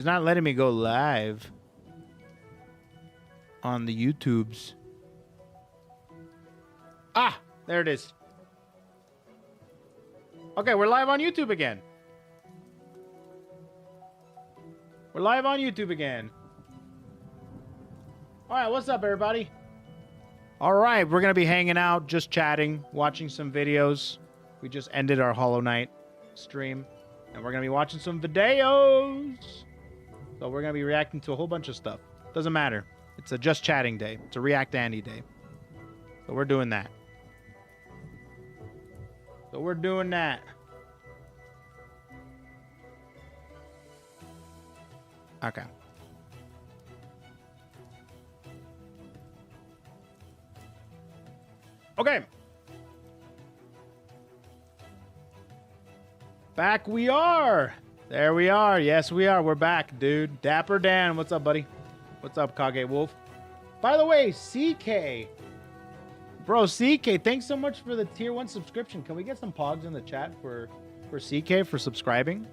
It's not letting me go live on the YouTubes. Ah, there it is. Okay, we're live on YouTube again. We're live on YouTube again. All right, what's up, everybody? All right, we're going to be hanging out, just chatting, watching some videos. We just ended our Hollow Knight stream, and we're going to be watching some videos. So we're going to be reacting to a whole bunch of stuff. Doesn't matter. It's a just chatting day. It's a React Andy day. So we're doing that. Okay. Okay. Back we are. There we are. Yes, we are. We're back, dude. Dapper Dan. What's up, buddy? What's up, Kage Wolf? By the way, CK. Bro, CK, thanks so much for the tier 1 subscription. Can we get some pogs in the chat for CK for subscribing?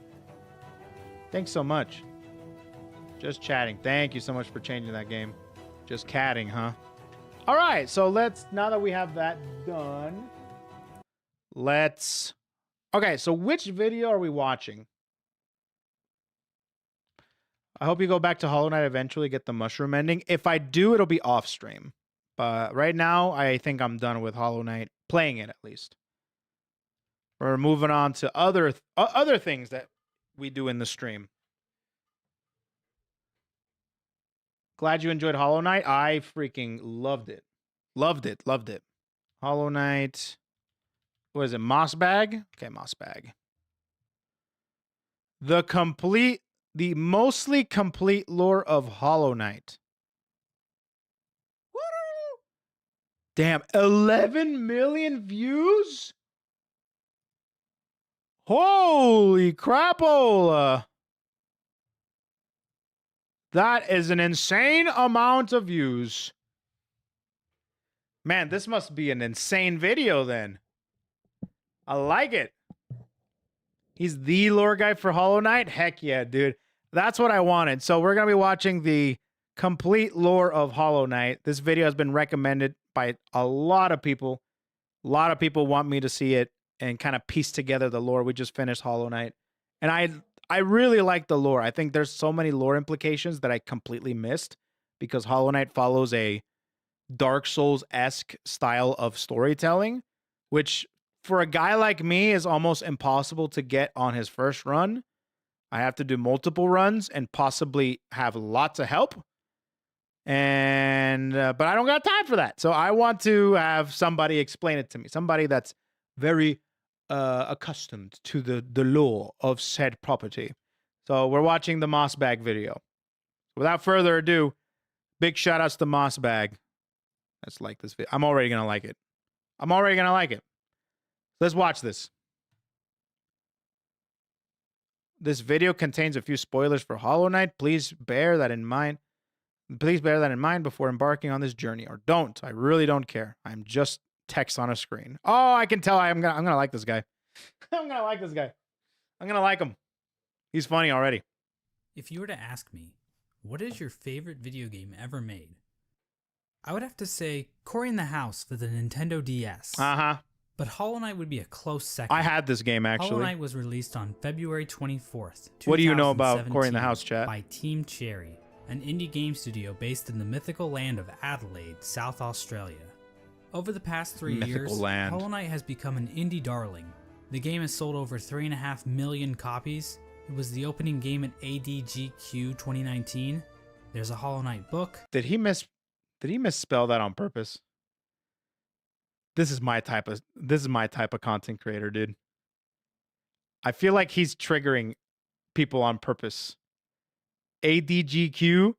Thanks so much. Just chatting. Thank you so much for changing that game. Just catting, huh? All right, so now that we have that done, okay, so which video are we watching? I hope you go back to Hollow Knight eventually, get the mushroom ending. If I do, it'll be off stream. But right now, I think I'm done with Hollow Knight, playing it at least. We're moving on to other things that we do in the stream. Glad you enjoyed Hollow Knight. I freaking loved it. Loved it. Hollow Knight. What is it? Moss Bag? Okay, Moss Bag. The mostly complete lore of Hollow Knight. Woo! Damn, 11 million views? Holy crapola! That is an insane amount of views. Man, this must be an insane video then. I like it. He's the lore guy for Hollow Knight? Heck yeah, dude. That's what I wanted. So we're going to be watching the complete lore of Hollow Knight. This video has been recommended by a lot of people. A lot of people want me to see it and kind of piece together the lore. We just finished Hollow Knight. And I really like the lore. I think there's so many lore implications that I completely missed because Hollow Knight follows a Dark Souls-esque style of storytelling, which for a guy like me is almost impossible to get on his first run. I have to do multiple runs and possibly have lots of help. And but I don't got time for that. So I want to have somebody explain it to me. Somebody that's very accustomed to the lore of said property. So we're watching the Moss Bag video. Without further ado, big shout outs to Moss Bag. Let's like this video. I'm already gonna like it. Let's watch this. This video contains a few spoilers for Hollow Knight. Please bear that in mind. Before embarking on this journey, or don't. I really don't care. I'm just text on a screen. Oh, I can tell I'm gonna like this guy. I'm gonna like him. He's funny already. If you were to ask me, what is your favorite video game ever made? I would have to say Cory in the House for the Nintendo DS. But Hollow Knight would be a close second. I had this game, actually. Hollow Knight was released on February 24th, 2017. What do you know about Cory in the House, chat? By Team Cherry, an indie game studio based in the mythical land of Adelaide, South Australia. Over the past 3 years, Hollow Knight has become an indie darling. The game has sold over 3.5 million copies. It was the opening game at ADGQ 2019. There's a Hollow Knight book. Did he misspell that on purpose? This is my type of content creator, dude. I feel like he's triggering people on purpose. ADGQ,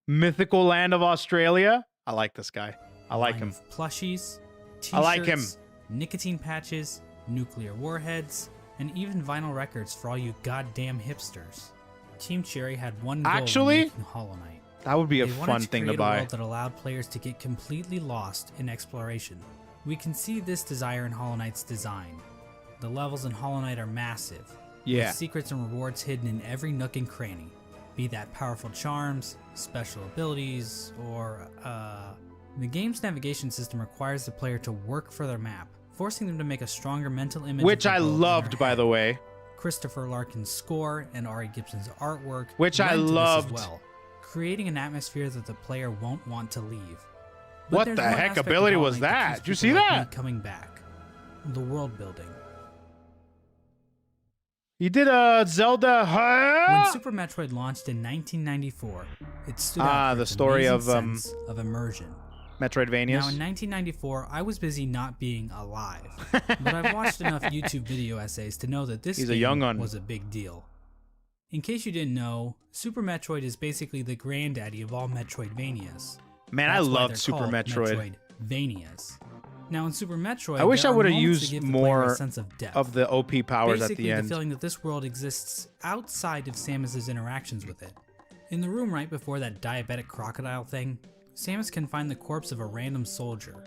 mythical land of Australia. I like this guy. I like him. Plushies, t-shirts, I like him. Nicotine patches, nuclear warheads, and even vinyl records for all you goddamn hipsters. Team Cherry had one goal in making Hollow Knight. That would be a fun thing to buy. A world that allowed players to get completely lost in exploration. We can see this desire in Hollow Knight's design. The levels in Hollow Knight are massive, with secrets and rewards hidden in every nook and cranny. be that powerful charms, special abilities, or the game's navigation system requires the player to work for their map, forcing them to make a stronger mental image. Which I loved, by the way. Christopher Larkin's score and Ari Gibson's artwork, which I loved, as well, creating an atmosphere that the player won't want to leave. But what the heck ability was that? Did you see that? Coming back, the world building. You did a Zelda. When Super Metroid launched in 1994, it stood out for the its story sense of immersion. Metroidvanias. Now, in 1994, I was busy not being alive, but I've watched enough YouTube video essays to know that this game was a big deal. In case you didn't know, Super Metroid is basically the granddaddy of all Metroidvanias. Man, I loved Super Metroid. Metroidvanias. Now, in Super Metroid, I wish I would have used more sense of depth. Of the OP powers basically, at the end. The feeling that this world exists outside of Samus's interactions with it. In the room right before that diabetic crocodile thing, Samus can find the corpse of a random soldier.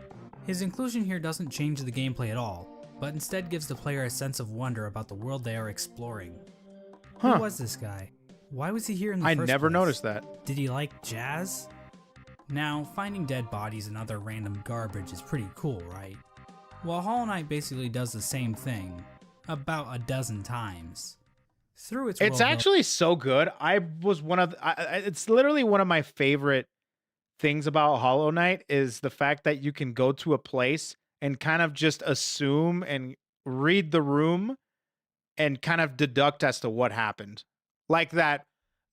His inclusion here doesn't change the gameplay at all, but instead gives the player a sense of wonder about the world they are exploring. Who was this guy? Why was he here in the first place? I never noticed that. Did he like jazz? Now, finding dead bodies and other random garbage is pretty cool, right? Well, Hollow Knight basically does the same thing, about a dozen times. Through it's actually so good. I was one of it's literally one of my favorite things about Hollow Knight is the fact that you can go to a place and kind of just assume and read the room and kind of deduct as to what happened. Like that,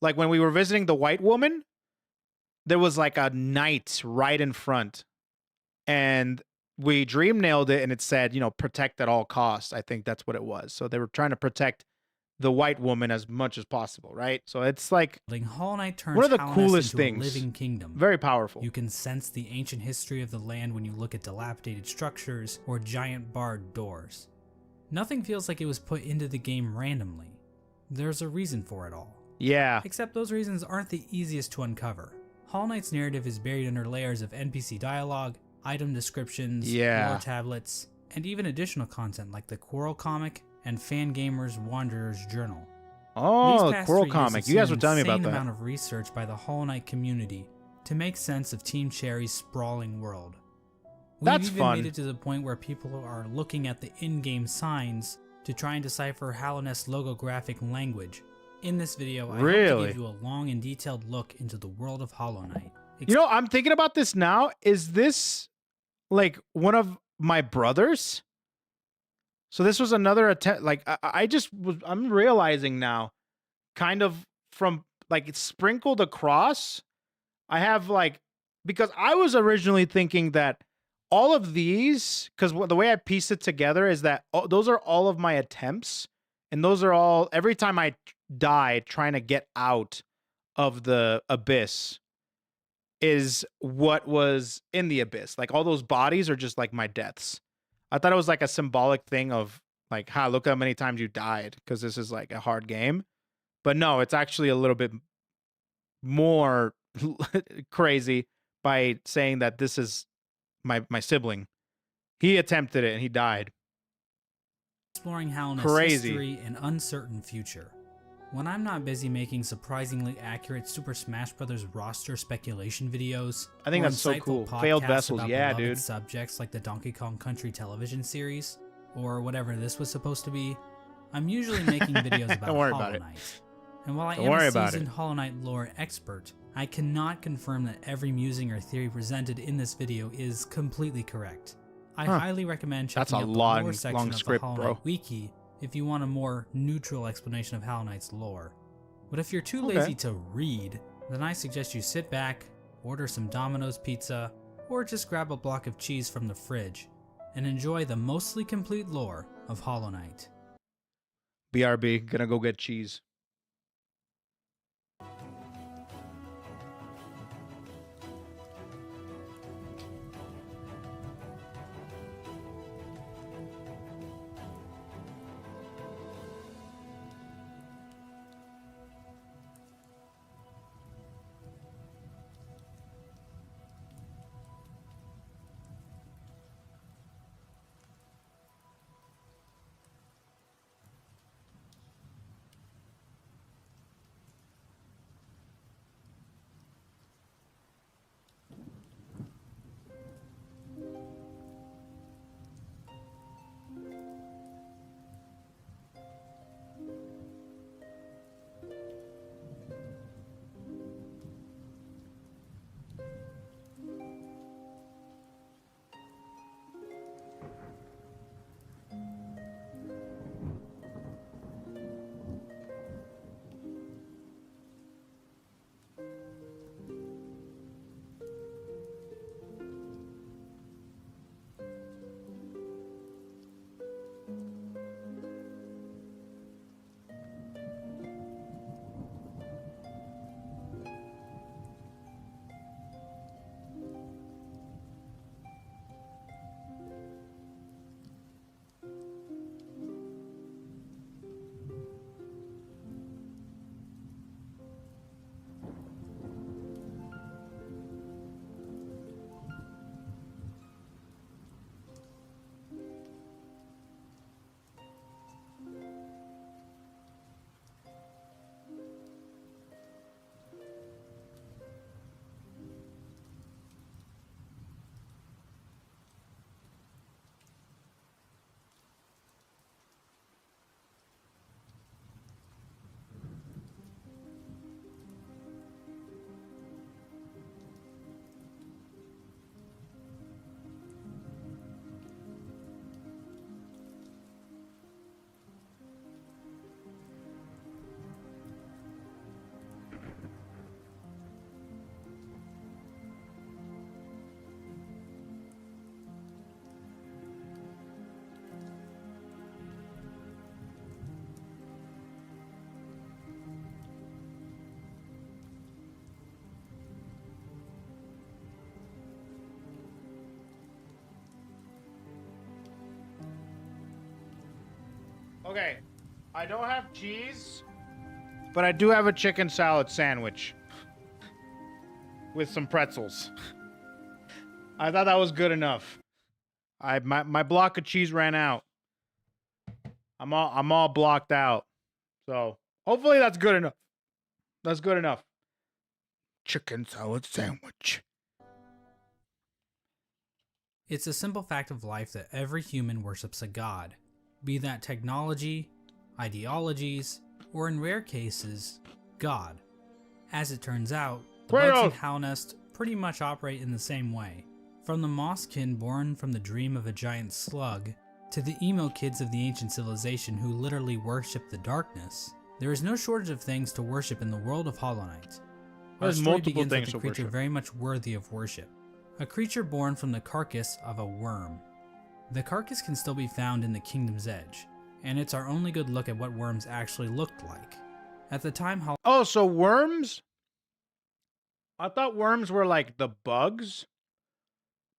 like when we were visiting the white woman, there was like a knight right in front and we dream nailed it and it said, you know, protect at all costs. I think that's what it was. So they were trying to protect the white woman as much as possible, right? So it's like Hollow Knight turns one of the Hallownest coolest into things. A living kingdom. Very powerful. You can sense the ancient history of the land when you look at dilapidated structures or giant barred doors. Nothing feels like it was put into the game randomly. There's a reason for it all. Yeah. Except those reasons aren't the easiest to uncover. Hollow Knight's narrative is buried under layers of NPC dialogue, item descriptions, lore tablets, and even additional content like the Quarrel comic and Fangamer's Wanderer's Journal. Oh, Quarrel comic. You guys were telling me about that. An insane amount of research by the Hollow Knight community to make sense of Team Cherry's sprawling world. That's We've even made it to the point where people are looking at the in-game signs to try and decipher Hallownest's logographic language. In this video, I hope to give you a long and detailed look into the world of Hollow Knight. You know, I'm thinking about this now. Is this like one of my brothers? So this was another attempt. Like I'm realizing now, kind of from like it's sprinkled across. I have like, because I was originally thinking that all of these, because the way I pieced it together is that those are all of my attempts. And those are all, every time I die trying to get out of the abyss is what was in the abyss. Like all those bodies are just like my deaths. I thought it was like a symbolic thing of like, look how many times you died because this is like a hard game. But no, it's actually a little bit more crazy by saying that this is my sibling. He attempted it and he died. Exploring Hallownest's history and uncertain future. When I'm not busy making surprisingly accurate Super Smash Bros. Roster speculation videos, I think that's so cool. Failed vessels, yeah, dude. Subjects like the Donkey Kong Country television series, or whatever this was supposed to be, I'm usually making videos about Hollow Knight. And while I am a seasoned Hollow Knight lore expert, I cannot confirm that every musing or theory presented in this video is completely correct. I highly recommend checking out the lore section of the Hollow Knight wiki if you want a more neutral explanation of Hollow Knight's lore. But if you're too lazy to read, then I suggest you sit back, order some Domino's pizza, or just grab a block of cheese from the fridge, and enjoy the mostly complete lore of Hollow Knight. BRB, gonna go get cheese. Okay, I don't have cheese, but I do have a chicken salad sandwich with some pretzels. I thought that was good enough. My block of cheese ran out. I'm all blocked out. So hopefully that's good enough. That's good enough. Chicken salad sandwich. It's a simple fact of life that every human worships a god, be that technology, ideologies, or in rare cases, God. As it turns out, the bugs in Hallownest pretty much operate in the same way. From the mosskin born from the dream of a giant slug, to the emo kids of the ancient civilization who literally worship the darkness, there is no shortage of things to worship in the world of Hollow Knight. Our story begins with a creature very much worthy of worship. A creature born from the carcass of a worm. The carcass can still be found in the Kingdom's Edge, and it's our only good look at what worms actually looked like. At the time, oh, so worms? I thought worms were like the bugs.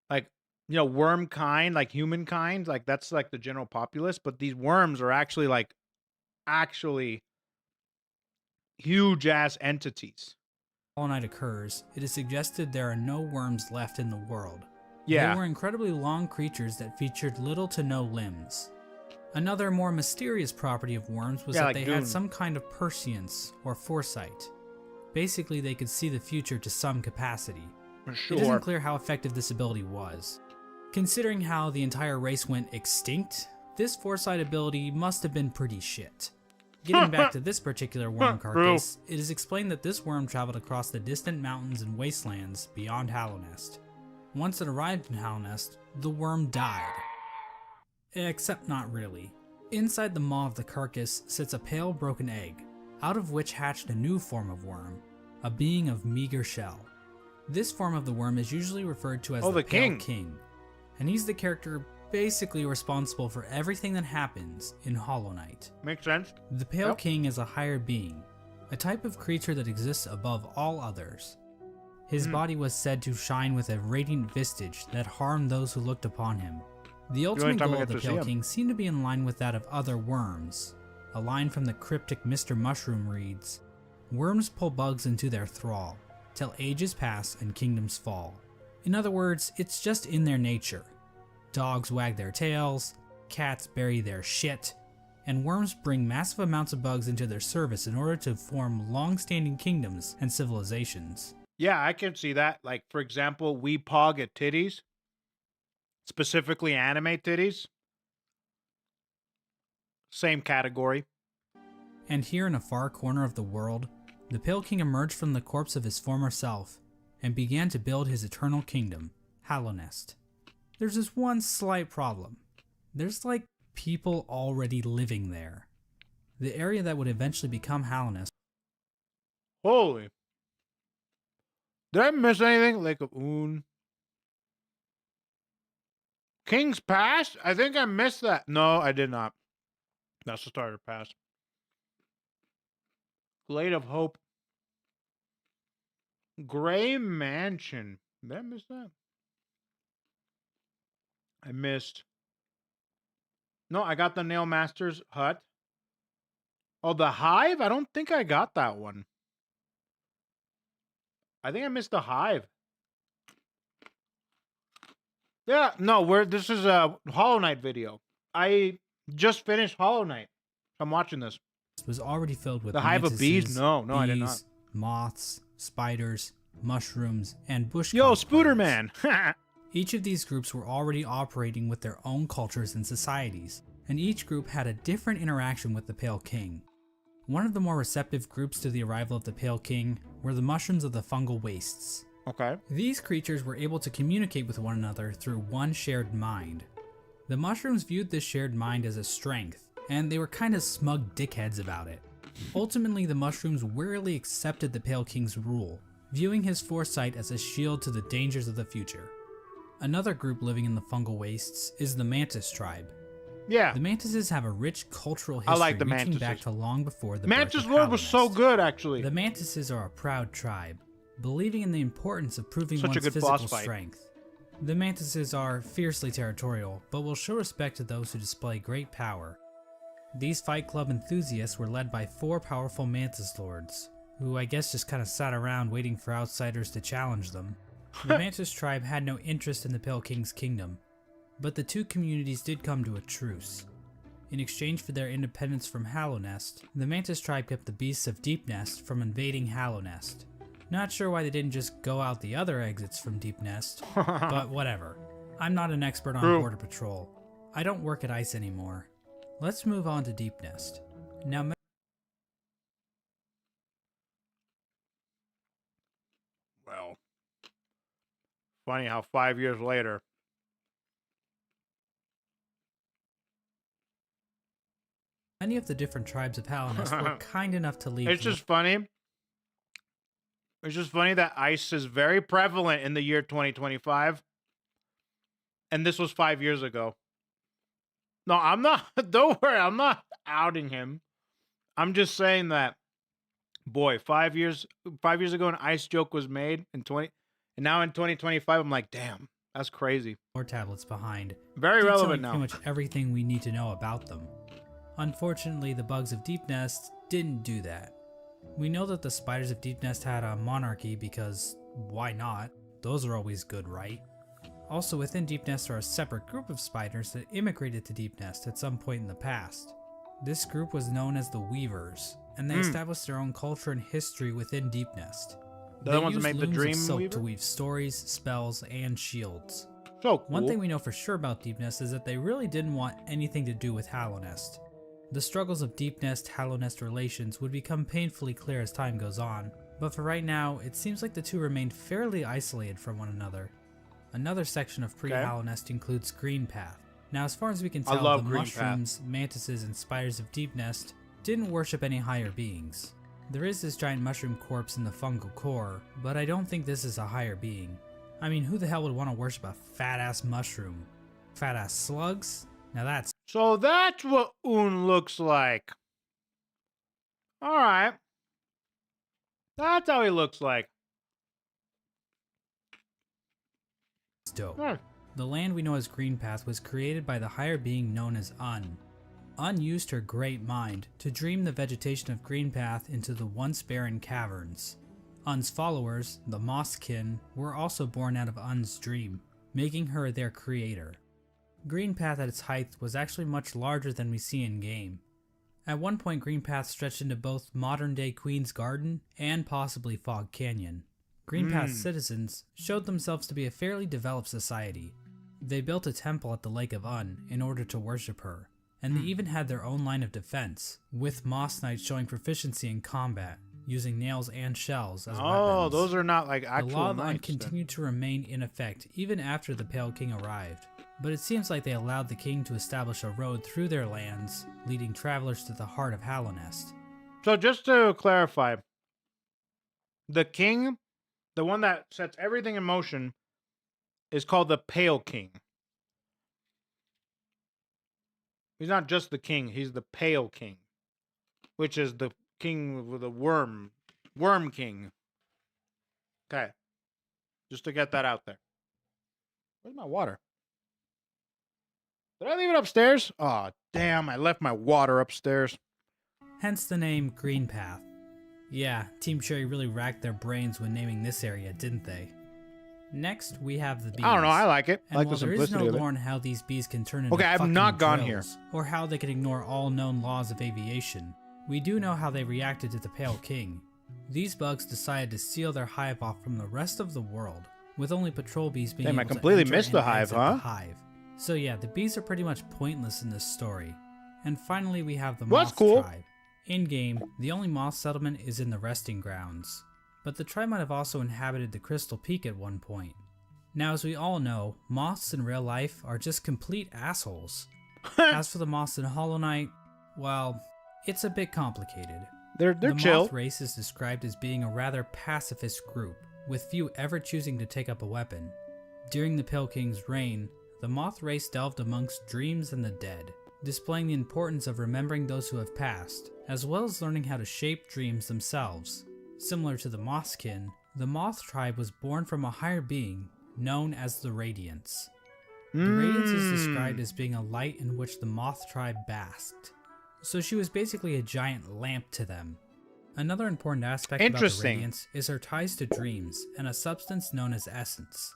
Like, you know, worm kind, like humankind, like that's like the general populace, but these worms are actually like huge ass entities. Hollow Knight occurs, it is suggested there are no worms left in the world. Yeah. They were incredibly long creatures that featured little to no limbs. Another more mysterious property of worms was that like they Goon. had some kind of prescience or foresight. Basically, they could see the future to some capacity. Sure. It isn't clear how effective this ability was. Considering how the entire race went extinct, this foresight ability must have been pretty shit. Getting back to this particular worm carcass, it is explained that this worm traveled across the distant mountains and wastelands beyond Hallownest. Once it arrived in Hallownest, the worm died. Except not really. Inside the maw of the carcass sits a pale broken egg, out of which hatched a new form of worm, a being of meager shell. This form of the worm is usually referred to as the Pale King, and he's the character basically responsible for everything that happens in Hollow Knight. Makes sense. The Pale King is a higher being, a type of creature that exists above all others. His body was said to shine with a radiant visage that harmed those who looked upon him. The ultimate goal of the Pale King seemed to be in line with that of other worms. A line from the cryptic Mr. Mushroom reads, "Worms pull bugs into their thrall, till ages pass and kingdoms fall." In other words, it's just in their nature. Dogs wag their tails, cats bury their shit, and worms bring massive amounts of bugs into their service in order to form long-standing kingdoms and civilizations. Yeah, I can see that. Like, for example, we pog at titties, specifically anime titties. Same category. And here in a far corner of the world, the Pale King emerged from the corpse of his former self and began to build his eternal kingdom, Hallownest. There's this one slight problem. There's like people already living there. The area that would eventually become Hallownest. Holy. Did I miss anything? Lake of Un. King's Pass? I think I missed that. No, I did not. That's the starter pass. Glade of Hope. Gray Mansion. Did I miss that? I missed. No, I got the Nail Master's hut. Oh, the Hive? I don't think I got that one. I think I missed the Hive. Yeah, no, this is a Hollow Knight video. I just finished Hollow Knight. I'm watching this. Was already filled with the Hive of Bees? No, bees, I did not. Moths, spiders, mushrooms, and bush. Yo, Spooderman! Each of these groups were already operating with their own cultures and societies, and each group had a different interaction with the Pale King. One of the more receptive groups to the arrival of the Pale King were the mushrooms of the fungal wastes. Okay. These creatures were able to communicate with one another through one shared mind. The mushrooms viewed this shared mind as a strength, and they were kind of smug dickheads about it. Ultimately, the mushrooms wearily accepted the Pale King's rule, viewing his foresight as a shield to the dangers of the future. Another group living in the fungal wastes is the Mantis tribe. Yeah. The Mantises have a rich cultural history reaching back to long before the Mantis Lord was so good, actually. The Mantises are a proud tribe, believing in the importance of proving one's physical strength. The Mantises are fiercely territorial, but will show respect to those who display great power. These Fight Club enthusiasts were led by 4 powerful Mantis Lords, who I guess just kind of sat around waiting for outsiders to challenge them. The Mantis tribe had no interest in the Pale King's kingdom, but the 2 communities did come to a truce. In exchange for their independence from Hallownest, the Mantis tribe kept the beasts of Deepnest from invading Hallownest. Not sure why they didn't just go out the other exits from Deepnest, but whatever. I'm not an expert on border patrol. I don't work at ICE anymore. Let's move on to Deepnest. Now, well, funny how 5 years later, many of the different tribes of Hallownest were kind enough to leave. It's just funny. It's just funny that ICE is very prevalent in the year 2025. And this was 5 years ago. No, I'm not. Don't worry. I'm not outing him. I'm just saying that, boy, 5 years ago, an ICE joke was made and now in 2025, I'm like, damn, that's crazy. More tablets behind. Very relevant now. Pretty much everything we need to know about them. Unfortunately, the bugs of Deepnest didn't do that. We know that the spiders of Deepnest had a monarchy because why not? Those are always good, right? Also within Deepnest are a separate group of spiders that immigrated to Deepnest at some point in the past. This group was known as the Weavers, and they established their own culture and history within Deepnest. They're the ones that made the Dream Weaver to weave stories, spells, and shields. So cool. One thing we know for sure about Deepnest is that they really didn't want anything to do with Hallownest. The struggles of Deepnest-Hallownest relations would become painfully clear as time goes on, but for right now, it seems like the 2 remained fairly isolated from one another. Another section of pre-Hallownest includes Greenpath. Now, as far as we can tell, the mushrooms, mantises, and spiders of Deepnest didn't worship any higher beings. There is this giant mushroom corpse in the fungal core, but I don't think this is a higher being. I mean, who the hell would want to worship a fat-ass mushroom? Fat-ass slugs? Now that's... So that's what Un looks like. Alright. That's how he looks like. Dope. The land we know as Greenpath was created by the higher being known as Un. Un used her great mind to dream the vegetation of Greenpath into the once barren caverns. Un's followers, the Mosskin, were also born out of Un's dream, making her their creator. Greenpath at its height was actually much larger than we see in game. At one point, Greenpath stretched into both modern-day Queen's Garden and possibly Fog Canyon. Greenpath's citizens showed themselves to be a fairly developed society. They built a temple at the Lake of Un in order to worship her, and they even had their own line of defense, with Moss Knights showing proficiency in combat, using nails and shells as weapons. Oh, those are not like actual The Law of Un knights, continued to remain in effect even after the Pale King arrived, but it seems like they allowed the king to establish a road through their lands, leading travelers to the heart of Hallownest. So just to clarify, the king, the one that sets everything in motion, is called the Pale King. He's not just the king, he's the Pale King, which is the king with a worm king. Okay. Just to get that out there. Where's my water? Did I leave it upstairs? Oh, damn, I left my water upstairs. Hence the name Greenpath. Yeah, Team Cherry really racked their brains when naming this area, didn't they? Next, we have the bees. I don't know, I like it. And I like while the there is simplicity no of it. lore on how these bees can turn into Okay, I've fucking not gone here. drills, or how they can ignore all known laws of aviation, we do know how they reacted to the Pale King. These bugs decided to seal their hive off from the rest of the world, with only patrol bees being Damn, I able completely to enter missed and the hive, exit huh? the hive. So yeah, the bees are pretty much pointless in this story. And finally we have the Well, that's Moth cool. tribe. In-game, the only moth settlement is in the resting grounds, but the tribe might have also inhabited the Crystal Peak at one point. Now, as we all know, moths in real life are just complete assholes. As for the moths in Hollow Knight, well, it's a bit complicated. They're the chill. moth race is described as being a rather pacifist group, with few ever choosing to take up a weapon. During the Pale King's reign, the moth race delved amongst dreams and the dead, displaying the importance of remembering those who have passed, as well as learning how to shape dreams themselves. Similar to the Mothkin, the Moth tribe was born from a higher being known as the Radiance. The Radiance is described as being a light in which the Moth tribe basked. so she was basically a giant lamp to them. Another important aspect about the Radiance is her ties to dreams and a substance known as essence.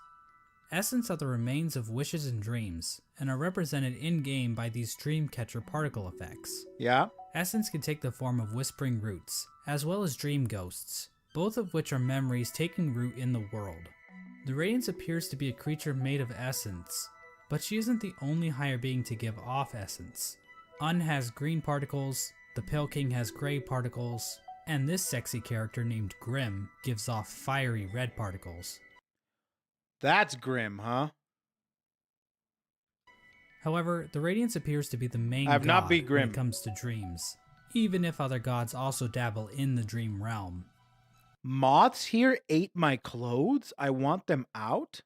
Essence are the remains of wishes and dreams, and are represented in-game by these dream catcher particle effects. Yeah. Essence can take the form of whispering roots, as well as dream ghosts, both of which are memories taking root in the world. The Radiance appears to be a creature made of essence, but she isn't the only higher being to give off essence. Un has green particles, the Pale King has gray particles, and this sexy character named Grim gives off fiery red particles. That's grim, huh? However, the Radiance appears to be the main I've god not be when grim. it comes to dreams, even if other gods also dabble in the dream realm. Moths here ate my clothes. I want them out.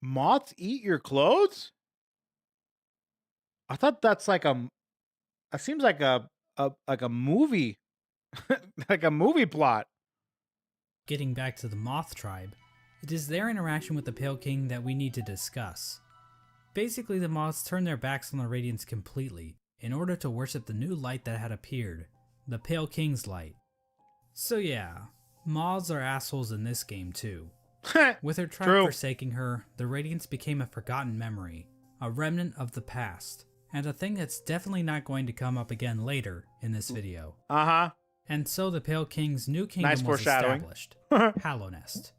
Moths eat your clothes? I thought that's like a. It seems like a movie, like a movie plot. Getting back to the Moth tribe, it is their interaction with the Pale King that we need to discuss. Basically, the Moths turned their backs on the Radiance completely in order to worship the new light that had appeared, the Pale King's light. So yeah, Moths are assholes in this game too. With her tribe forsaking her, the Radiance became a forgotten memory, a remnant of the past, and a thing that's definitely not going to come up again later in this video. And so the Pale King's new kingdom was established, Hallownest.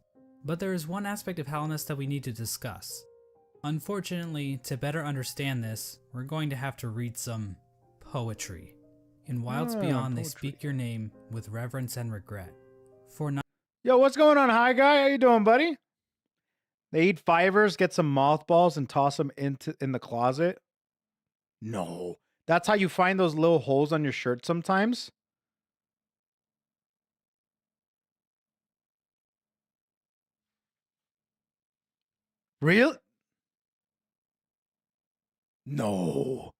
But there is one aspect of Hallownest that we need to discuss. Unfortunately, to better understand this, we're going to have to read some poetry. In Wilds Beyond, they speak your name with reverence and regret. Yo, what's going on, hi guy? How you doing, buddy? They eat fivers, get some mothballs, and toss them in the closet. No, that's how you find those little holes on your shirt sometimes. Real? No.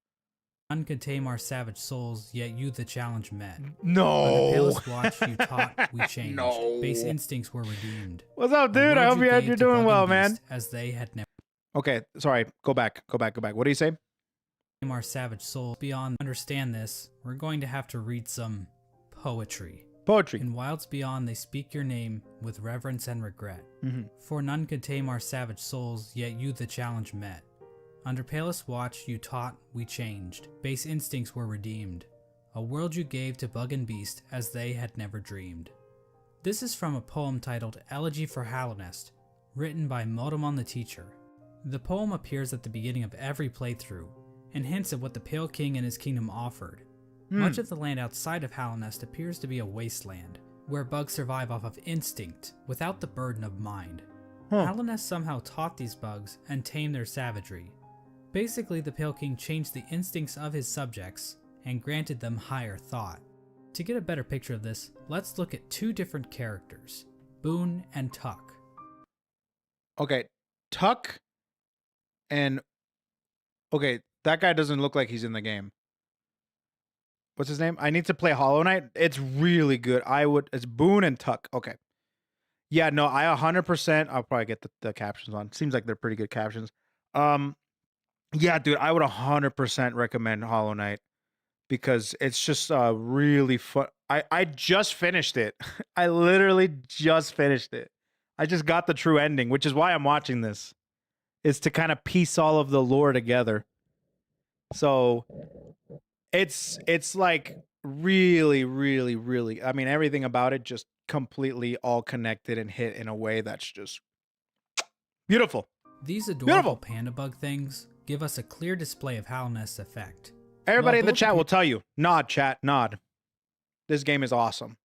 None could tame our savage souls, yet you the challenge met. No. On the palest watch you taught, we changed. No. Base instincts were redeemed. What's up, dude? I hope you're doing well, man. As they had never. Okay, sorry. Go back. What do you say? Our savage soul. Beyond understand this, we're going to have to read some poetry. In Wilds Beyond, they speak your name with reverence and regret. For none could tame our savage souls, yet you the challenge met. Under palest watch you taught, we changed. Base instincts were redeemed. A world you gave to bug and beast as they had never dreamed. This is from a poem titled Elegy for Hallownest, written by Motomon the Teacher. The poem appears at the beginning of every playthrough, and hints at what the Pale King and his kingdom offered. Much of the land outside of Hallownest appears to be a wasteland, where bugs survive off of instinct, without the burden of mind. Hallownest somehow taught these bugs and tamed their savagery. Basically, the Pale King changed the instincts of his subjects and granted them higher thought. To get a better picture of this, let's look at two different characters, Boone and Tuck. Okay, Tuck and... Okay, that guy doesn't look like he's in the game. What's his name? I need to play Hollow Knight. It's really good. It's Boone and Tuck. Okay. Yeah, no, I 100%, I'll probably get the captions on. Seems like they're pretty good captions. Yeah, dude, I would 100% recommend Hollow Knight because it's just really fun. I just finished it. I literally just finished it. I just got the true ending, which is why I'm watching this. Is to kind of piece all of the lore together. So it's like really, really, really, I mean, everything about it just completely all connected and hit in a way that's just beautiful. These adorable panda bug things give us a clear display of Hallownest's effect. Everybody in the chat will tell you. Nod, chat, nod. This game is awesome.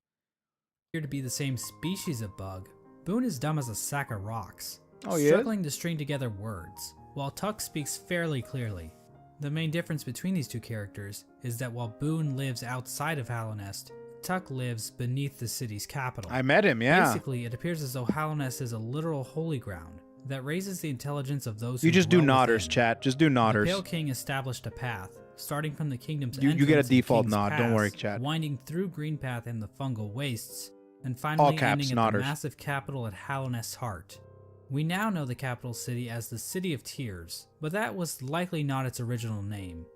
Appear to be the same species of bug, Boone is dumb as a sack of rocks, yeah? Struggling to string together words, while Tuck speaks fairly clearly. The main difference between these two characters is that while Boone lives outside of Hallownest, Tuck lives beneath the city's capital. I met him, yeah. Basically, it appears as though Hallownest is a literal holy ground that raises the intelligence of those who You just do dwell nodders, within. chat. Just do nodders. The Pale King established a path, starting from the kingdom's You entrance get a in default King's nod. Pass, Don't worry, chat. winding through Greenpath and the fungal wastes, and finally All caps, ending at the nodders. massive capital at Hallownest's heart. We now know the capital city as the City of Tears, but that was likely not its original name.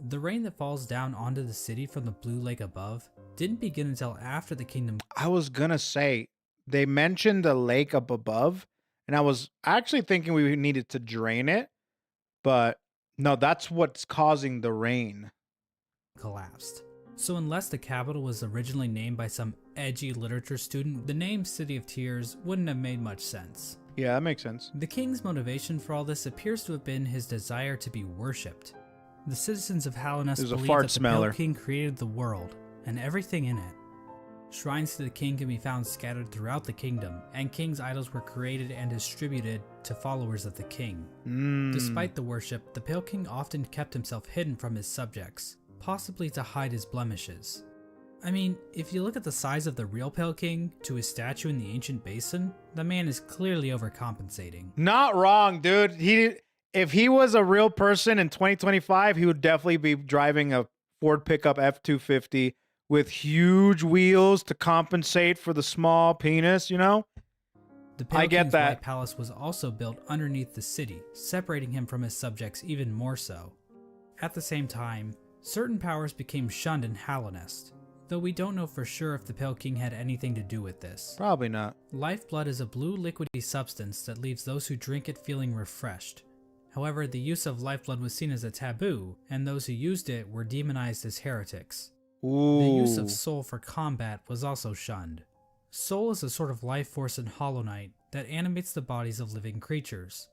The rain that falls down onto the city from the blue lake above didn't begin until after the kingdom. I was gonna say, they mentioned the lake up above, and I was actually thinking we needed to drain it, but no, that's what's causing the rain. Collapsed. So unless the capital was originally named by some edgy literature student, the name City of Tears wouldn't have made much sense. Yeah, that makes sense. The king's motivation for all this appears to have been his desire to be worshipped. The citizens of Hallownest believe that the Pale King created the world and everything in it. Shrines to the king can be found scattered throughout the kingdom, and king's idols were created and distributed to followers of the king. Despite the worship, the Pale King often kept himself hidden from his subjects, possibly to hide his blemishes. I mean, if you look at the size of the real Pale King to his statue in the ancient basin, the man is clearly overcompensating. Not wrong, dude. If he was a real person in 2025, he would definitely be driving a Ford pickup F-250 with huge wheels to compensate for the small penis, you know? The Pale King's White Palace was also built underneath the city, separating him from his subjects even more so. At the same time, certain powers became shunned in Hallownest, though we don't know for sure if the Pale King had anything to do with this. Probably not. Lifeblood is a blue liquidy substance that leaves those who drink it feeling refreshed. However, the use of lifeblood was seen as a taboo, and those who used it were demonized as heretics. Ooh. The use of soul for combat was also shunned. Soul is a sort of life force in Hollow Knight that animates the bodies of living creatures.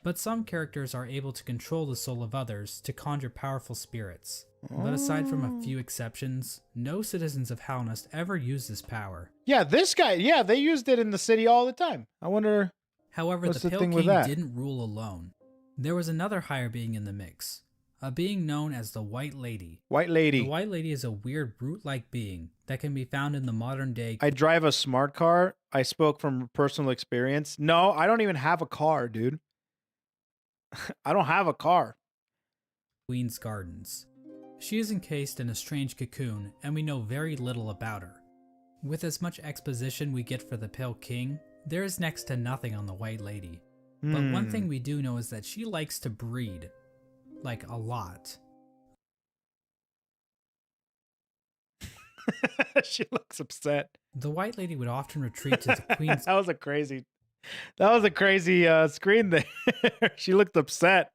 But some characters are able to control the soul of others to conjure powerful spirits. But aside from a few exceptions, no citizens of Hallownest ever use this power. Yeah, this guy, they used it in the city all the time. I wonder. However, the Pale King didn't rule alone. There was another higher being in the mix, a being known as the White Lady. White Lady. The White Lady is a weird brute-like being that can be found in the modern day. I drive a smart car. I spoke from personal experience. No, I don't even have a car, dude. I don't have a car. Queen's Gardens. She is encased in a strange cocoon, and we know very little about her. With as much exposition we get for the Pale King, there is next to nothing on the White Lady. But one thing we do know is that she likes to breed. Like, a lot. She looks upset. The White Lady would often retreat to the Queen's... That was a crazy screen there. She looked upset.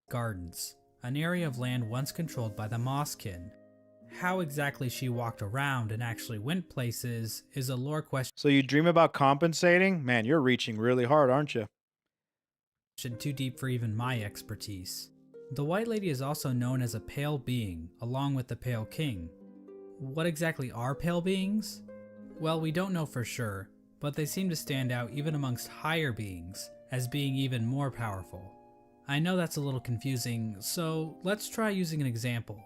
Gardens, an area of land once controlled by the Mosskin. How exactly she walked around and actually went places is a lore question. So you dream about compensating? Man, you're reaching really hard, aren't you? Too deep for even my expertise. The White Lady is also known as a pale being, along with the Pale King. What exactly are pale beings? Well, we don't know for sure, but they seem to stand out even amongst higher beings, as being even more powerful. I know that's a little confusing, so let's try using an example.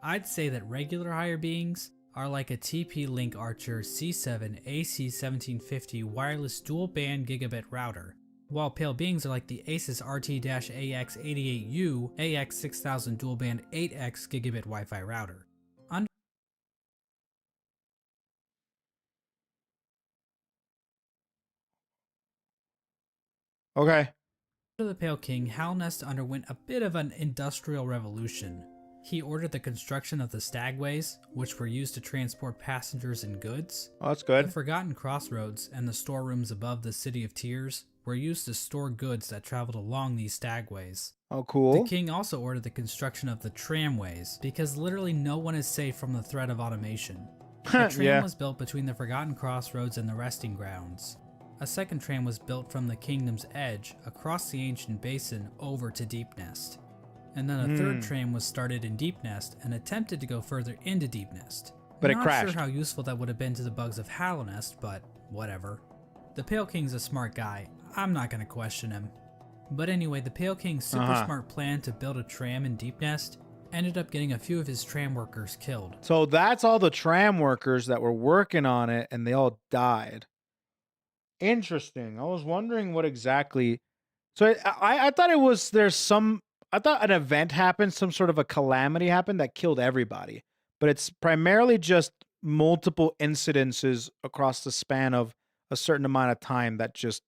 I'd say that regular higher beings are like a TP-Link Archer C7 AC1750 wireless dual-band gigabit router, while pale beings are like the Asus RT-AX88U AX6000 dual-band 8X gigabit Wi-Fi router. Okay. Under the Pale King, Hallownest underwent a bit of an industrial revolution. He ordered the construction of the stagways, which were used to transport passengers and goods. Oh, that's good. The Forgotten Crossroads and the storerooms above the City of Tears were used to store goods that traveled along these stagways. Oh, cool. The king also ordered the construction of the tramways, because literally no one is safe from the threat of automation. The tram was built between the Forgotten Crossroads and the resting grounds. A second tram was built from the kingdom's edge across the ancient basin over to Deepnest. And then a third tram was started in Deepnest and attempted to go further into Deepnest. But it crashed. Not sure how useful that would have been to the bugs of Hallownest, but whatever. The Pale King's a smart guy. I'm not going to question him. But anyway, the Pale King's super smart plan to build a tram in Deepnest ended up getting a few of his tram workers killed. So that's all the tram workers that were working on it, and they all died. Interesting. I was wondering what exactly. So I thought it was I thought an event happened, some sort of a calamity happened that killed everybody. But it's primarily just multiple incidences across the span of a certain amount of time that just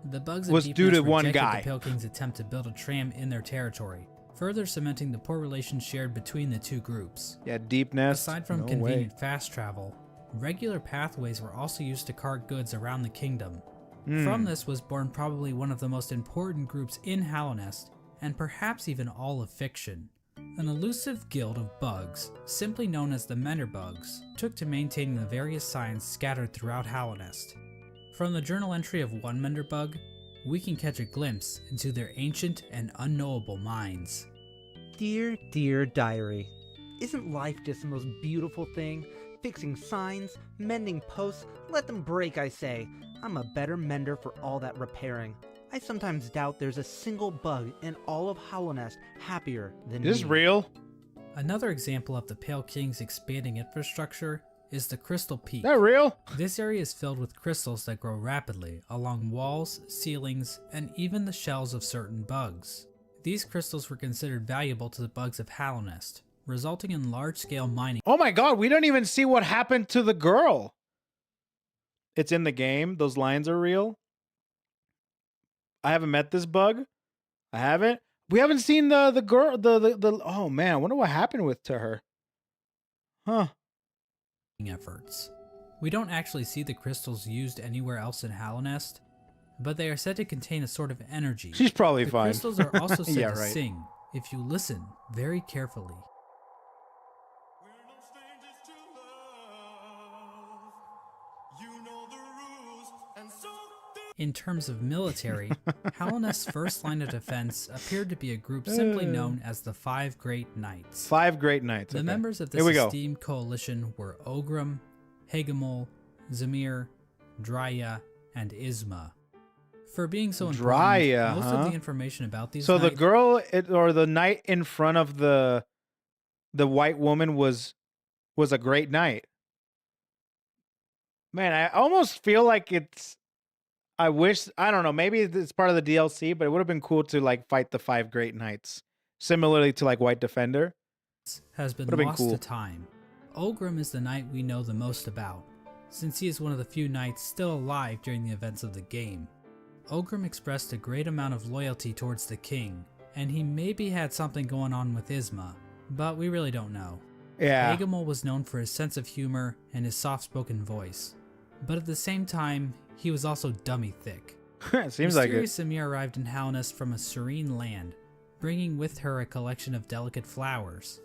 the bugs was due to one guy. The Pale King's attempt to build a tram in their territory, further cementing the poor relations shared between the two groups. Yeah, deep nest. Aside from convenient fast travel, regular pathways were also used to cart goods around the kingdom. From this was born probably one of the most important groups in Hallownest, and perhaps even all of fiction. An elusive guild of bugs, simply known as the Menderbugs, took to maintaining the various signs scattered throughout Hallownest. From the journal entry of one Menderbug, we can catch a glimpse into their ancient and unknowable minds. Dear, dear diary, isn't life just the most beautiful thing? Fixing signs, mending posts, let them break, I say. I'm a better mender for all that repairing. I sometimes doubt there's a single bug in all of Hallownest happier than me. Is this real? Another example of the Pale King's expanding infrastructure is the Crystal Peak. Is that real? This area is filled with crystals that grow rapidly along walls, ceilings, and even the shells of certain bugs. These crystals were considered valuable to the bugs of Hallownest, resulting in large-scale mining. Oh my god, we don't even see what happened to the girl. It's in the game. Those lines are real. I haven't met this bug. I haven't. We haven't seen the girl. Oh man, I wonder what happened to her. Huh. Efforts. We don't actually see the crystals used anywhere else in Hallownest, but they are said to contain a sort of energy. She's probably the fine. Crystals are also said Yeah, to right. sing if you listen very carefully. In terms of military, Hallownest's first line of defense appeared to be a group simply known as the Five Great Knights. 5 Great Knights. The okay. members of this esteemed coalition were Ogrim, Hagamol, Zamir, Drya, and Isma. For being so important, Drya, most of the information about these So knights, the girl or the knight in front of the white woman was a great knight. Man, I almost feel like I wish, I don't know, maybe it's part of the DLC, but it would have been cool to like fight the 5 Great Knights, similarly to like White Defender. has been Would've been lost cool. to time. Ogrim is the knight we know the most about, since he is one of the few knights still alive during the events of the game. Ogrim expressed a great amount of loyalty towards the king, and he maybe had something going on with Isma, but we really don't know. Yeah. Hagamol was known for his sense of humor and his soft-spoken voice, but at the same time, he was also dummy thick. Seems like it. Mysterious Samir arrived in Hallownest from a serene land, bringing with her a collection of delicate flowers.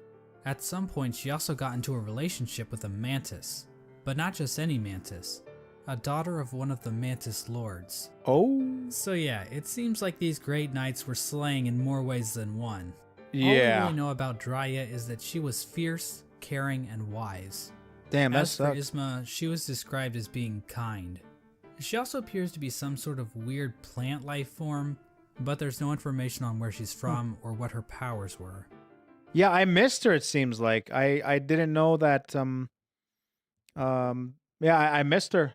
At some point, she also got into a relationship with a mantis, but not just any mantis, a daughter of one of the mantis lords. Oh. So yeah, it seems like these great knights were slaying in more ways than one. All we Yeah. really know about Drya is that she was fierce, caring, and wise. Damn, that As for sucks. Isma, she was described as being kind. She also appears to be some sort of weird plant life form, but there's no information on where she's from or what her powers were. Yeah, I missed her, it seems like. I didn't know that yeah, I missed her.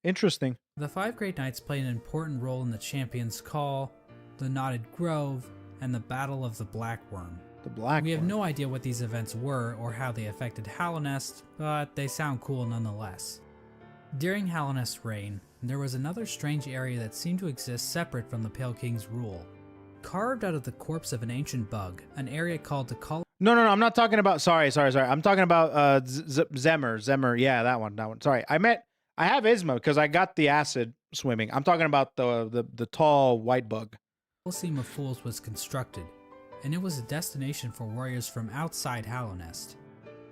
Interesting. The 5 Great Knights play an important role in the Champion's Call, the Knotted Grove, and the Battle of the Blackworm. The black We have one. no idea what these events were or how they affected Hallownest, but they sound cool nonetheless. During Hallownest's reign, there was another strange area that seemed to exist separate from the Pale King's rule. Carved out of the corpse of an ancient bug, an area called the Call. No, I'm not talking about. Sorry. I'm talking about Zemmer. Yeah, that one. Sorry, I have Isma because I got the acid swimming. I'm talking about the tall white bug. Coliseum of Fools was constructed, and it was a destination for warriors from outside Hallownest.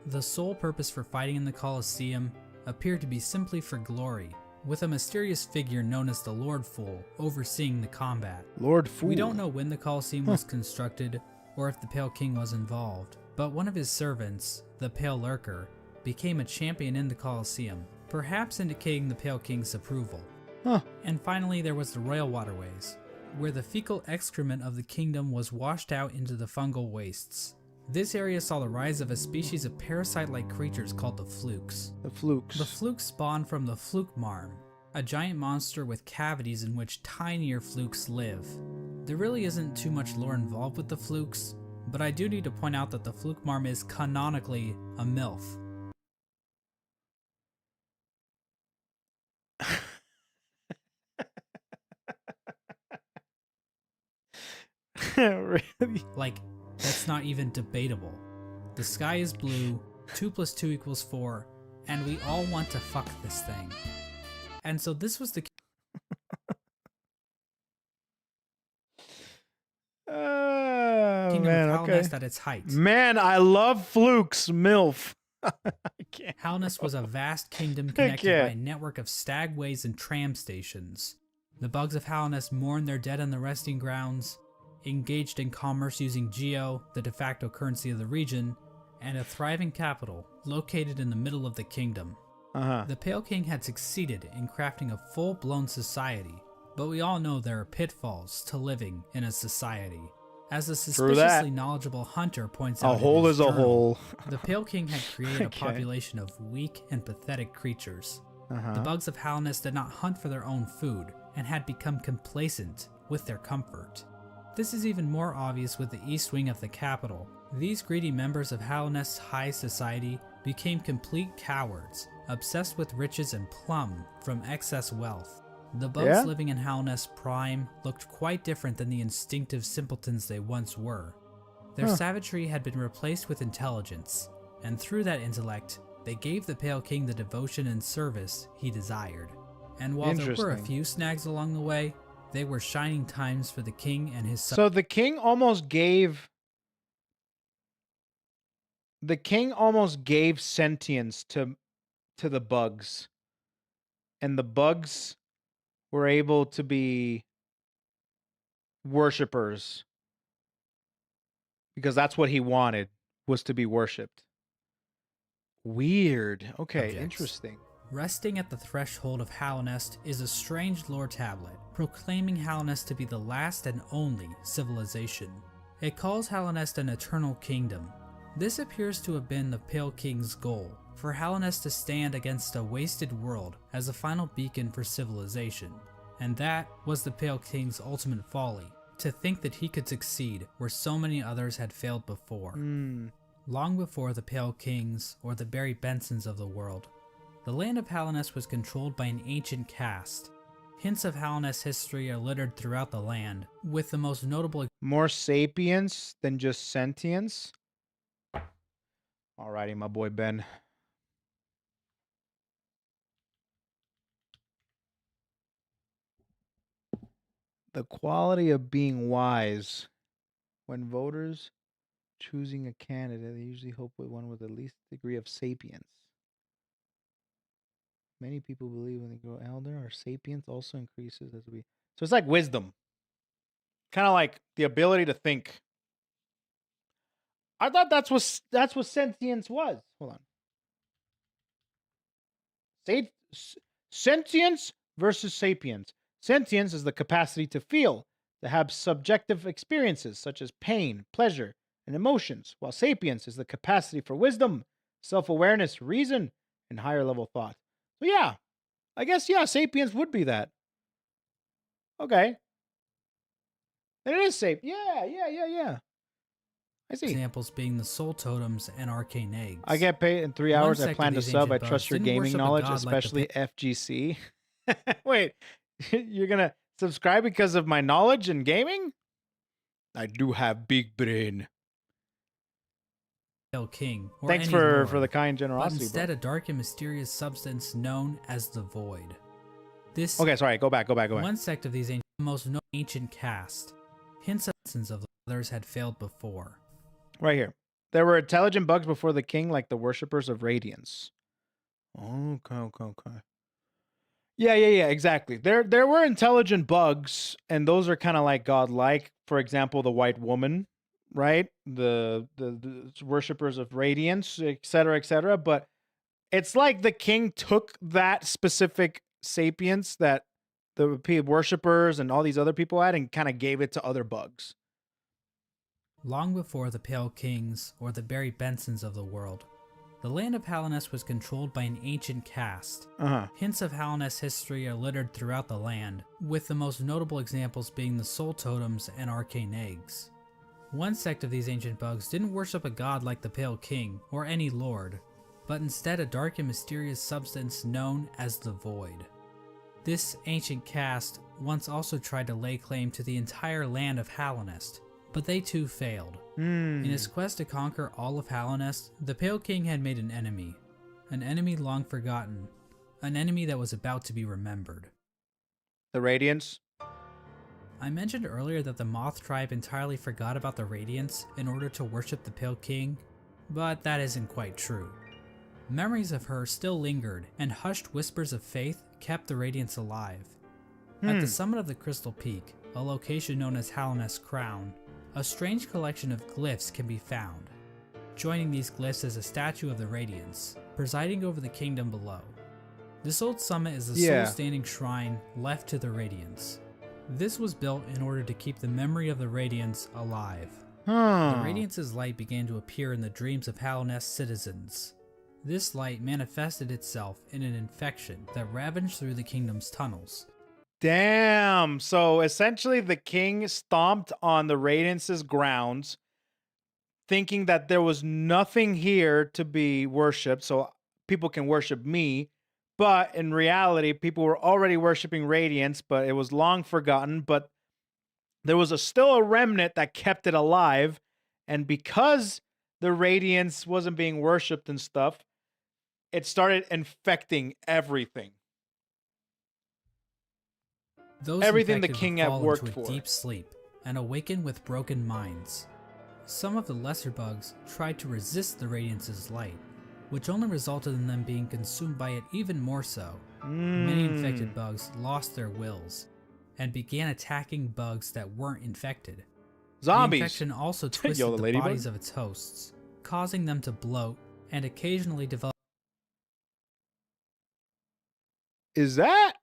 The sole purpose for fighting in the Coliseum appeared to be simply for glory, with a mysterious figure known as the Lord Fool overseeing the combat. Lord Fool. We don't know when the Coliseum was constructed or if the Pale King was involved, but one of his servants, the Pale Lurker, became a champion in the Coliseum, perhaps indicating the Pale King's approval. Huh. And finally, there was the Royal Waterways, where the fecal excrement of the kingdom was washed out into the fungal wastes. This area saw the rise of a species of parasite-like creatures called the Flukes. The Flukes. The Flukes spawned from the Flukemarm, a giant monster with cavities in which tinier Flukes live. There really isn't too much lore involved with the Flukes, but I do need to point out that the Flukemarm is canonically a MILF. Really? Like, that's it's not even debatable. The sky is blue, 2 + 2 = 4, and we all want to fuck this thing. And so this was the Kingdom of Hallownest at its height. Man, I love Fluke's MILF. I can't. Hallownest was a vast kingdom connected by a network of stagways and tram stations. The bugs of Hallownest mourned their dead on the resting grounds, engaged in commerce using Geo, the de facto currency of the region, and a thriving capital located in the middle of the kingdom. The Pale King had succeeded in crafting a full-blown society, but we all know there are pitfalls to living in a society. As the suspiciously knowledgeable Hunter points out, a hole is a hole. The Pale King had created a population of weak and pathetic creatures. The bugs of Hallownest did not hunt for their own food and had become complacent with their comfort. This is even more obvious with the east wing of the capital. These greedy members of Hallownest's high society became complete cowards, obsessed with riches and plumb from excess wealth. The bugs living in Hallownest Prime looked quite different than the instinctive simpletons they once were. Their savagery had been replaced with intelligence, and through that intellect, they gave the Pale King the devotion and service he desired. And while there were a few snags along the way, they were shining times for the king and his son. So the king almost gave sentience to the bugs, and the bugs were able to be worshippers because that's what he wanted, was to be worshipped. Weird. Okay, interesting. Resting at the threshold of Hallownest is a strange lore tablet, proclaiming Hallownest to be the last and only civilization. It calls Hallownest an eternal kingdom. This appears to have been the Pale King's goal, for Hallownest to stand against a wasted world as a final beacon for civilization. And that was the Pale King's ultimate folly, to think that he could succeed where so many others had failed before. Long before the Pale Kings or the Barry Bensons of the world, the land of Hallownest was controlled by an ancient caste. Hints of Hallownest history are littered throughout the land, with the most notable... More sapience than just sentience? Alrighty, my boy Ben. The quality of being wise. When voters choosing a candidate, they usually hope with one with the least degree of sapience. Many people believe when they grow elder, our sapience also increases as we... So it's like wisdom. Kind of like the ability to think. I thought that's what sentience was. Hold on. Sentience versus sapience. Sentience is the capacity to feel, to have subjective experiences such as pain, pleasure, and emotions, while sapience is the capacity for wisdom, self-awareness, reason, and higher level thought. So yeah, I guess, sapience would be that. Okay. And it is safe. Yeah. I see. Examples being the soul totems and arcane eggs. I get paid in 3 hours. I plan to sub. I trust your gaming knowledge, especially FGC. Wait, you're going to subscribe because of my knowledge in gaming? I do have big brain. King, or thanks for the kind generosity. But instead, a dark and mysterious substance known as the Void. This. Okay, sorry. Go back. One sect of these most ancient caste. Hints of the others had failed before. Right here. There were intelligent bugs before the king, like the worshippers of Radiance. Okay. Yeah, exactly. There were intelligent bugs, and those are kind of like godlike. For example, the white woman, right? The worshippers of Radiance, etc. But it's like the king took that specific sapience that the worshippers and all these other people had and kind of gave it to other bugs. Long before the Pale Kings or the Barry Bensons of the world, the land of Hallownest was controlled by an ancient caste. Hints of Hallownest history are littered throughout the land, with the most notable examples being the soul totems and arcane eggs. One sect of these ancient bugs didn't worship a god like the Pale King or any lord, but instead a dark and mysterious substance known as the Void. This ancient caste once also tried to lay claim to the entire land of Hallownest, but they too failed. In his quest to conquer all of Hallownest, the Pale King had made an enemy long forgotten, an enemy that was about to be remembered. The Radiance? I mentioned earlier that the Moth tribe entirely forgot about the Radiance in order to worship the Pale King, but that isn't quite true. Memories of her still lingered, and hushed whispers of faith kept the Radiance alive. At the summit of the Crystal Peak, a location known as Hallownest Crown, a strange collection of glyphs can be found. Joining these glyphs is a statue of the Radiance, presiding over the kingdom below. This old summit is the sole standing shrine left to the Radiance. This was built in order to keep the memory of the Radiance alive. The Radiance's light began to appear in the dreams of Hallownest citizens. This light manifested itself in an infection that ravaged through the kingdom's tunnels. Damn. So essentially the king stomped on the Radiance's grounds, thinking that there was nothing here to be worshipped, so people can worship me. But in reality, people were already worshiping Radiance, but it was long forgotten. But there was still a remnant that kept it alive. And because the Radiance wasn't being worshipped and stuff, it started infecting everything. Everything the king had worked for. Deep sleep and awaken with broken minds. Some of the lesser bugs tried to resist the Radiance's light, which only resulted in them being consumed by it even more so. Many infected bugs lost their wills and began attacking bugs that weren't infected. Zombies. The infection also twisted the bodies of its hosts, causing them to bloat and occasionally develop. Is that?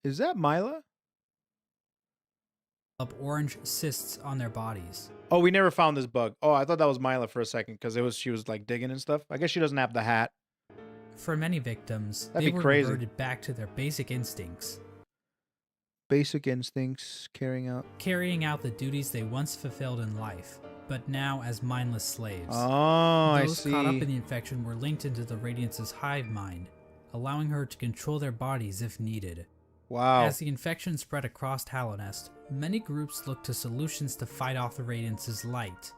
Is that Mila? Up orange cysts on their bodies. Oh, we never found this bug. Oh, I thought that was Mila for a second because she was like digging and stuff. I guess she doesn't have the hat. For many victims, That'd they be were crazy. reverted back to their basic instincts. Basic instincts, carrying out the duties they once fulfilled in life, but now as mindless slaves. Oh, I Those see. caught up in the infection were linked into the Radiance's hive mind, allowing her to control their bodies if needed. Wow. As the infection spread across Hallownest, many groups looked to solutions to fight off the Radiance's light.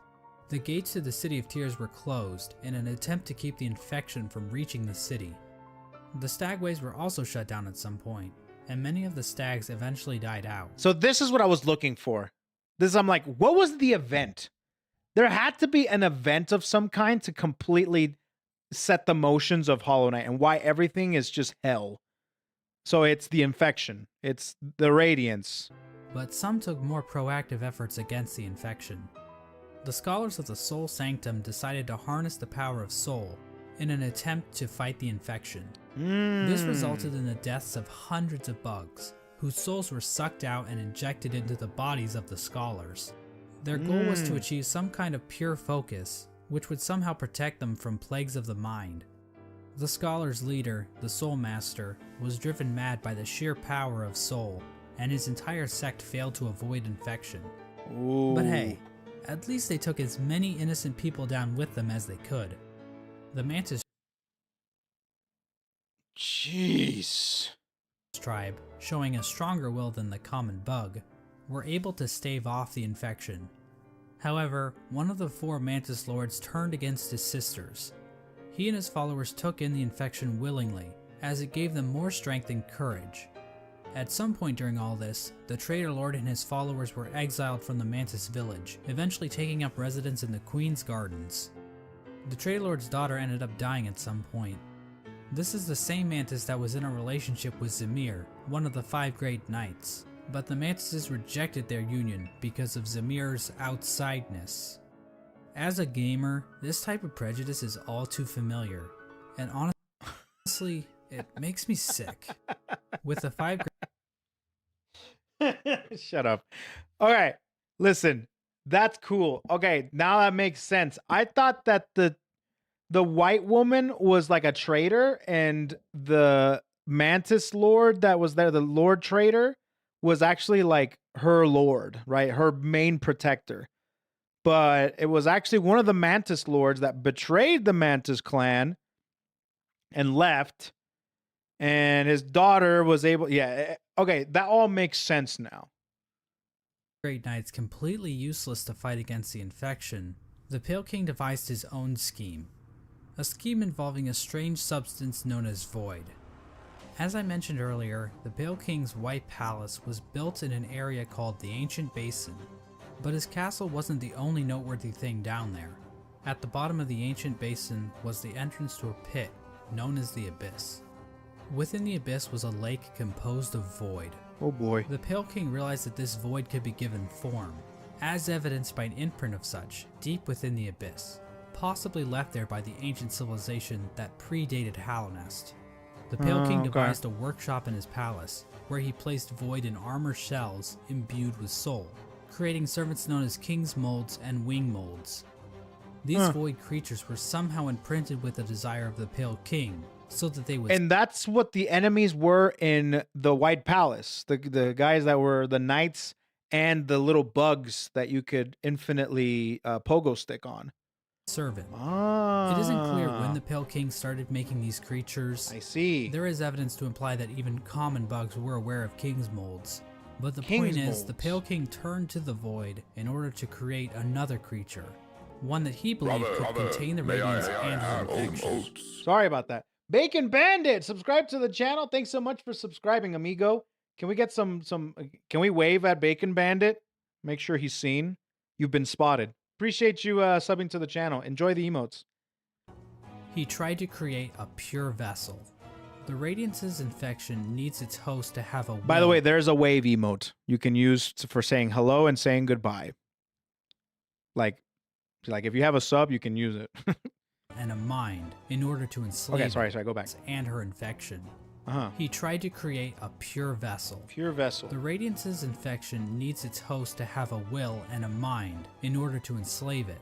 The gates to the City of Tears were closed in an attempt to keep the infection from reaching the city. The stagways were also shut down at some point, and many of the stags eventually died out. So this is what I was looking for. I'm like, what was the event? There had to be an event of some kind to completely set the motions of Hollow Knight and why everything is just hell. So it's the infection. It's the Radiance. But some took more proactive efforts against the infection. The scholars of the Soul Sanctum decided to harness the power of Soul in an attempt to fight the infection. This resulted in the deaths of hundreds of bugs, whose souls were sucked out and injected into the bodies of the scholars. Their goal was to achieve some kind of pure focus, which would somehow protect them from plagues of the mind. The scholars' leader, the Soul Master, was driven mad by the sheer power of Soul, and his entire sect failed to avoid infection. Ooh. But hey, at least they took as many innocent people down with them as they could. The Mantis Jeez. tribe, showing a stronger will than the common bug, were able to stave off the infection. However, one of the 4 Mantis Lords turned against his sisters. He and his followers took in the infection willingly, as it gave them more strength and courage. At some point during all this, the Traitor Lord and his followers were exiled from the Mantis village, eventually taking up residence in the Queen's Gardens. The Traitor Lord's daughter ended up dying at some point. This is the same Mantis that was in a relationship with Zamir, one of the 5 Great Knights, but the Mantises rejected their union because of Zamir's outsideness. As a gamer, this type of prejudice is all too familiar, and honestly, it makes me sick. With the 5 Shut up. All right, listen, that's cool. Okay, now that makes sense. I thought that the white woman was like a traitor, and the Mantis Lord that was there, the Lord Traitor, was actually like her lord, right? Her main protector. But it was actually one of the Mantis Lords that betrayed the Mantis clan and left. And his daughter was able, yeah, okay, that all makes sense now. Great Knights completely useless to fight against the infection, the Pale King devised his own scheme. A scheme involving a strange substance known as Void. As I mentioned earlier, the Pale King's White Palace was built in an area called the Ancient Basin, but his castle wasn't the only noteworthy thing down there. At the bottom of the Ancient Basin was the entrance to a pit known as the Abyss. Within the Abyss was a lake composed of void. Oh boy. The Pale King realized that this void could be given form, as evidenced by an imprint of such, deep within the Abyss, possibly left there by the ancient civilization that predated Hallownest. The Pale King devised a workshop in his palace, where he placed void in armor shells imbued with soul, creating servants known as King's Molds and Wing Molds. These void creatures were somehow imprinted with the desire of the Pale King, so that they would... And that's what the enemies were in the White Palace. The guys that were the knights and the little bugs that you could infinitely pogo stick on. Servant. Ah. It isn't clear when the Pale King started making these creatures. I see. There is evidence to imply that even common bugs were aware of King's Molds. But the point is, the Pale King turned to the void in order to create another creature. One that he believed could contain the Radiance and her infection. Sorry about that. Bacon Bandit, subscribe to the channel. Thanks so much for subscribing, amigo. Can we get some can we wave at Bacon Bandit? Make sure he's seen. You've been spotted. Appreciate you subbing to the channel. Enjoy the emotes. He tried to create a pure vessel. The Radiance's infection needs its host to have a will. By the way, there's a wave emote you can use for saying hello and saying goodbye. Like if you have a sub, you can use it. And a mind in order to enslave go back. And her infection. He tried to create a pure vessel. Pure vessel. The Radiance's infection needs its host to have a will and a mind in order to enslave it.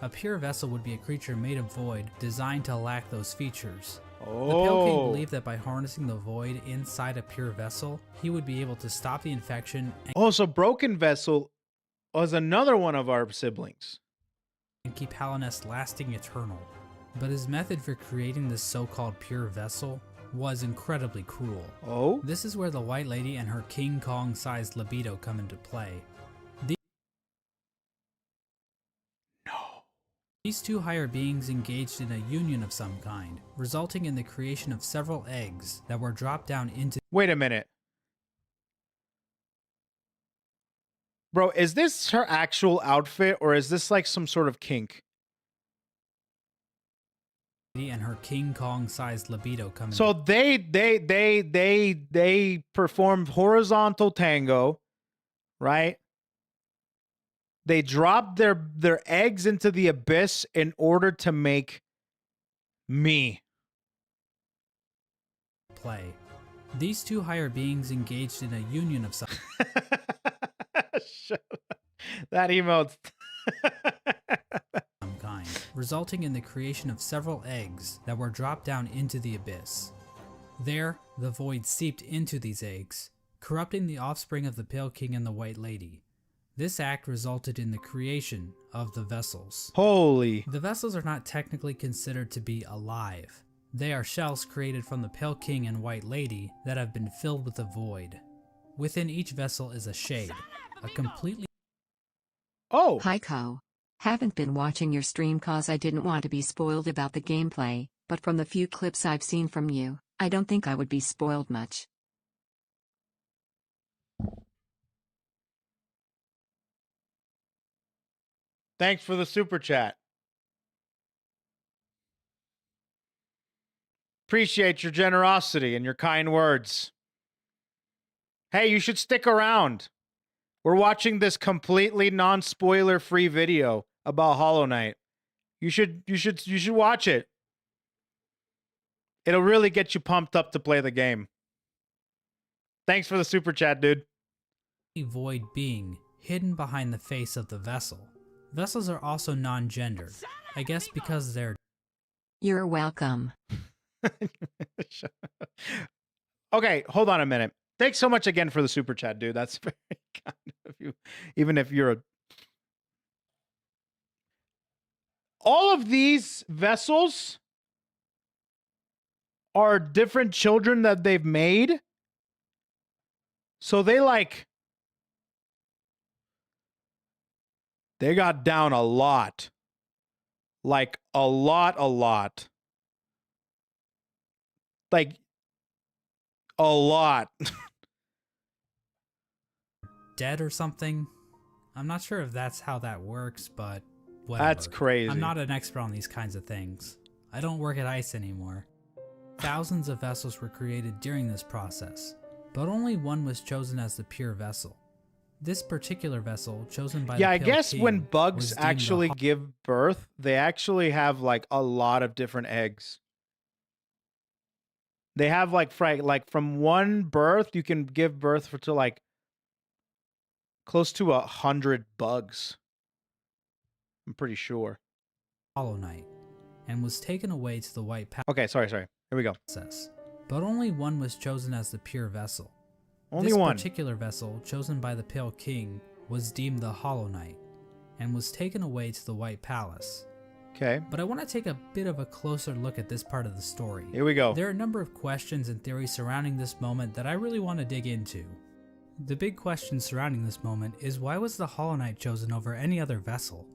A pure vessel would be a creature made of void designed to lack those features. Oh. The Pale King believed that by harnessing the void inside a pure vessel, he would be able to stop the infection and so Broken Vessel was another one of our siblings. And keep Hallownest lasting eternal. But his method for creating this so-called pure vessel was incredibly cruel. Oh? This is where the White Lady and her King Kong-sized libido come into play. These two higher beings engaged in a union of some kind, resulting in the creation of several eggs that were dropped down into... Wait a minute. Bro, is this her actual outfit or is this like some sort of kink? And her King Kong-sized libido come So they performed horizontal tango, right? They dropped their eggs into the abyss in order to make me. Play. These two higher beings engaged in a union of some that emote. kind, resulting in the creation of several eggs that were dropped down into the abyss. There, the void seeped into these eggs, corrupting the offspring of the Pale King and the White Lady. This act resulted in the creation of the vessels. Holy. The vessels are not technically considered to be alive. They are shells created from the Pale King and White Lady that have been filled with the void. Within each vessel is a shade, a completely... Oh! Hi Ko. Haven't been watching your stream cause I didn't want to be spoiled about the gameplay, but from the few clips I've seen from you, I don't think I would be spoiled much. Thanks for the super chat. Appreciate your generosity and your kind words. Hey, you should stick around. We're watching this completely non-spoiler free video about Hollow Knight. You should watch it. It'll really get you pumped up to play the game. Thanks for the super chat, dude. Void being hidden behind the face of the vessel. Vessels are also non-gendered, I guess because they're... You're welcome. Okay, hold on a minute. Thanks so much again for the super chat, dude. That's very kind of you. Even if you're a... All of these vessels are different children that they've made. So they got down a lot. Like a lot. Like a lot. Dead or something? I'm not sure if that's how that works, but whatever. That's crazy. I'm not an expert on these kinds of things. I don't work at ICE anymore. Thousands of vessels were created during this process, but only one was chosen as the pure vessel. This particular vessel, chosen by the I Pale guess King, when was bugs deemed actually a give birth, they actually have like a lot of different eggs. They have like from one birth, you can give birth to like close to 100 bugs. I'm pretty sure. Hollow Knight, and was taken away to the White Palace. Okay, sorry. Here we go. But only one was chosen as the pure vessel. Only this one. This particular vessel, chosen by the Pale King, was deemed the Hollow Knight, and was taken away to the White Palace. Okay. But I want to take a bit of a closer look at this part of the story. Here we go. There are a number of questions and theories surrounding this moment that I really want to dig into. The big question surrounding this moment is, why was the Hollow Knight chosen over any other vessel?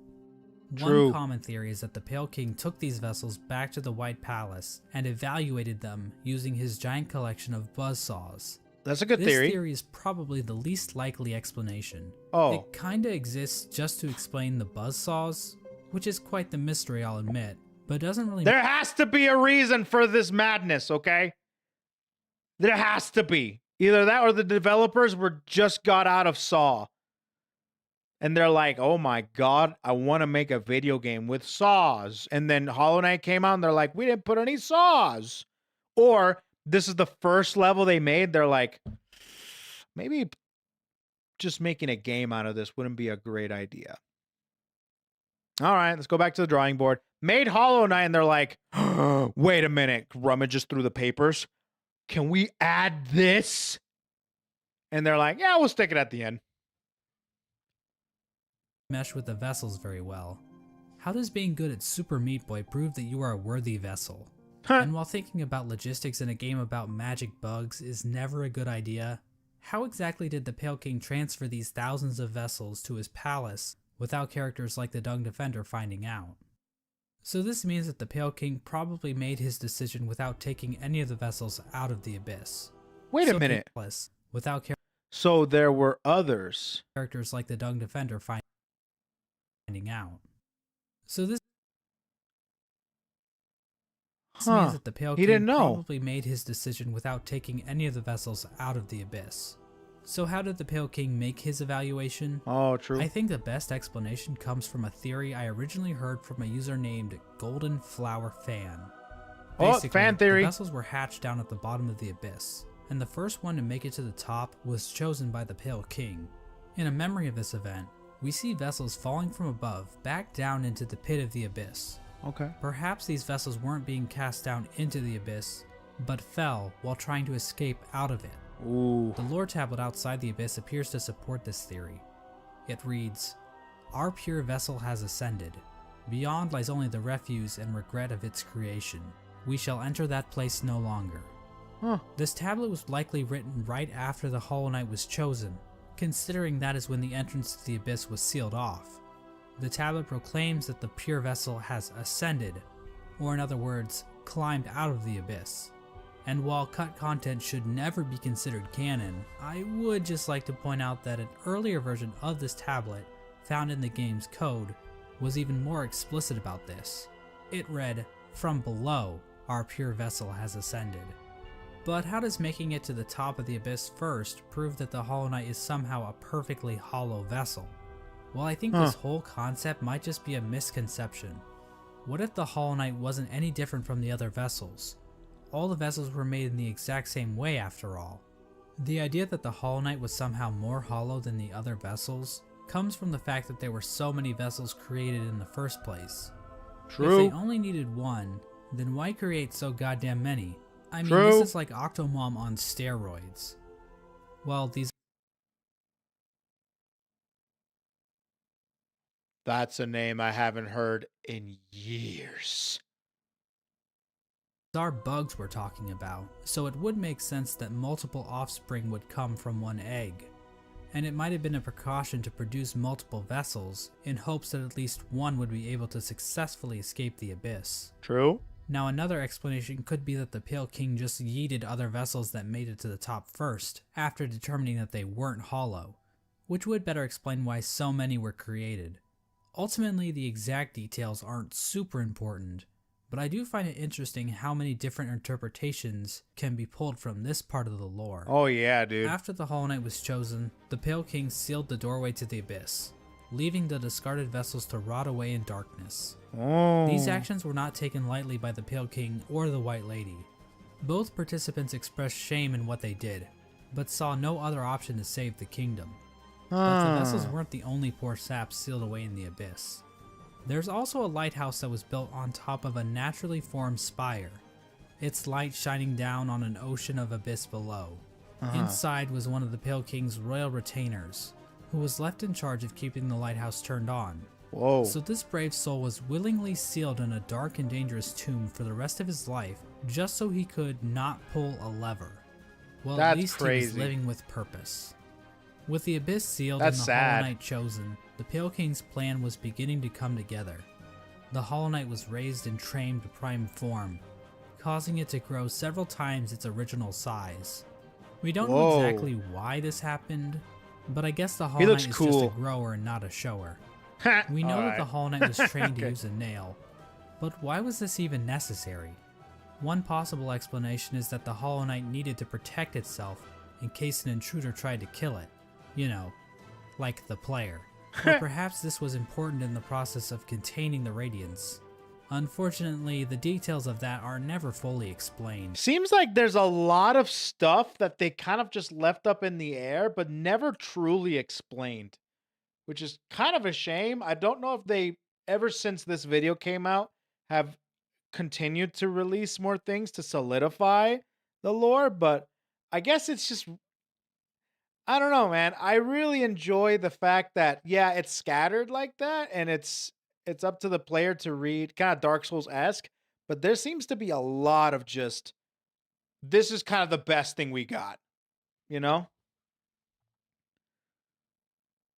True. One common theory is that the Pale King took these vessels back to the White Palace and evaluated them using his giant collection of buzzsaws. That's a good theory. This theory is probably the least likely explanation. Oh. It kinda exists just to explain the buzzsaws, which is quite the mystery, I'll admit, but doesn't really... There has to be a reason for this madness, okay? There has to be. Either that or the developers just got out of Saw. And they're like, oh my god, I want to make a video game with saws. And then Hollow Knight came out and they're like, we didn't put any saws. Or this is the first level they made. They're like, maybe just making a game out of this wouldn't be a great idea. All right, let's go back to the drawing board. Made Hollow Knight and they're like, wait a minute, rummages through the papers. Can we add this? And they're like, yeah, we'll stick it at the end. Mesh with the vessels very well. How does being good at Super Meat Boy prove that you are a worthy vessel? And while thinking about logistics in a game about magic bugs is never a good idea, how exactly did the Pale King transfer these thousands of vessels to his palace without characters like the Dung Defender finding out? So this means that the Pale King probably made his decision without taking any of the vessels out of the abyss. Wait a minute. Without so there were others. Characters like the Dung Defender finding out. So this means that the Pale King probably made his decision without taking any of the vessels out of the abyss. So how did the Pale King make his evaluation? Oh, true. I think the best explanation comes from a theory I originally heard from a user named Golden Flower Fan. Basically, fan theory. The vessels were hatched down at the bottom of the abyss, and the first one to make it to the top was chosen by the Pale King. In a memory of this event, we see vessels falling from above back down into the pit of the abyss. Okay. Perhaps these vessels weren't being cast down into the abyss, but fell while trying to escape out of it. Ooh. The lore tablet outside the abyss appears to support this theory. It reads, "Our pure vessel has ascended. Beyond lies only the refuse and regret of its creation. We shall enter that place no longer." Huh. This tablet was likely written right after the Hollow Knight was chosen, considering that is when the entrance to the abyss was sealed off. The tablet proclaims that the pure vessel has ascended, or in other words, climbed out of the abyss. And while cut content should never be considered canon, I would just like to point out that an earlier version of this tablet, found in the game's code, was even more explicit about this. It read, "From below, our pure vessel has ascended." But how does making it to the top of the abyss first prove that the Hollow Knight is somehow a perfectly hollow vessel? Well, I think this whole concept might just be a misconception. What if the Hollow Knight wasn't any different from the other vessels? All the vessels were made in the exact same way after all. The idea that the Hollow Knight was somehow more hollow than the other vessels comes from the fact that there were so many vessels created in the first place. True. If they only needed one, then why create so goddamn many? I mean, True. this is like Octomom on steroids. Well, these... That's a name I haven't heard in years. Are bugs we're talking about, so it would make sense that multiple offspring would come from one egg. And it might have been a precaution to produce multiple vessels in hopes that at least one would be able to successfully escape the abyss. True. Now another explanation could be that the Pale King just yeeted other vessels that made it to the top first, after determining that they weren't hollow, which would better explain why so many were created. Ultimately, the exact details aren't super important, but I do find it interesting how many different interpretations can be pulled from this part of the lore. Oh yeah, dude. After the Hollow Knight was chosen, the Pale King sealed the doorway to the abyss, leaving the discarded vessels to rot away in darkness. Oh. These actions were not taken lightly by the Pale King or the White Lady. Both participants expressed shame in what they did, but saw no other option to save the kingdom. But the vessels weren't the only poor saps sealed away in the abyss. There's also a lighthouse that was built on top of a naturally formed spire, its light shining down on an ocean of abyss below. Inside was one of the Pale King's royal retainers, who was left in charge of keeping the lighthouse turned on. Whoa. So this brave soul was willingly sealed in a dark and dangerous tomb for the rest of his life, just so he could not pull a lever. Well, That's at least crazy. he was living with purpose. With the abyss sealed That's and the sad. Hollow Knight chosen, the Pale King's plan was beginning to come together. The Hollow Knight was raised and trained to prime form, causing it to grow several times its original size. We don't know exactly why this happened, but I guess the Hollow Knight is just a grower and not a shower. We know that the Hollow Knight was trained to use a nail, but why was this even necessary? One possible explanation is that the Hollow Knight needed to protect itself in case an intruder tried to kill it. You know, like the player. Or perhaps this was important in the process of containing the Radiance. Unfortunately, the details of that are never fully explained. Seems like there's a lot of stuff that they kind of just left up in the air, but never truly explained, which is kind of a shame. I don't know if they, ever since this video came out, have continued to release more things to solidify the lore, but I guess it's just, I don't know, man. I really enjoy the fact that, yeah, it's scattered like that, and it's up to the player to read, kind of Dark Souls-esque, but there seems to be a lot of just, this is kind of the best thing we got, you know?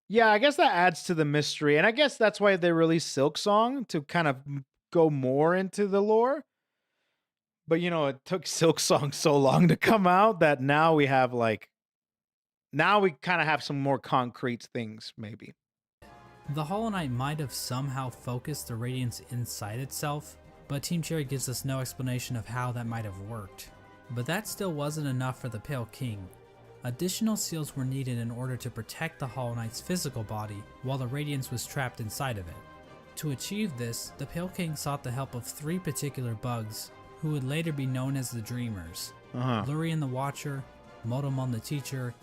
Yeah, I guess that adds to the mystery, and I guess that's why they released Silk Song, to kind of go more into the lore. But, you know, it took Silk Song so long to come out that now we have, like, now we kind of have some more concrete things, maybe. The Hollow Knight might have somehow focused the Radiance inside itself, but Team Cherry gives us no explanation of how that might have worked. But that still wasn't enough for the Pale King. Additional seals were needed in order to protect the Hollow Knight's physical body while the Radiance was trapped inside of it. To achieve this, the Pale King sought the help of 3 particular bugs, who would later be known as the Dreamers. Lurien the Watcher, Motomon the Teacher,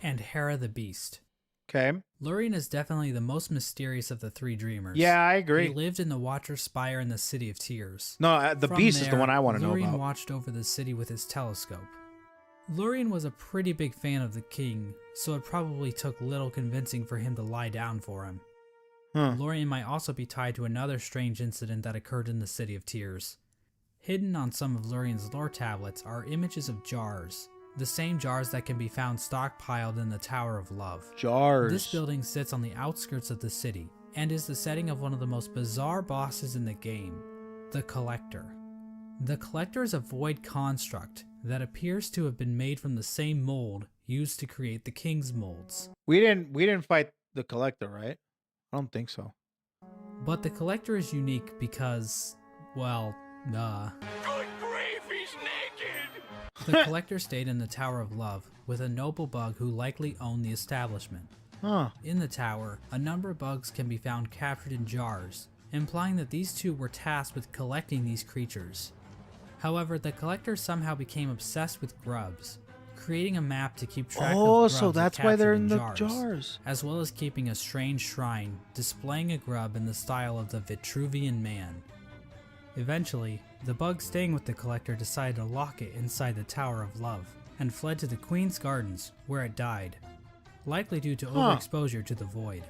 and Hera the Beast. Okay. Lurien is definitely the most mysterious of the 3 Dreamers. Yeah, I agree. He lived in the Watcher Spire in the City of Tears. No, the Beast is the one I want to know Lurien about. watched over the city with his telescope. Lurien was a pretty big fan of the king, so it probably took little convincing for him to lie down for him. Lurien might also be tied to another strange incident that occurred in the City of Tears. Hidden on some of Lurien's lore tablets are images of jars, the same jars that can be found stockpiled in the Tower of Love. Jars. This building sits on the outskirts of the city, and is the setting of one of the most bizarre bosses in the game, the Collector. The Collector is a void construct that appears to have been made from the same mold used to create the King's molds. We didn't fight the Collector, right? I don't think so. But the Collector is unique because, well, Good grief, he's naked! The Collector stayed in the Tower of Love with a noble bug who likely owned the establishment. In the tower, a number of bugs can be found captured in jars, implying that these two were tasked with collecting these creatures. However, the Collector somehow became obsessed with grubs, creating a map to keep track of grubs so that's why they're in the jars, jars. as well as keeping a strange shrine displaying a grub in the style of the Vitruvian Man. Eventually, the bug staying with the Collector decided to lock it inside the Tower of Love, and fled to the Queen's Gardens, where it died, likely due to overexposure to the void.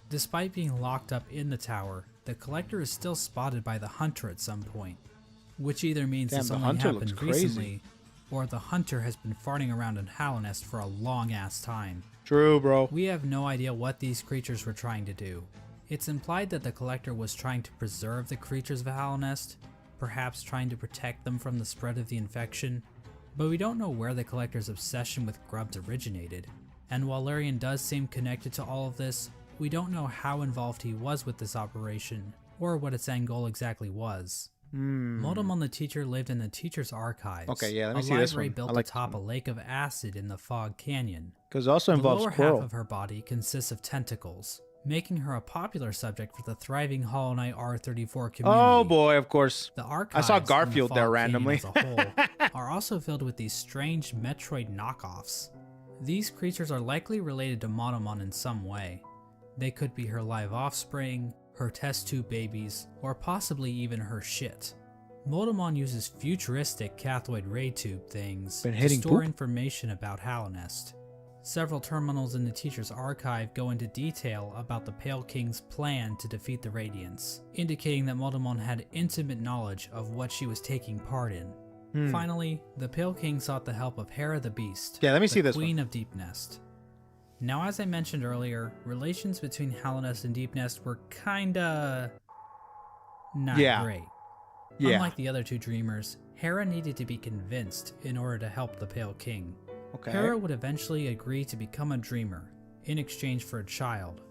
Despite being locked up in the tower, the Collector is still spotted by the Hunter at some point. which either means Damn, this the only hunter happened looks crazy. recently, or the hunter has been farting around in Hallownest for a long-ass time. True, bro. We have no idea what these creatures were trying to do. It's implied that the collector was trying to preserve the creatures of Hallownest, perhaps trying to protect them from the spread of the infection, but we don't know where the collector's obsession with grubs originated. And while Larian does seem connected to all of this, we don't know how involved he was with this operation, or what its end goal exactly was. Motomon the teacher lived in the teacher's archives. Okay, yeah, let me a see this library one. built atop a lake of acid in the Fog Canyon. Because it also The involves lower Squirrel. half of her body consists of tentacles, making her a popular subject for the thriving Hollow Knight R34 community. Oh boy, of course. The archives saw in the Garfield there Fog randomly. Canyon as a whole are also filled with these strange Metroid knockoffs. These creatures are likely related to Motomon in some way. They could be her live offspring, her test tube babies, or possibly even her shit. Motomon uses futuristic cathode ray tube things to store information about Hallownest. Several terminals in the teacher's archive go into detail about the Pale King's plan to defeat the Radiance, indicating that Motomon had intimate knowledge of what she was taking part in. Finally, the Pale King sought the help of Hera the Beast, Yeah, let me see this Queen of Deepnest. Now, as I mentioned earlier, relations between Hallownest and Deepnest were kinda not great. Yeah. Unlike the other two dreamers, Hera needed to be convinced in order to help the Pale King. Okay. Hera would eventually agree to become a dreamer, in exchange for a child.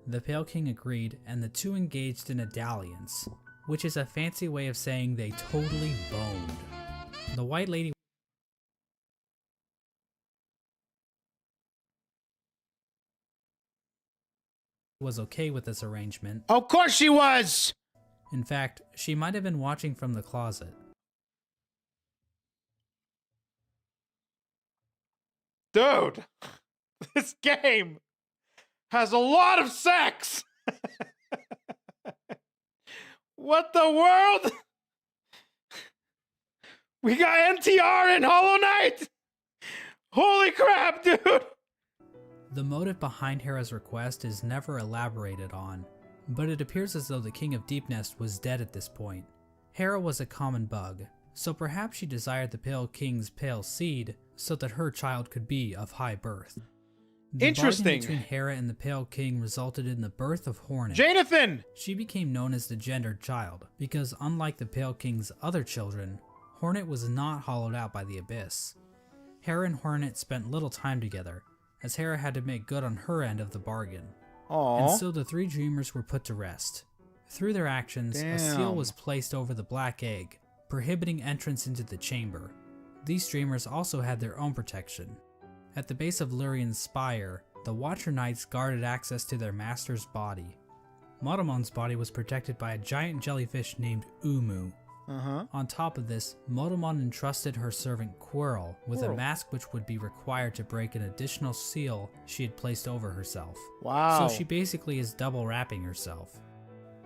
The Pale King agreed, and the two engaged in a dalliance, which is a fancy way of saying they totally boned. The White Lady was okay with this arrangement. Of course she was! In fact, she might have been watching from the closet. Dude, this game has a lot of sex! What the world? We got NTR in Hollow Knight! Holy crap, dude! The motive behind Hera's request is never elaborated on, but it appears as though the King of Deepnest was dead at this point. Hera was a common bug, so perhaps she desired the Pale King's pale seed so that her child could be of high birth. The Interesting. bargain between Hera and the Pale King resulted in the birth of Hornet. Jonathan! She became known as the gendered child, because unlike the Pale King's other children, Hornet was not hollowed out by the Abyss. Hera and Hornet spent little time together, as Hera had to make good on her end of the bargain. Aww. And so the three dreamers were put to rest. Through their actions, a seal was placed over the black egg, prohibiting entrance into the chamber. These dreamers also had their own protection. At the base of Lurian's spire, the Watcher Knights guarded access to their master's body. Motomon's body was protected by a giant jellyfish named Umu. On top of this, Motomon entrusted her servant Quirrell with a mask which would be required to break an additional seal she had placed over herself. Wow. So she basically is double wrapping herself.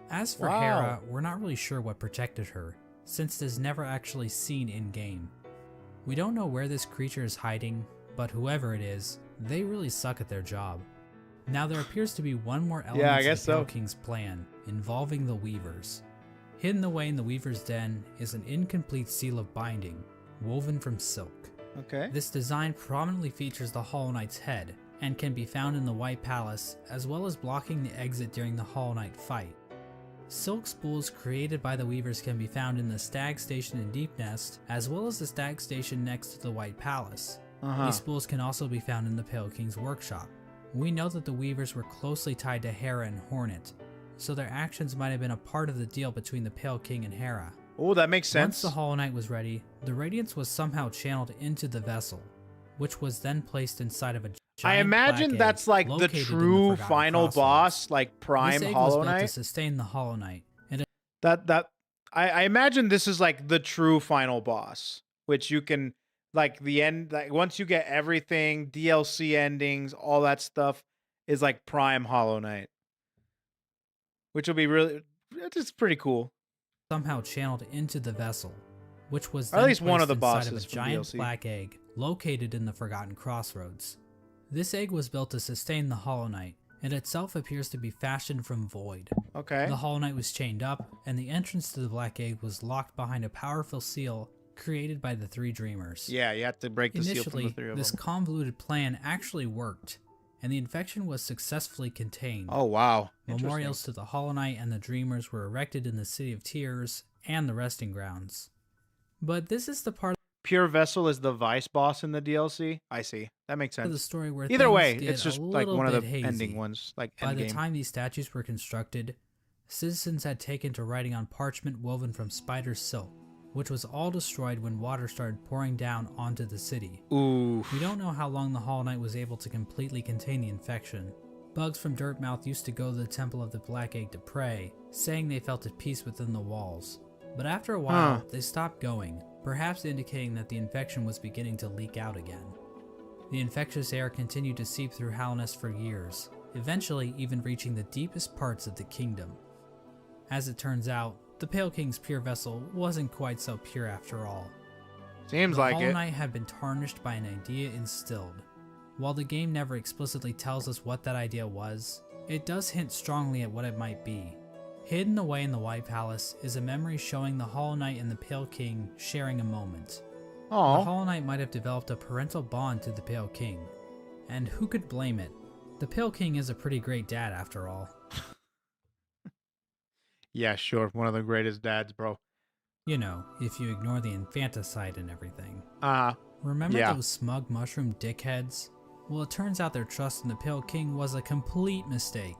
As for Wow. Hera, we're not really sure what protected her, since it is never actually seen in-game. We don't know where this creature is hiding, but whoever it is, they really suck at their job. Now there appears to be one more element to the Pale King's plan, involving the Weavers. Hidden away in the Weaver's Den is an incomplete seal of binding, woven from silk. Okay. This design prominently features the Hollow Knight's head, and can be found in the White Palace, as well as blocking the exit during the Hollow Knight fight. Silk spools created by the Weavers can be found in the Stag Station in Deepnest, as well as the Stag Station next to the White Palace. These spools can also be found in the Pale King's workshop. We know that the Weavers were closely tied to Hera and Hornet, so their actions might have been a part of the deal between the Pale King and Hera. Oh, that makes sense. Once the Hollow Knight was ready, the Radiance was somehow channeled into the vessel, which was then placed inside of a giant I imagine black that's egg like the located in true Forgotten final Crossroads. boss, like Prime This egg Hollow was built to Knight. sustain the Hollow Knight, and I imagine this is like the true final boss, which you can like the end. Like once you get everything, DLC endings, all that stuff is like Prime Hollow Knight, which will be really. It's pretty cool. somehow channeled into the vessel, which was Or at then least one of placed the inside bosses of a from giant DLC. black egg located in the Forgotten Crossroads. This egg was built to sustain the Hollow Knight, It itself appears to be fashioned from void. Okay. The Hollow Knight was chained up, and the entrance to the Black Egg was locked behind a powerful seal created by the three dreamers. Yeah, you have to break the seal from the three of this them. convoluted plan actually worked, and the infection was successfully contained. Oh, wow. Memorials to the Hollow Knight and the Dreamers were erected in the City of Tears and the Resting Grounds. But this is the part Pure Vessel is the vice boss in the DLC. I see. That makes sense. of the story where Either things way, get it's just a like little one of the bit hazy. ending ones, like By the endgame. time these statues were constructed, citizens had taken to writing on parchment woven from spider silk, which was all destroyed when water started pouring down onto the city. Ooh. We don't know how long the Hollow Knight was able to completely contain the infection. Bugs from Dirtmouth used to go to the Temple of the Black Egg to pray, saying they felt at peace within the walls. But after a while, they stopped going, perhaps indicating that the infection was beginning to leak out again. The infectious air continued to seep through Hallownest for years, eventually even reaching the deepest parts of the kingdom. As it turns out, the Pale King's pure vessel wasn't quite so pure after all. Seems like Hollow it. Knight had been tarnished by an idea instilled. While the game never explicitly tells us what that idea was, it does hint strongly at what it might be. Hidden away in the White Palace is a memory showing the Hollow Knight and the Pale King sharing a moment. The Oh. Hollow Knight might have developed a parental bond to the Pale King. And who could blame it? The Pale King is a pretty great dad after all. Yeah, sure. One of the greatest dads, bro. You know, if you ignore the infanticide and everything. Remember Yeah. those smug mushroom dickheads? Well, it turns out their trust in the Pale King was a complete mistake.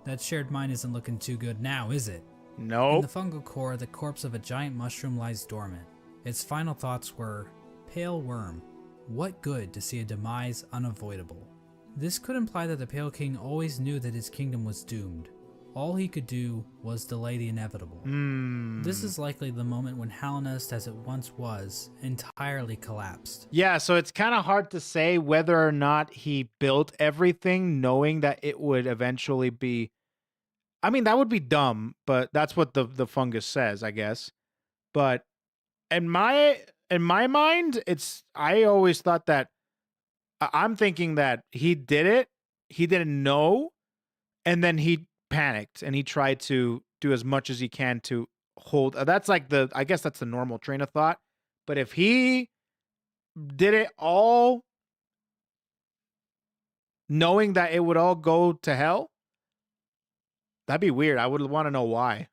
That shared mind isn't looking too good now, is it? In Nope. the fungal core, the corpse of a giant mushroom lies dormant. Its final thoughts were, "Pale worm, what good to see a demise unavoidable?" This could imply that the Pale King always knew that his kingdom was doomed. All he could do was delay the inevitable. This is likely the moment when Hallownest, as it once was, entirely collapsed. Yeah, so it's kind of hard to say whether or not he built everything knowing that it would eventually be. I mean, that would be dumb, but that's what the fungus says, I guess. But in my mind, I always thought that I'm thinking that he did it, he didn't know, and then he panicked and he tried to do as much as he can to hold. That's like I guess that's the normal train of thought. But if he did it all knowing that it would all go to hell, that'd be weird. I would want to know why.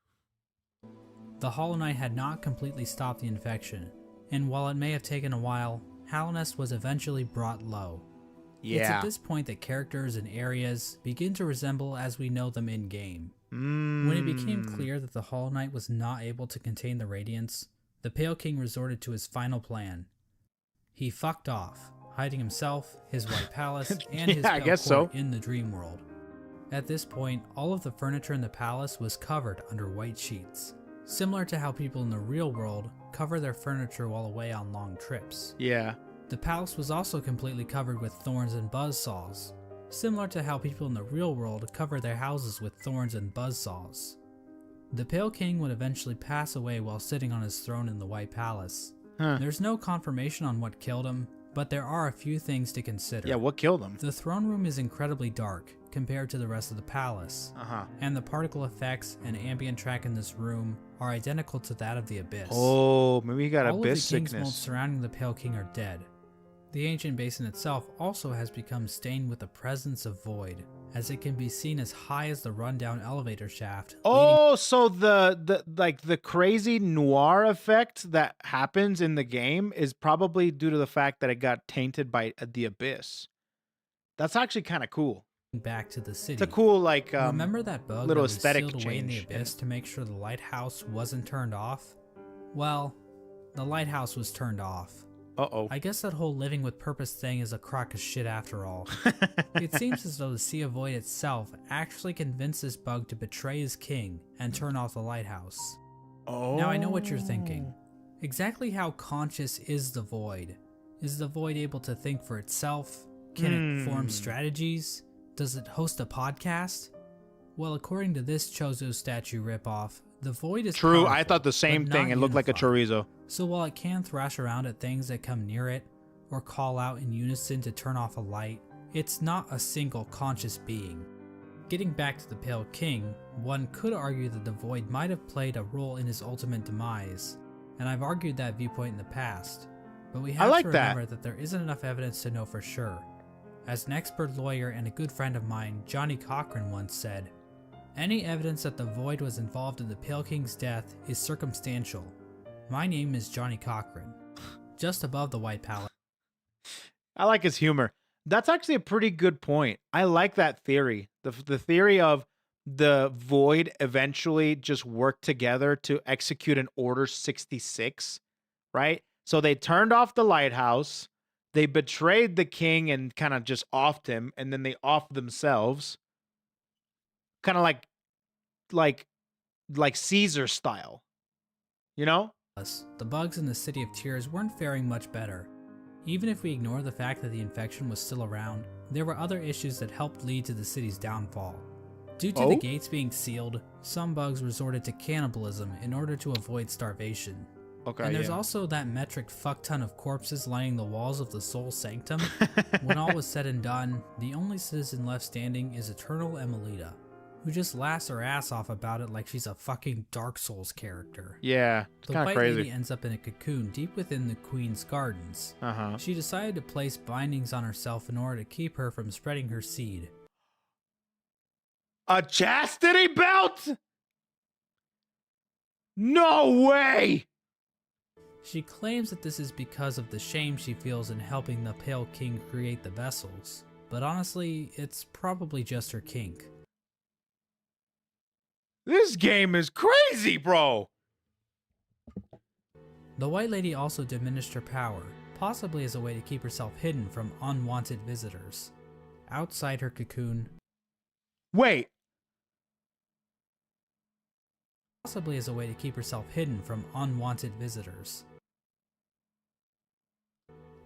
The Hollow Knight had not completely stopped the infection, and while it may have taken a while, Hallownest was eventually brought low. It's at this point that characters and areas begin to resemble as we know them in-game. When it became clear that the Hollow Knight was not able to contain the Radiance, the Pale King resorted to his final plan. He fucked off, hiding himself, his White Palace, and his I Pale guess Court so. in the Dream World. At this point, all of the furniture in the palace was covered under white sheets, similar to how people in the real world cover their furniture while away on long trips. Yeah. The palace was also completely covered with thorns and buzzsaws, similar to how people in the real world cover their houses with thorns and buzzsaws. The Pale King would eventually pass away while sitting on his throne in the White Palace. There's no confirmation on what killed him, but there are a few things to consider. Yeah, what killed him? The throne room is incredibly dark compared to the rest of the palace, and the particle effects and ambient track in this room are identical to that of the Abyss. Oh, maybe he got All abyss of the king's sickness. molds surrounding the Pale King are dead. The ancient basin itself also has become stained with the presence of void, as it can be seen as high as the rundown elevator shaft. Oh, so the crazy noir effect that happens in the game is probably due to the fact that it got tainted by the Abyss. That's actually kind of cool. Back to the city. It's a cool Remember that bug little that we aesthetic sealed away in the change. Abyss to make sure the lighthouse wasn't turned off? Well, the lighthouse was turned off. Uh-oh. I guess that whole living with purpose thing is a crock of shit after all. It seems as though the Sea of Void itself actually convinced this bug to betray his king and turn off the lighthouse. Oh. Now I know what you're thinking. Exactly how conscious is the Void? Is the Void able to think for itself? Can it form strategies? Does it host a podcast? Well, according to this Chozo statue ripoff, the Void is True, I powerful, thought the same but thing. not It looked like a unified. chorizo. So while it can thrash around at things that come near it, or call out in unison to turn off a light, it's not a single conscious being. Getting back to the Pale King, one could argue that the Void might have played a role in his ultimate demise, and I've argued that viewpoint in the past, but we have to remember that there isn't enough evidence to know for sure. As an expert lawyer and a good friend of mine, Johnny Cochran, once said, "Any evidence that the Void was involved in the Pale King's death is circumstantial. My name is Johnny Cochran." Just above the White Palace. I like his humor. That's actually a pretty good point. I like that theory. The theory of the Void eventually just worked together to execute an Order 66, right? So they turned off the lighthouse, they betrayed the king and kind of just offed him, and then they offed themselves. Kind of like Caesar style. You know? The bugs in the City of Tears weren't faring much better. Even if we ignore the fact that the infection was still around, there were other issues that helped lead to the city's downfall. Due to the gates being sealed, some bugs resorted to cannibalism in order to avoid starvation. And there's also that metric fuckton of corpses lining the walls of the Soul Sanctum. When all was said and done, the only citizen left standing is Eternal Emelita, who just laughs her ass off about it like she's a fucking Dark Souls character. Yeah, it's the kind of White crazy. Lady ends up in a cocoon deep within the Queen's gardens. She decided to place bindings on herself in order to keep her from spreading her seed. A chastity belt? No way! She claims that this is because of the shame she feels in helping the Pale King create the vessels, but honestly, it's probably just her kink. This game is crazy, bro! The White Lady also diminished her power, possibly as a way to keep herself hidden from unwanted visitors. Outside her cocoon... Wait! Possibly as a way to keep herself hidden from unwanted visitors.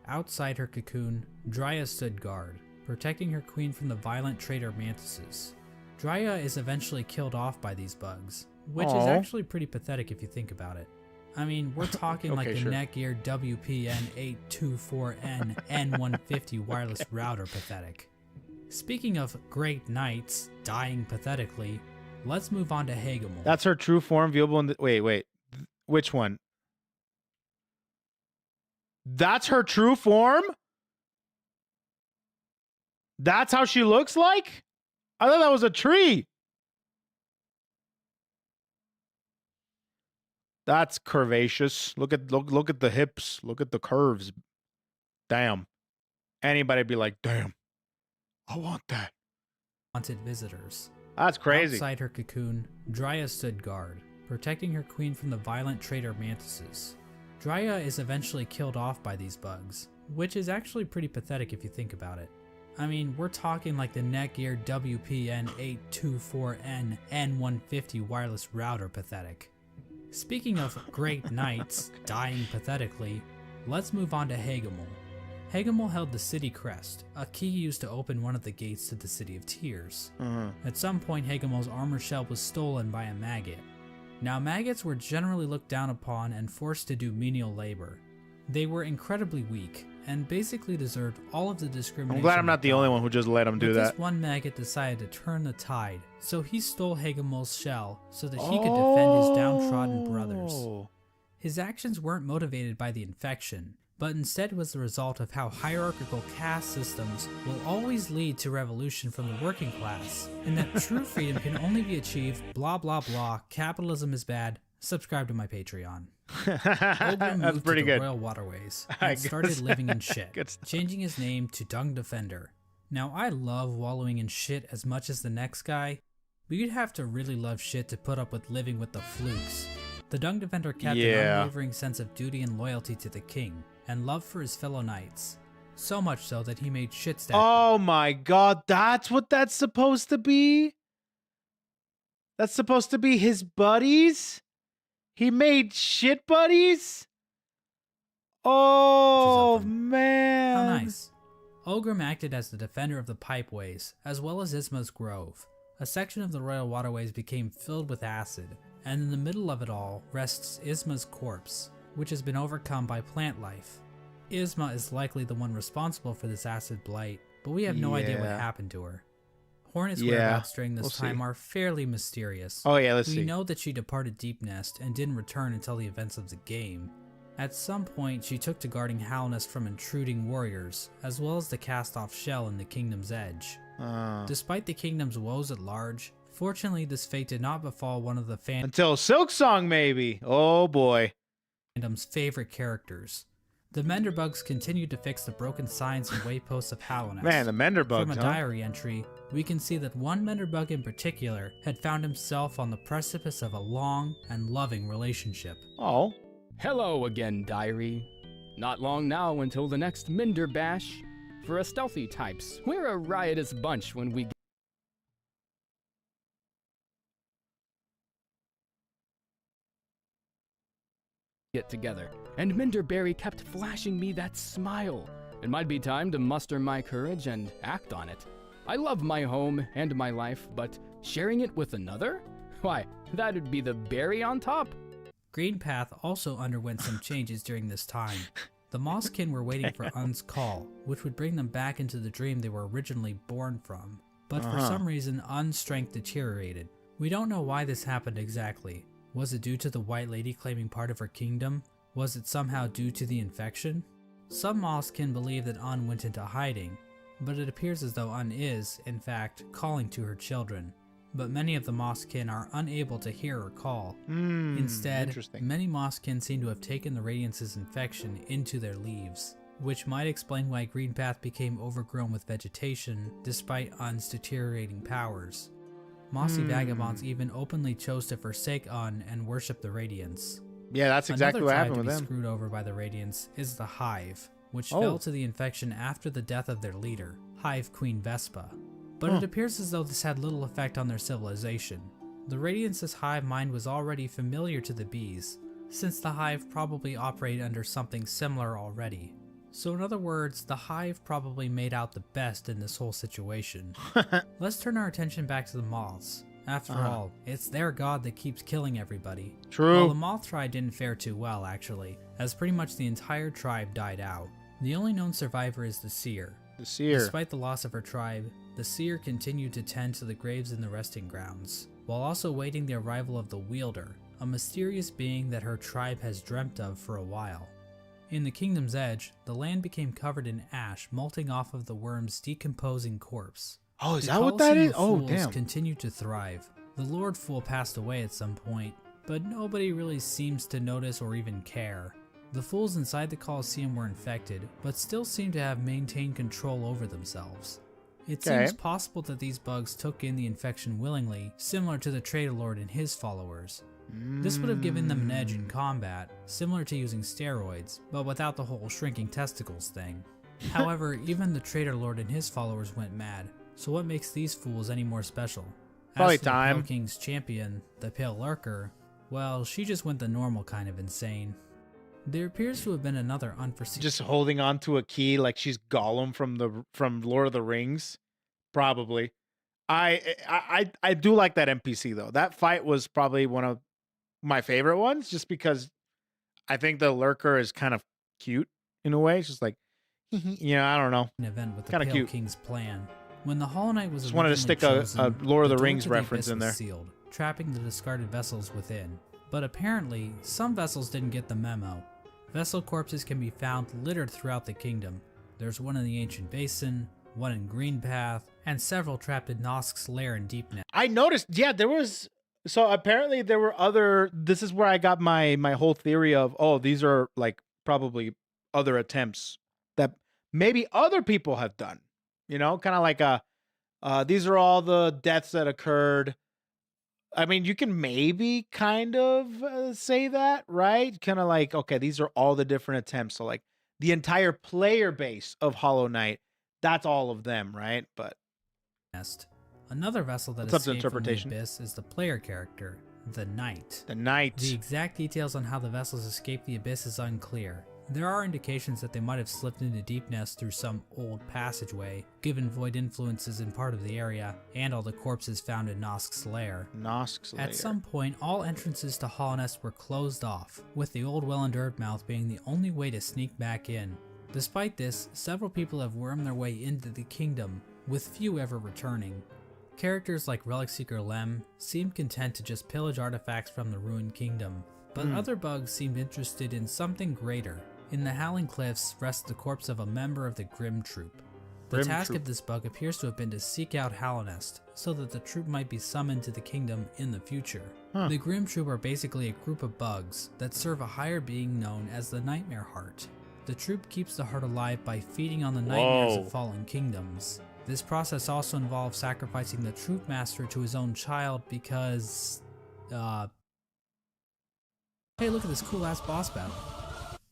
Outside her cocoon, Drya stood guard, protecting her queen from the violent traitor mantises. Drya is eventually killed off by these bugs, which is actually pretty pathetic if you think about it. I mean, we're talking like the Netgear WPN824N N150 wireless router pathetic. Speaking of great knights dying pathetically, let's move on to Hagemol. That's her true form viewable in the... Wait. Which one? That's her true form? That's how she looks like? I thought that was a tree. That's curvaceous. Look at the hips. Look at the curves. Damn. Anybody be like, damn, I want that. Wanted visitors. That's crazy. Outside her cocoon, Drya stood guard, protecting her queen from the violent traitor mantises. Drya is eventually killed off by these bugs, which is actually pretty pathetic if you think about it. I mean, we're talking like the Netgear WPN824N N150 wireless router pathetic. Speaking of great knights dying pathetically, let's move on to Hagemol. Hagemol held the city crest, a key used to open one of the gates to the City of Tears. At some point, Hagemol's armor shell was stolen by a maggot. Now, maggots were generally looked down upon and forced to do menial labor. They were incredibly weak, and basically deserved all of the discrimination. I'm glad I'm not the only one who just let him do that. This one maggot decided to turn the tide, so he stole Hagemol's shell so that he could defend his downtrodden brothers. His actions weren't motivated by the infection, but instead was the result of how hierarchical caste systems will always lead to revolution from the working class, and that true freedom can only be achieved blah blah blah, capitalism is bad, subscribe to my Patreon. Olga moved to the Royal Waterways and started living in shit, changing his name to Dung Defender. Now I love wallowing in shit as much as the next guy, but you'd have to really love shit to put up with living with the flukes. The Dung Defender kept an unwavering sense of duty and loyalty to the king, and love for his fellow knights. So much so that he made shit statues. Oh my god, that's what that's supposed to be? That's supposed to be his buddies? He made shit buddies? Oh man. How nice. Ogrim acted as the defender of the pipeways, as well as Isma's Grove. A section of the Royal Waterways became filled with acid, and in the middle of it all rests Isma's corpse, which has been overcome by plant life. Isma is likely the one responsible for this acid blight, but we have no idea what happened to her. Hornet's whereabouts during this time are fairly mysterious. Oh yeah, let's see. We know that she departed Deep Nest and didn't return until the events of the game. At some point, she took to guarding Hallownest from intruding warriors, as well as the cast-off shell in the Kingdom's Edge. Despite the Kingdom's woes at large, fortunately this fate did not befall one of the until Silksong, maybe. Oh boy. Fandom's favorite characters. The Menderbugs continued to fix the broken signs and wayposts of Hallownest. Man, the Menderbugs, From a diary entry, we can see that one Menderbug in particular had found himself on the precipice of a long and loving relationship. Oh. Hello again, diary. Not long now until the next Minder Bash. For us stealthy types, we're a riotous bunch when we get together, and Minderberry kept flashing me that smile. It might be time to muster my courage and act on it. I love my home and my life, but sharing it with another? Why, that'd be the berry on top. Greenpath also underwent some changes during this time. The Mosskin were waiting for Un's call, which would bring them back into the dream they were originally born from. But for some reason, Un's strength deteriorated. We don't know why this happened exactly. Was it due to the White Lady claiming part of her kingdom? Was it somehow due to the infection? Some Mosskin believe that Un went into hiding, but it appears as though Un is, in fact, calling to her children. But many of the Mosskin are unable to hear or call. Instead, many Mosskin seem to have taken the Radiance's infection into their leaves, which might explain why Greenpath became overgrown with vegetation despite Un's deteriorating powers. Mossy vagabonds even openly chose to forsake Un and worship the Radiance. Yeah, that's exactly what happened with them. Another tribe to be screwed over by the Radiance is the Hive, which fell to the infection after the death of their leader, Hive Queen Vespa. But it appears as though this had little effect on their civilization. The Radiance's hive mind was already familiar to the bees, since the hive probably operated under something similar already. So in other words, the hive probably made out the best in this whole situation. Let's turn our attention back to the moths. After all, it's their god that keeps killing everybody. True. Well, the moth tribe didn't fare too well, actually, as pretty much the entire tribe died out. The only known survivor is the Seer. The Seer. Despite the loss of her tribe, the Seer continued to tend to the graves in the resting grounds, while also waiting the arrival of the Wielder, a mysterious being that her tribe has dreamt of for a while. In the Kingdom's Edge, the land became covered in ash molting off of the worm's decomposing corpse. Oh, is that what that is? Oh, Fools damn. continued to thrive. The Lord Fool passed away at some point, but nobody really seems to notice or even care. The fools inside the Colosseum were infected, but still seem to have maintained control over themselves. It seems possible that these bugs took in the infection willingly, similar to the Traitor Lord and his followers. This would have given them an edge in combat, similar to using steroids, but without the whole shrinking testicles thing. However, even the Traitor Lord and his followers went mad, so what makes these fools any more special? Probably As for the time. Pale King's champion, the Pale Lurker, well, she just went the normal kind of insane. There appears to have been another unforeseen... Just holding on to a key like she's Gollum from Lord of the Rings. Probably. I do like that NPC though. That fight was probably one of my favorite ones, just because I think the Lurker is kind of cute in a way. It's just like, I don't know. An event with the Kinda Pale cute. King's plan. When the Hollow Knight was Just wanted to stick a Lord of the Rings reference in there. Sealed, trapping the discarded vessels within. But apparently, some vessels didn't get the memo. Vessel corpses can be found littered throughout the kingdom. There's one in the Ancient Basin, one in Greenpath, and several trapped in Nosk's lair in Deep Nest. I noticed, there was... So apparently there were other... This is where I got my whole theory of, these are like probably other attempts that maybe other people have done. Kind of like these are all the deaths that occurred. I mean, you can maybe kind of say that, right? Kind of like, okay, these are all the different attempts. So like the entire player base of Hollow Knight, that's all of them, right? But another vessel that escaped from the abyss is the player character, the Knight. The Knight. The exact details on how the vessels escaped the abyss is unclear. There are indications that they might have slipped into Deep Nest through some old passageway, given void influences in part of the area, and all the corpses found in Nosk's lair. At some point, all entrances to Hallownest were closed off, with the old well in Dirtmouth being the only way to sneak back in. Despite this, several people have wormed their way into the kingdom, with few ever returning. Characters like Relic Seeker Lem seemed content to just pillage artifacts from the ruined kingdom, but other bugs seemed interested in something greater. In the Howling Cliffs rests the corpse of a member of the Grim Troop. The task of this bug appears to have been to seek out Hallownest, so that the troop might be summoned to the kingdom in the future. The Grim Troop are basically a group of bugs that serve a higher being known as the Nightmare Heart. The troop keeps the heart alive by feeding on the nightmares of fallen kingdoms. This process also involves sacrificing the troop master to his own child because, hey, look at this cool ass boss battle.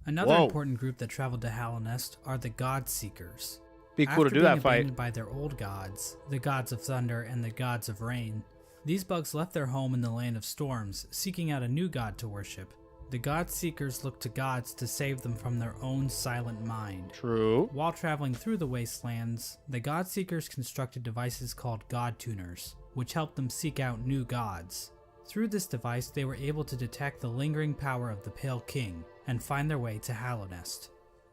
Another important group that traveled to Hallownest are the God Seekers. Be cool to do that fight. Abandoned by their old gods, the gods of thunder and the gods of rain, these bugs left their home in the land of storms, seeking out a new god to worship. The God Seekers looked to gods to save them from their own silent mind. True. While traveling through the wastelands, the God Seekers constructed devices called God Tuners, which helped them seek out new gods. Through this device, they were able to detect the lingering power of the Pale King and find their way to Hallownest.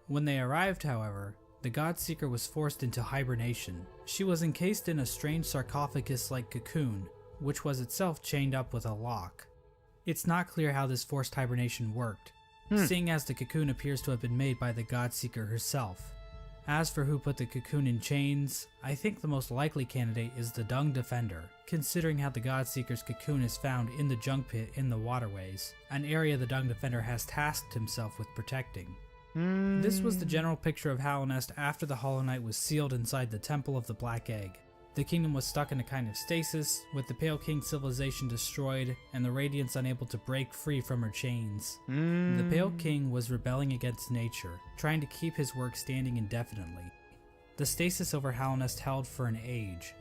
When they arrived, however, the God Seeker was forced into hibernation. She was encased in a strange sarcophagus-like cocoon, which was itself chained up with a lock. It's not clear how this forced hibernation worked, seeing as the cocoon appears to have been made by the God Seeker herself. As for who put the cocoon in chains, I think the most likely candidate is the Dung Defender, considering how the God Seeker's cocoon is found in the junk pit in the waterways, an area the Dung Defender has tasked himself with protecting. This was the general picture of Hallownest after the Hollow Knight was sealed inside the Temple of the Black Egg. The kingdom was stuck in a kind of stasis, with the Pale King civilization destroyed, and the Radiance unable to break free from her chains. The Pale King was rebelling against nature, trying to keep his work standing indefinitely. The stasis over Hallownest held for an age.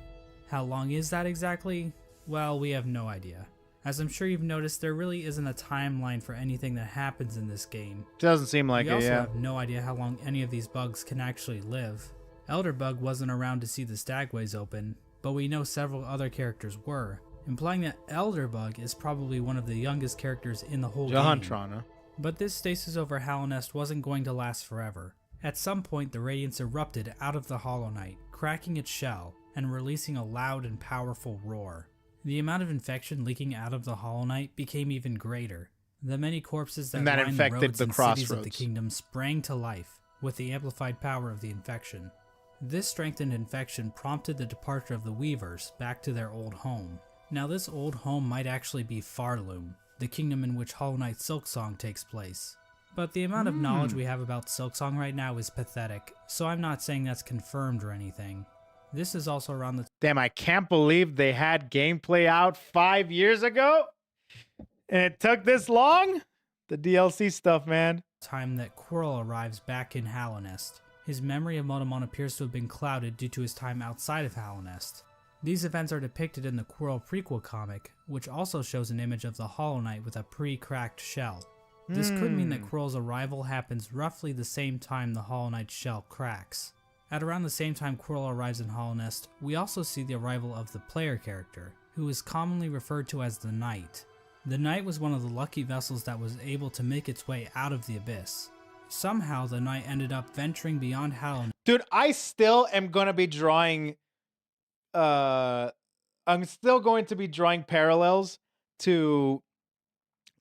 How long is that exactly? Well, we have no idea. As I'm sure you've noticed, there really isn't a timeline for anything that happens in this game. Doesn't seem like we it, also yeah. have no idea how long any of these bugs can actually live. Elderbug wasn't around to see the stagways open, but we know several other characters were, implying that Elderbug is probably one of the youngest characters in the whole game. But this stasis over Hallownest wasn't going to last forever. At some point, the Radiance erupted out of the Hollow Knight, cracking its shell and releasing a loud and powerful roar. The amount of infection leaking out of the Hollow Knight became even greater. The many corpses that lined the roads and cities of the kingdom sprang to life with the amplified power of the infection. This strengthened infection prompted the departure of the Weavers back to their old home. Now this old home might actually be Farloom, the kingdom in which Hollow Knight Silksong takes place. But the amount of knowledge we have about Silksong right now is pathetic, so I'm not saying that's confirmed or anything. This is also around the Damn, I can't believe they had gameplay out 5 years ago and it took this long? The DLC stuff, man. Time that Quirrell arrives back in Hallownest. His memory of Motomon appears to have been clouded due to his time outside of Hallownest. These events are depicted in the Quirrell prequel comic, which also shows an image of the Hollow Knight with a pre-cracked shell. This could mean that Quirrell's arrival happens roughly the same time the Hollow Knight's shell cracks. At around the same time Quirrell arrives in Hallownest, we also see the arrival of the player character, who is commonly referred to as the Knight. The Knight was one of the lucky vessels that was able to make its way out of the abyss. Somehow the Knight ended up venturing beyond Hallownest. Dude, I still am going to be drawing parallels to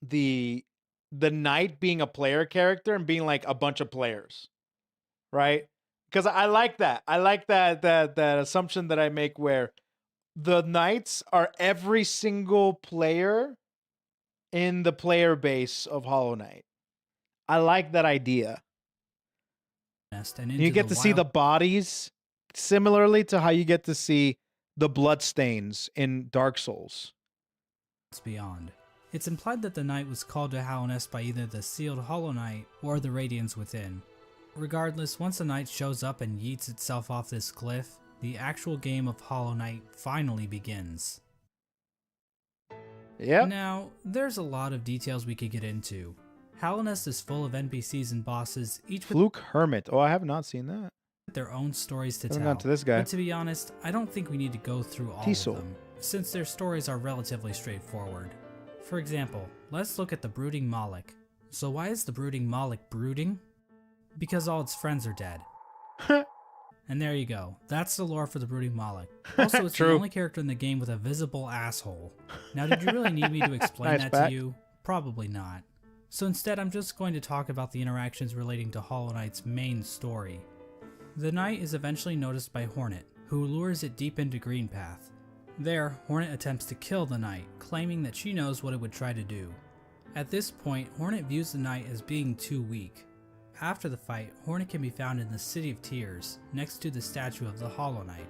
the Knight being a player character and being like a bunch of players. Right? Because I like that. I like that assumption that I make where the Knights are every single player in the player base of Hollow Knight. I like that idea. And you get to see the bodies similarly to how you get to see the bloodstains in Dark Souls. Beyond. It's implied that the Knight was called to Hallownest by either the sealed Hollow Knight or the Radiance within. Regardless, once the Knight shows up and yeets itself off this cliff, the actual game of Hollow Knight finally begins. Yep. Now, there's a lot of details we could get into. Hallownest is full of NPCs and bosses, each with Fluke Hermit. Oh, I have not seen that. their own stories to tell. Gone to this guy. But to be honest, I don't think we need to go through all of them, since their stories are relatively straightforward. For example, let's look at the Brooding Moloch. So why is the Brooding Moloch brooding? Because all its friends are dead. And there you go. That's the lore for the Brooding Moloch. Also, it's the only character in the game with a visible asshole. Now, did you really need me to explain that to you? Probably not. So instead, I'm just going to talk about the interactions relating to Hollow Knight's main story. The Knight is eventually noticed by Hornet, who lures it deep into Greenpath. There, Hornet attempts to kill the Knight, claiming that she knows what it would try to do. At this point, Hornet views the Knight as being too weak. After the fight, Hornet can be found in the City of Tears, next to the statue of the Hollow Knight.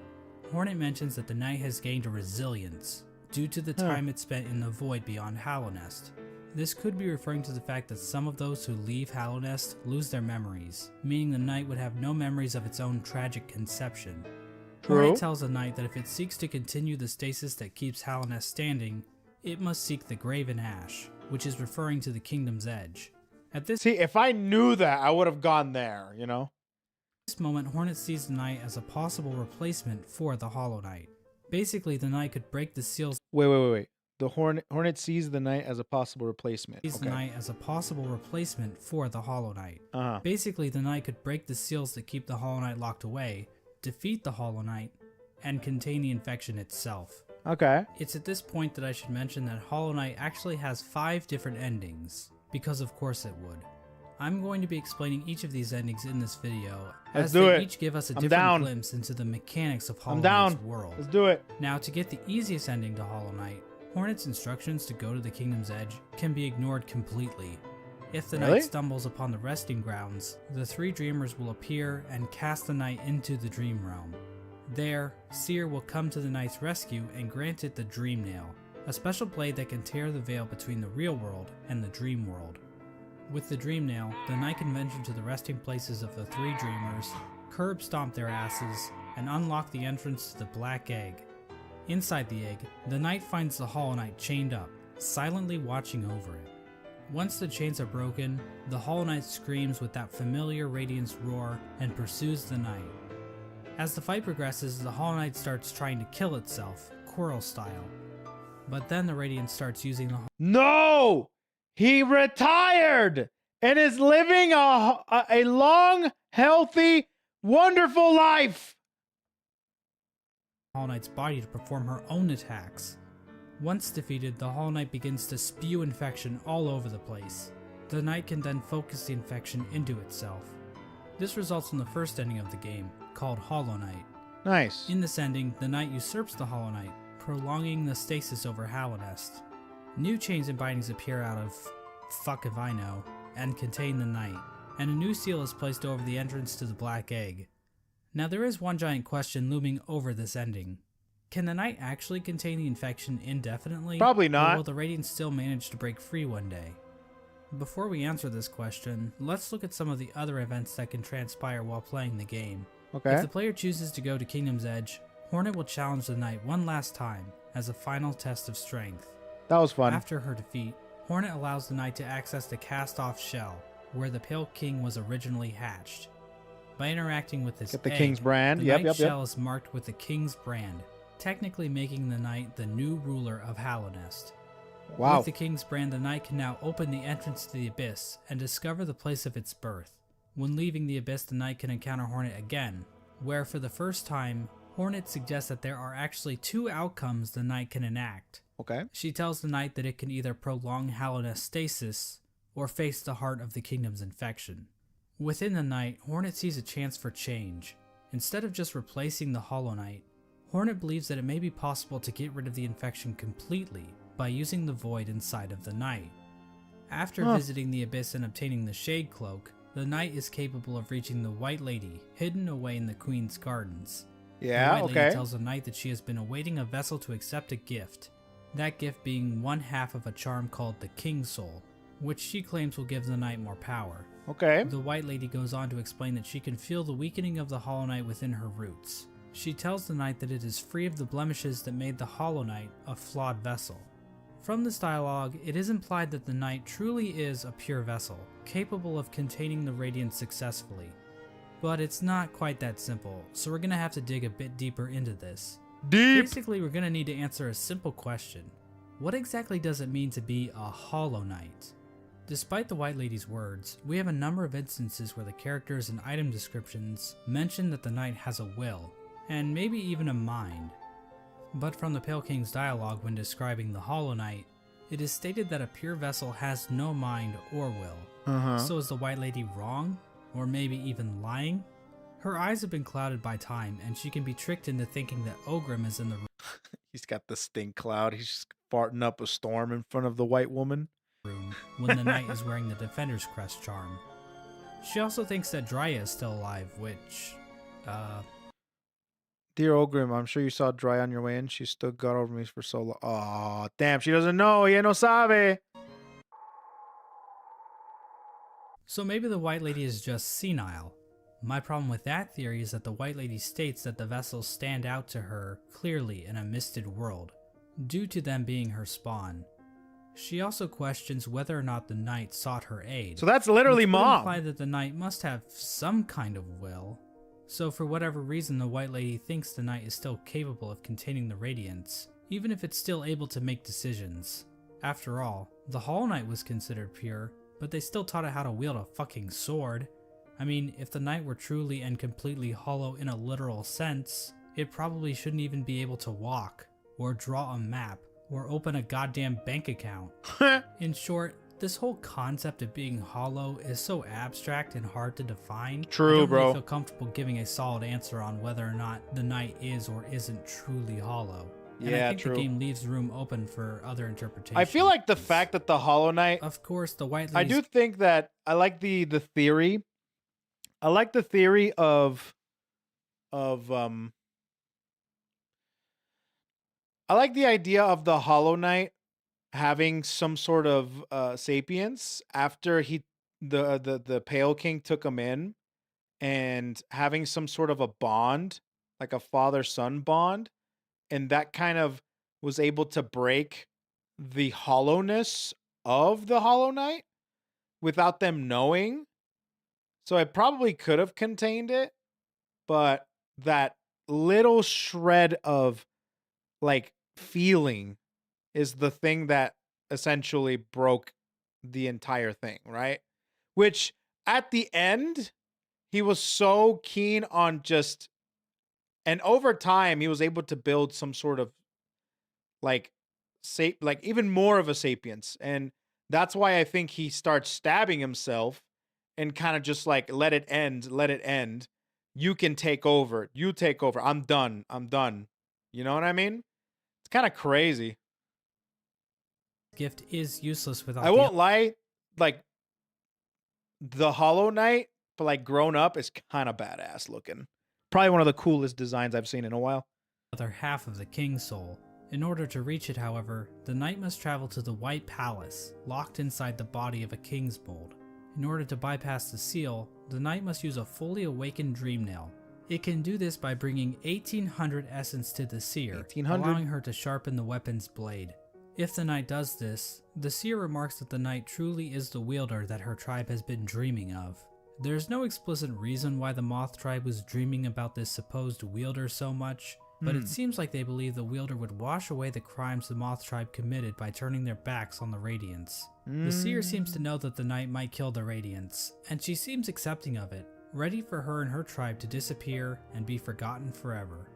Hornet mentions that the Knight has gained a resilience, due to the time it spent in the void beyond Hallownest. This could be referring to the fact that some of those who leave Hallownest lose their memories, meaning the Knight would have no memories of its own tragic conception. Hornet tells the Knight that if it seeks to continue the stasis that keeps Hallownest standing, it must seek the Graven Ash, which is referring to the Kingdom's Edge. See, if I knew that, I would have gone there, you know? At this moment, Hornet sees the Knight as a possible replacement for the Hollow Knight. Basically, the Knight could break the seals. Wait. The Hornet sees the Knight as a possible replacement. The Knight as a possible replacement for the Hollow Knight. Basically, the Knight could break the seals that keep the Hollow Knight locked away, defeat the Hollow Knight, and contain the infection itself. Okay. It's at this point that I should mention that Hollow Knight actually has 5 different endings, because of course it would. I'm going to be explaining each of these endings in this video, as they each give us a different glimpse into the mechanics of Hollow Knight's world. Let's do it. Now, to get the easiest ending to Hollow Knight, Hornet's instructions to go to the Kingdom's Edge can be ignored completely. If the Knight stumbles upon the resting grounds, the 3 dreamers will appear and cast the Knight into the Dream Realm. There, Seer will come to the Knight's rescue and grant it the Dream Nail, a special blade that can tear the veil between the real world and the dream world. With the Dream Nail, the Knight can venture to the resting places of the 3 dreamers, curb stomp their asses, and unlock the entrance to the Black Egg. Inside the egg, the Knight finds the Hollow Knight chained up, silently watching over it. Once the chains are broken, the Hollow Knight screams with that familiar Radiance roar and pursues the Knight. As the fight progresses, the Hollow Knight starts trying to kill itself, Quirrell style. But then the Radiance starts using the No! He retired and is living a long, healthy, wonderful life! Hollow Knight's body to perform her own attacks. Once defeated, the Hollow Knight begins to spew infection all over the place. The Knight can then focus the infection into itself. This results in the first ending of the game, called Hollow Knight. Nice. In this ending, the Knight usurps the Hollow Knight, prolonging the stasis over Hallownest. New chains and bindings appear out of fuck if I know, and contain the Knight, and a new seal is placed over the entrance to the Black Egg. Now there is one giant question looming over this ending. Can the Knight actually contain the infection indefinitely? Probably not. Or will the Radiance still manage to break free one day? Before we answer this question, let's look at some of the other events that can transpire while playing the game. Okay. If the player chooses to go to Kingdom's Edge, Hornet will challenge the Knight one last time as a final test of strength. That was fun. After her defeat, Hornet allows the Knight to access the cast-off shell, where the Pale King was originally hatched. By interacting with this Get the egg, King's brand. The Yep. Knight's shell is marked with the King's brand, technically making the Knight the new ruler of Hallownest. Wow. With the King's brand, the Knight can now open the entrance to the Abyss and discover the place of its birth. When leaving the Abyss, the Knight can encounter Hornet again, where for the first time, Hornet suggests that there are actually 2 outcomes the Knight can enact. Okay. She tells the Knight that it can either prolong Hallownest stasis or face the heart of the Kingdom's infection. Within the Knight, Hornet sees a chance for change. Instead of just replacing the Hollow Knight, Hornet believes that it may be possible to get rid of the infection completely by using the void inside of the Knight. After visiting the Abyss and obtaining the Shade Cloak, the Knight is capable of reaching the White Lady, hidden away in the Queen's Gardens. Yeah, the White Lady tells the Knight that she has been awaiting a vessel to accept a gift, that gift being one half of a charm called the King's Soul, which she claims will give the Knight more power. Okay. The White Lady goes on to explain that she can feel the weakening of the Hollow Knight within her roots. She tells the Knight that it is free of the blemishes that made the Hollow Knight a flawed vessel. From this dialogue, it is implied that the Knight truly is a pure vessel, capable of containing the Radiance successfully. But it's not quite that simple, so we're gonna have to dig a bit deeper into this. Basically, we're gonna need to answer a simple question. What exactly does it mean to be a Hollow Knight? Despite the White Lady's words, we have a number of instances where the characters and item descriptions mention that the knight has a will, and maybe even a mind. But from the Pale King's dialogue when describing the Hollow Knight, it is stated that a pure vessel has no mind or will. So is the White Lady wrong? Or maybe even lying? Her eyes have been clouded by time, and she can be tricked into thinking that Ogrim is in the He's got the stink cloud. He's just farting up a storm in front of the white woman. room when the knight is wearing the Defender's Crest charm. She also thinks that Drya is still alive, which, Dear Ogrim, I'm sure you saw Dry on your way in. She still got over me for so long. Aw, damn, she doesn't know. Ella no sabe. so maybe the White Lady is just senile. My problem with that theory is that the White Lady states that the vessels stand out to her clearly in a misted world, due to them being her spawn. She also questions whether or not the knight sought her aid. So that's literally which would mom. imply that the knight must have some kind of will. So for whatever reason, the White Lady thinks the knight is still capable of containing the Radiance, even if it's still able to make decisions. After all, the Hollow Knight was considered pure, but they still taught it how to wield a fucking sword. I mean, if the knight were truly and completely hollow in a literal sense, it probably shouldn't even be able to walk, or draw a map, or open a goddamn bank account. In short, this whole concept of being hollow is so abstract and hard to define. True, I don't bro. really feel comfortable giving a solid answer on whether or not the knight is or isn't truly hollow. And Yeah, I think true. the game leaves room open for other interpretations. I feel like the fact that the Hollow Knight, Of course, the White I Lady's do think that I like the theory. I like the theory of I like the idea of the Hollow Knight having some sort of sapience after the Pale King took him in, and having some sort of a bond, like a father-son bond, and that kind of was able to break the hollowness of the Hollow Knight without them knowing. So it probably could have contained it, but that little shred of like feeling is the thing that essentially broke the entire thing, right? Which at the end, he was so keen on just, and over time, he was able to build some sort of like even more of a sapience. And that's why I think he starts stabbing himself and kind of just like, let it end. You can take over. You take over. I'm done. You know what I mean? It's kind of crazy. gift is useless without I won't lie, like the Hollow Knight, but like grown up, is kind of badass looking. Probably one of the coolest designs I've seen in a while. other half of the King's Soul. In order to reach it, however, the knight must travel to the White Palace, locked inside the body of a King's Bold. In order to bypass the seal, the knight must use a fully awakened Dream Nail. It can do this by bringing 1800 essence to the seer, 1800? allowing her to sharpen the weapon's blade. If the knight does this, the seer remarks that the knight truly is the wielder that her tribe has been dreaming of. There's no explicit reason why the Moth tribe was dreaming about this supposed wielder so much, but it seems like they believe the wielder would wash away the crimes the Moth tribe committed by turning their backs on the Radiance. The seer seems to know that the knight might kill the Radiance, and she seems accepting of it, ready for her and her tribe to disappear and be forgotten forever.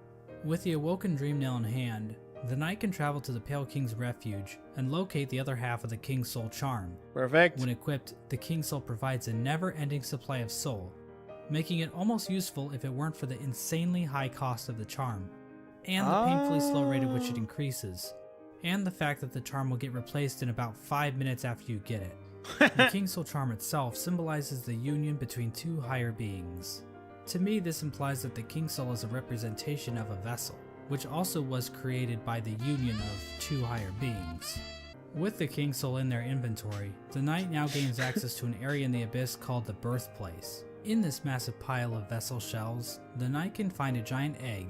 With the awoken Dream Nail in hand, the knight can travel to the Pale King's refuge and locate the other half of the King's Soul charm. Perfect. When equipped, the King's Soul provides a never-ending supply of soul, making it almost useful if it weren't for the insanely high cost of the charm, and the painfully slow rate at which it increases, and the fact that the charm will get replaced in about 5 minutes after you get it. The King's Soul charm itself symbolizes the union between two higher beings. To me, this implies that the King's Soul is a representation of a vessel, which also was created by the union of two higher beings. With the King's Soul in their inventory, the knight now gains access to an area in the abyss called the Birthplace. In this massive pile of vessel shells, the knight can find a giant egg.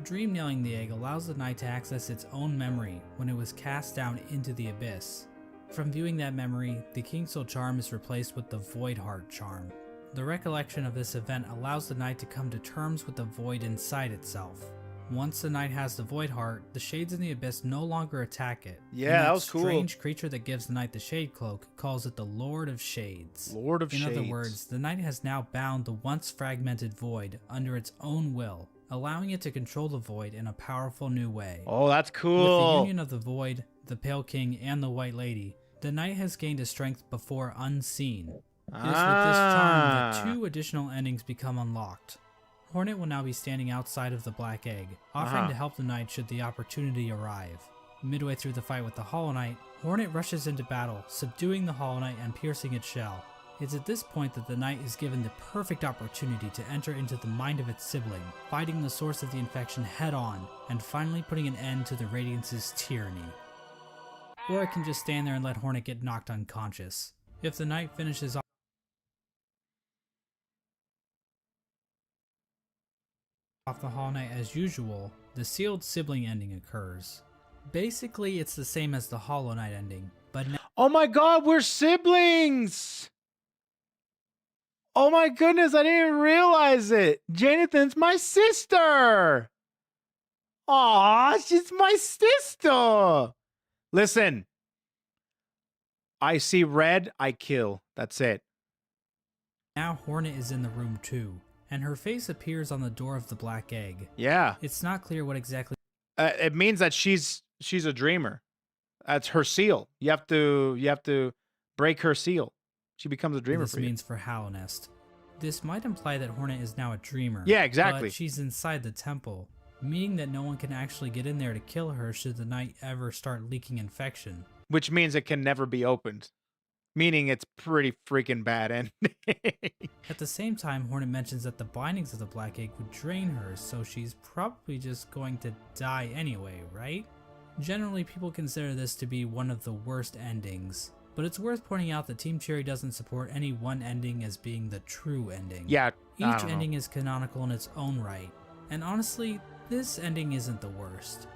Dream nailing the egg allows the knight to access its own memory when it was cast down into the abyss. From viewing that memory, the King's Soul charm is replaced with the Void Heart charm. The recollection of this event allows the knight to come to terms with the void inside itself. Once the knight has the Void Heart, the shades in the abyss no longer attack it. Yeah, and that was cool. strange creature that gives the knight the Shade Cloak calls it the Lord of Shades. Lord of Shades. In other words, the knight has now bound the once fragmented Void under its own will, allowing it to control the Void in a powerful new way. Oh, that's With cool. the union of the Void, the Pale King, and the White Lady, the knight has gained a strength before unseen. It is with this charm that 2 additional endings become unlocked. Hornet will now be standing outside of the Black Egg, offering to help the knight should the opportunity arrive. Midway through the fight with the Hollow Knight, Hornet rushes into battle, subduing the Hollow Knight and piercing its shell. It's at this point that the knight is given the perfect opportunity to enter into the mind of its sibling, fighting the source of the infection head on, and finally putting an end to the Radiance's tyranny. Or it can just stand there and let Hornet get knocked unconscious. If the knight finishes off the Hollow Knight as usual, the sealed sibling ending occurs. Basically, it's the same as the Hollow Knight ending, but now Oh my god, we're siblings! Oh my goodness, I didn't even realize it. Jonathan's my sister! Aw, she's my sister! Listen, I see red, I kill. That's it. now Hornet is in the room too, and her face appears on the door of the Black Egg. Yeah. It's not clear what exactly It means that she's a dreamer. That's her seal. You have to break her seal. She becomes a dreamer this for you. means for Hallownest. This might imply that Hornet is now a dreamer. Yeah, exactly. But she's inside the temple, meaning that no one can actually get in there to kill her should the knight ever start leaking infection. Which means it can never be opened. Meaning it's pretty freaking bad ending. At the same time, Hornet mentions that the bindings of the Black Egg would drain her, so she's probably just going to die anyway, right? Generally, people consider this to be one of the worst endings, but it's worth pointing out that Team Cherry doesn't support any one ending as being the true ending. Yeah, I Each don't know. ending is canonical in its own right, and honestly, this ending isn't the worst.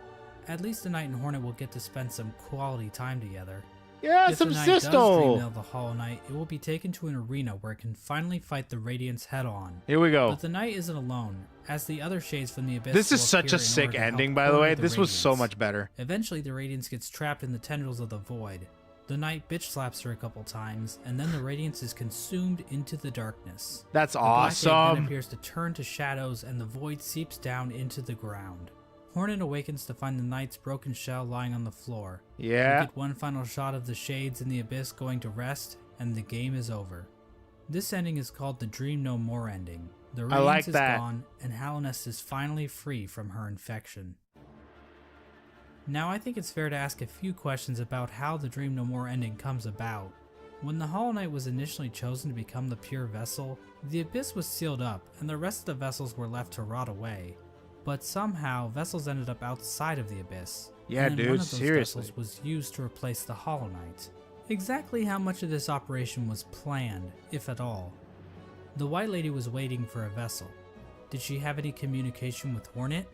At least the Knight and Hornet will get to spend some quality time together. Yeah, If some the Knight does dream sisto. of the Hollow Knight, it will be taken to an arena where it can finally fight the Radiance head-on. Here we go. But the Knight isn't alone, as the other shades from the Abyss This will is such appear a in sick order to help ending, by the corner way. This was so Radiance. much better. Eventually, the Radiance gets trapped in the tendrils of the Void. The Knight bitch slaps her a couple times, and then the Radiance is consumed into the darkness. That's The Black Egg then awesome. appears to turn to shadows, and the Void seeps down into the ground. Hornet awakens to find the Knight's broken shell lying on the floor. Yeah. We get one final shot of the shades in the Abyss going to rest, and the game is over. This ending is called the Dream No More ending. The I like Radiance is that. gone, and Hallownest is finally free from her infection. Now I think it's fair to ask a few questions about how the Dream No More ending comes about. When the Hollow Knight was initially chosen to become the pure vessel, the Abyss was sealed up, and the rest of the vessels were left to rot away. But somehow, vessels ended up outside of the Abyss. Yeah, and then dude, one of those seriously. vessels was used to replace the Hollow Knight. Exactly how much of this operation was planned, if at all? The White Lady was waiting for a vessel. Did she have any communication with Hornet?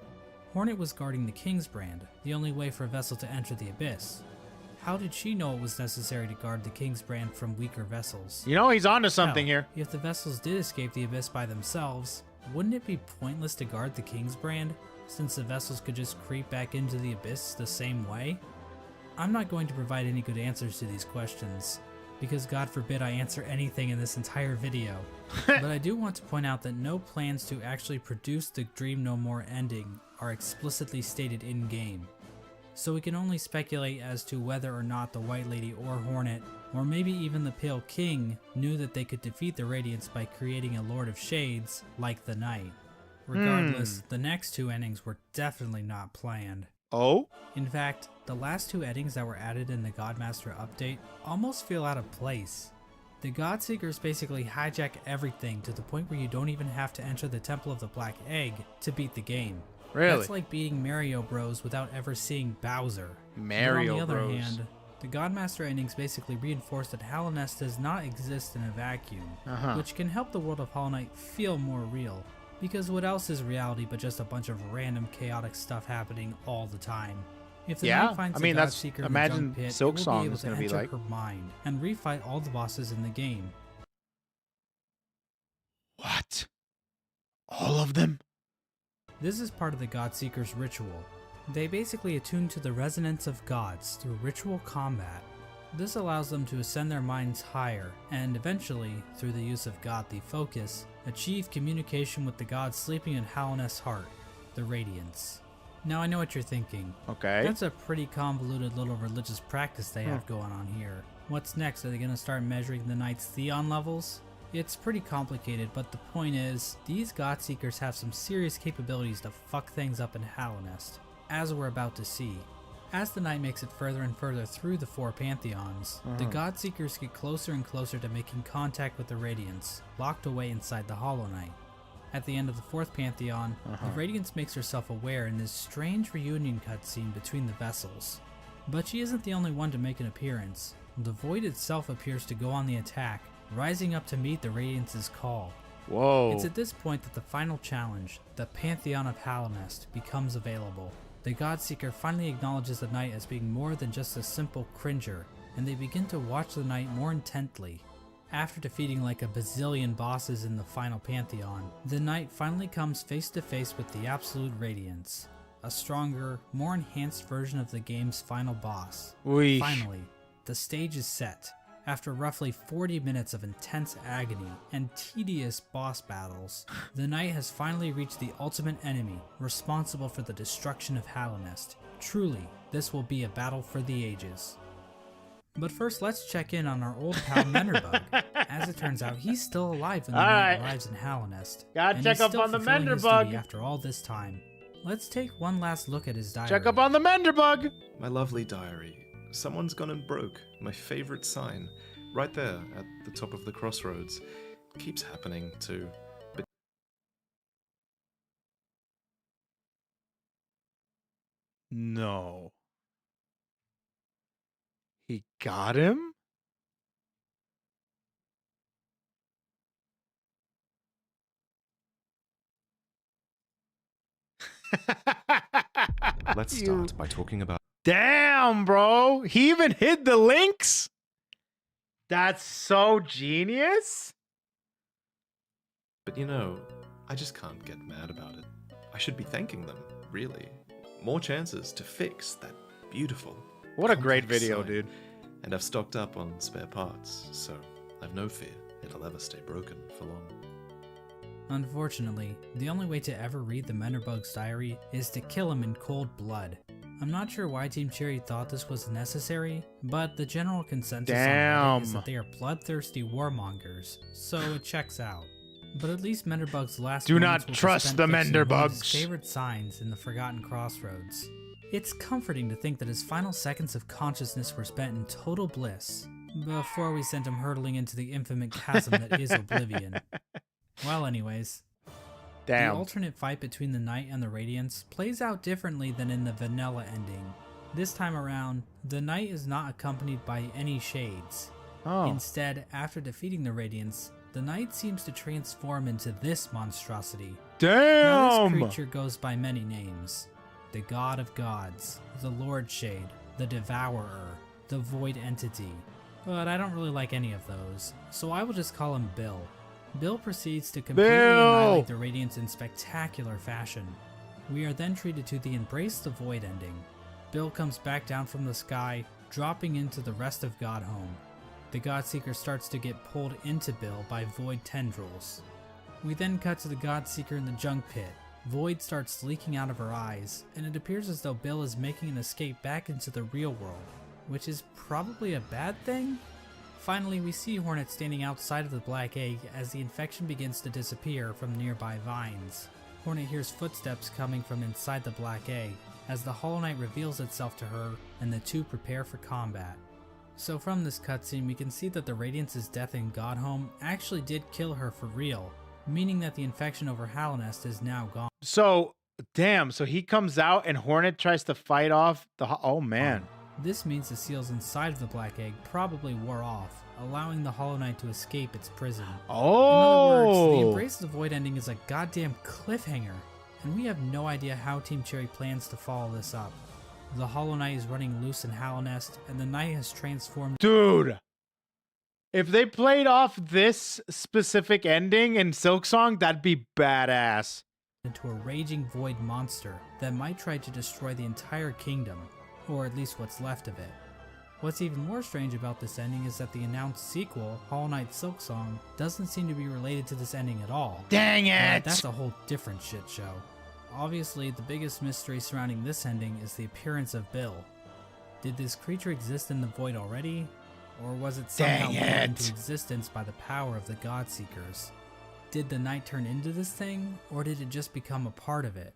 Hornet was guarding the King's Brand, the only way for a vessel to enter the Abyss. How did she know it was necessary to guard the King's Brand from weaker vessels? You know, he's onto something Hell, here. If the vessels did escape the Abyss by themselves, wouldn't it be pointless to guard the King's Brand, since the vessels could just creep back into the Abyss the same way? I'm not going to provide any good answers to these questions, because God forbid I answer anything in this entire video. But I do want to point out that no plans to actually produce the Dream No More ending are explicitly stated in-game. So we can only speculate as to whether or not the White Lady or Hornet, or maybe even the Pale King, knew that they could defeat the Radiance by creating a Lord of Shades like the Knight. Regardless, the next two endings were definitely not planned. Oh? In fact, the last two endings that were added in the Godmaster update almost feel out of place. The Godseekers basically hijack everything to the point where you don't even have to enter the Temple of the Black Egg to beat the game. Really? That's like beating Mario Bros without ever seeing Bowser. Mario But on the other Bros. hand, the Godmaster endings basically reinforce that Hallownest does not exist in a vacuum, which can help the world of Hollow Knight feel more real. Because what else is reality but just a bunch of random chaotic stuff happening all the time? If the Yeah, Knight finds I mean, the that's- Godseeker in the imagine junk pit, Silk it will Song be able is to gonna be enter like. her mind and refight all the bosses in the game. What? All of them? This is part of the Godseeker's ritual. They basically attune to the resonance of gods through ritual combat. This allows them to ascend their minds higher, and eventually, through the use of godly focus, achieve communication with the god sleeping in Hallownest's heart, the Radiance. Now I know what you're thinking. Okay. That's a pretty convoluted little religious practice they have going on here. What's next? Are they going to start measuring the knight's Theon levels? It's pretty complicated, but the point is, these Godseekers have some serious capabilities to fuck things up in Hallownest, as we're about to see. As the night makes it further and further through the 4 pantheons, the Godseekers get closer and closer to making contact with the Radiance, locked away inside the Hollow Knight. At the end of the 4th pantheon, the Radiance makes herself aware in this strange reunion cutscene between the vessels. But she isn't the only one to make an appearance. The Void itself appears to go on the attack, rising up to meet the Radiance's call. Whoa. It's at this point that the final challenge, the Pantheon of Hallownest, becomes available. The Godseeker finally acknowledges the Knight as being more than just a simple cringer, and they begin to watch the Knight more intently. After defeating like a bazillion bosses in the final Pantheon, the Knight finally comes face to face with the Absolute Radiance, a stronger, more enhanced version of the game's final boss. Weesh. Finally, the stage is set. After roughly 40 minutes of intense agony and tedious boss battles, the Knight has finally reached the ultimate enemy responsible for the destruction of Hallownest. Truly, this will be a battle for the ages. But first, let's check in on our old pal Menderbug. As it turns out, he's still alive when the Knight arrives in Hallownest. Gotta check up on the Menderbug after all this time. Let's take one last look at his diary. Check up on the Menderbug! My lovely diary. Someone's gone and broke my favorite sign. Right there at the top of the crossroads. Keeps happening too. But No. He got him? let's start by talking about... Damn, bro. He even hid the links? That's so genius. But you know, I just can't get mad about it. I should be thanking them, really. More chances to fix that beautiful... What a great complex video, sign. dude. And I've stocked up on spare parts, so I've no fear it'll ever stay broken for long. Unfortunately, the only way to ever read the Menderbug's diary is to kill him in cold blood. I'm not sure why Team Cherry thought this was necessary, but the general consensus on Reddit is that they are bloodthirsty warmongers, so it checks out. But at least Menderbug's last Do moments not will be trust spent the fixing one of Menderbugs. his favorite signs in the Forgotten Crossroads. It's comforting to think that his final seconds of consciousness were spent in total bliss, before we sent him hurtling into the infinite chasm that is Oblivion. Well, anyways. Damn. The alternate fight between the Knight and the Radiance plays out differently than in the vanilla ending. This time around, the Knight is not accompanied by any shades. Oh. Instead, after defeating the Radiance, the Knight seems to transform into this monstrosity. Now, Damn! this creature goes by many names. The God of Gods, the Lord Shade, the Devourer, the Void Entity. But I don't really like any of those, so I will just call him Bill. Bill proceeds to completely annihilate the Radiance in spectacular fashion. We are then treated to the Embrace the Void ending. Bill comes back down from the sky, dropping into the rest of Godhome. The Godseeker starts to get pulled into Bill by Void tendrils. We then cut to the Godseeker in the junk pit. Void starts leaking out of her eyes, and it appears as though Bill is making an escape back into the real world, which is probably a bad thing? Finally, we see Hornet standing outside of the Black Egg as the infection begins to disappear from nearby vines. Hornet hears footsteps coming from inside the Black Egg as the Hollow Knight reveals itself to her and the two prepare for combat. So from this cutscene, we can see that the Radiance's death in Godhome actually did kill her for real, meaning that the infection over Hallownest is now gone. So, damn, so he comes out and Hornet tries to fight off the... Oh, man. This means the seals inside of the Black Egg probably wore off, allowing the Hollow Knight to escape its prison. Oh! In other words, the Embrace the Void ending is a goddamn cliffhanger, and we have no idea how Team Cherry plans to follow this up. The Hollow Knight is running loose in Hallownest, and the Knight has transformed... Dude! If they played off this specific ending in Silksong, that'd be badass. into a raging void monster that might try to destroy the entire kingdom, or at least what's left of it. What's even more strange about this ending is that the announced sequel, Hollow Knight Silksong, doesn't seem to be related to this ending at all. Dang it! But that's a whole different shit show. Obviously, the biggest mystery surrounding this ending is the appearance of Bill. Did this creature exist in the void already? Or was it somehow brought into existence by the power of the Godseekers? Did the night turn into this thing, or did it just become a part of it?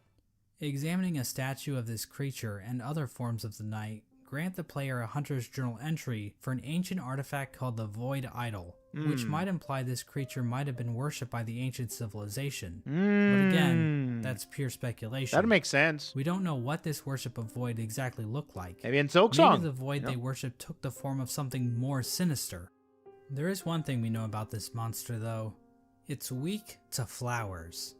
Examining a statue of this creature and other forms of the night grant the player a Hunter's Journal entry for an ancient artifact called the Void Idol, which might imply this creature might have been worshipped by the ancient civilization. But again, that's pure speculation. That makes sense. We don't know what this worship of Void exactly looked like. Maybe in Silksong. Maybe the Void they worshipped took the form of something more sinister. There is one thing we know about this monster though. It's weak to flowers.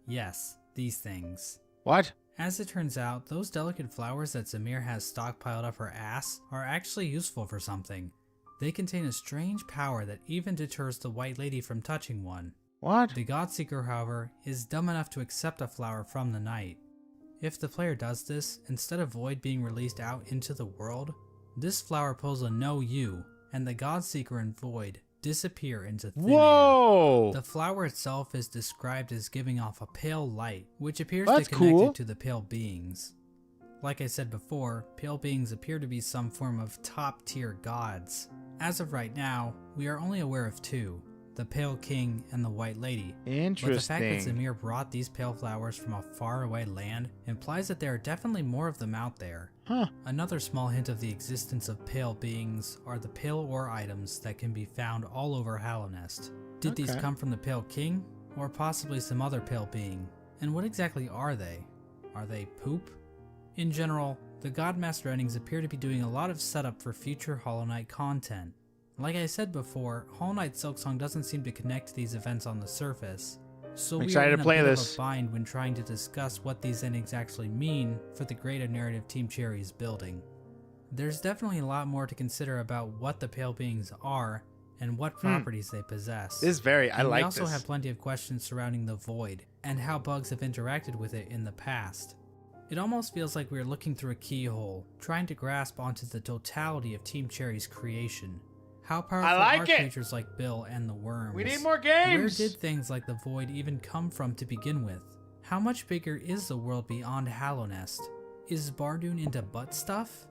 Yes, these things. What? As it turns out, those delicate flowers that Zamir has stockpiled up her ass are actually useful for something. They contain a strange power that even deters the White Lady from touching one. What? The Godseeker, however, is dumb enough to accept a flower from the night. If the player does this, instead of Void being released out into the world, this flower pulls a no you, and the Godseeker and Void disappear into thin Whoa! air. The flower itself is described as giving off a pale light, which appears That's to connect cool. it to the pale beings. Like I said before, pale beings appear to be some form of top-tier gods. As of right now, we are only aware of two, the Pale King and the White Lady. Interesting. But the fact that Zamir brought these pale flowers from a faraway land implies that there are definitely more of them out there. Huh. Another small hint of the existence of pale beings are the pale ore items that can be found all over Hallownest. Did these come from the Pale King, or possibly some other pale being? And what exactly are they? Are they poop? In general, the Godmaster endings appear to be doing a lot of setup for future Hollow Knight content. Like I said before, Hollow Knight Silksong doesn't seem to connect to these events on the surface, so we are in a bit of a bind when trying to discuss what these endings actually mean for the greater narrative Team Cherry is building. There's definitely a lot more to consider about what the Pale Beings are and what properties they possess. This is very, I like this. We also have plenty of questions surrounding the Void and how bugs have interacted with it in the past. It almost feels like we're looking through a keyhole, trying to grasp onto the totality of Team Cherry's creation. How powerful are creatures like Bill and the worms? We need more games! Where did things like the Void even come from to begin with? How much bigger is the world beyond Hallownest? Is Bardoon into butt stuff?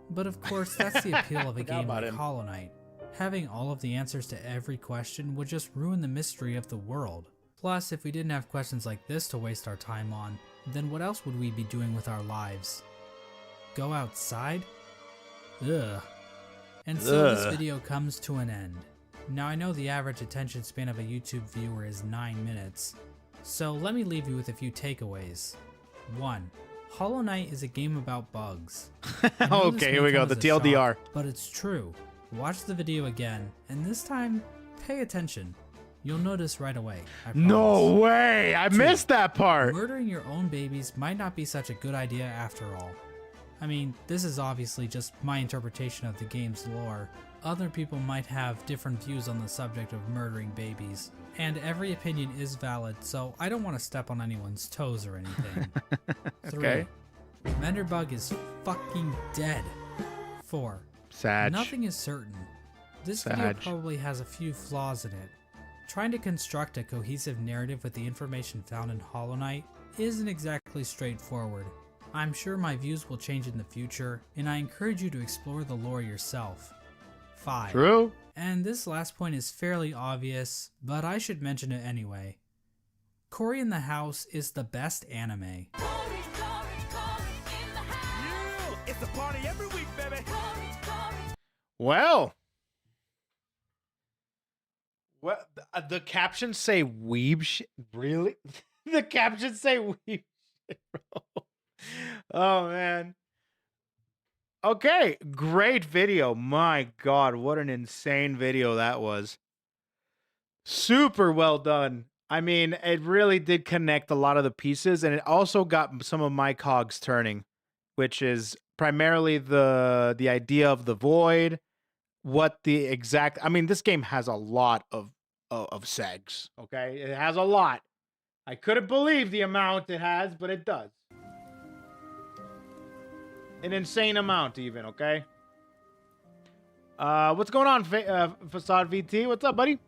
But of course, that's the appeal of a game like Hollow Knight. Having all of the answers to every question would just ruin the mystery of the world. Plus, if we didn't have questions like this to waste our time on, then what else would we be doing with our lives? Go outside? Ugh. And so this video comes to an end. Now I know the average attention span of a YouTube viewer is 9 minutes, so let me leave you with a few takeaways. 1. Hollow Knight is a game about bugs. Okay, here we go, the TLDR. Shock, but it's true. Watch the video again, and this time, pay attention. You'll notice right away. I promise. No way! I missed that part! Murdering your own babies might not be such a good idea after all. I mean, this is obviously just my interpretation of the game's lore. Other people might have different views on the subject of murdering babies, and every opinion is valid, so I don't want to step on anyone's toes or anything. Okay. 3. Menderbug is fucking dead. 4. Sad. Nothing is certain. This video probably has a few flaws in it. Trying to construct a cohesive narrative with the information found in Hollow Knight isn't exactly straightforward. I'm sure my views will change in the future, and I encourage you to explore the lore yourself. 5. True. And this last point is fairly obvious, but I should mention it anyway. Cory in the House is the best anime. It's a party every week, baby. Well, the captions say weeb shit. Really? The captions say weeb shit, bro. Oh, man. Okay, great video. My God, what an insane video that was. Super well done. I mean, it really did connect a lot of the pieces, and it also got some of my cogs turning, which is primarily the idea of the void, what the exact... I mean, this game has a lot of segs, okay? It has a lot. I couldn't believe the amount it has, but it does. An insane amount, even, okay? What's going on, Facade VT? What's up, buddy?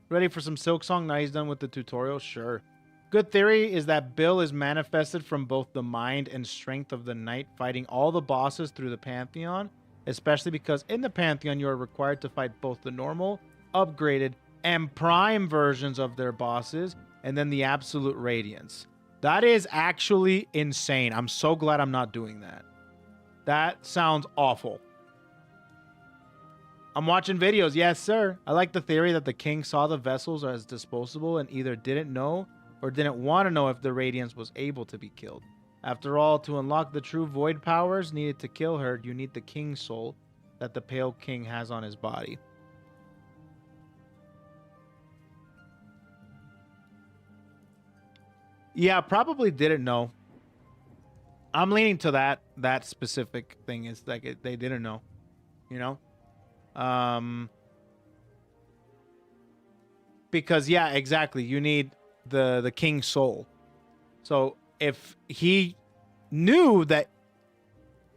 Ready for some Silk Song? Now he's done with the tutorial? Sure. Good theory is that Bill is manifested from both the mind and strength of the knight, fighting all the bosses through the Pantheon, especially because in the Pantheon you are required to fight both the normal, upgraded, and prime versions of their bosses, and then the absolute Radiance. That is actually insane. I'm so glad I'm not doing that. That sounds awful. I'm watching videos. Yes, sir. I like the theory that the king saw the vessels as disposable and either didn't know or didn't want to know if the Radiance was able to be killed. After all, to unlock the true void powers needed to kill her, you need the king's soul that the Pale King has on his body. Yeah, probably didn't know. I'm leaning to that specific thing is like they didn't know, you know? Because yeah, exactly. You need the king's soul. So if he knew that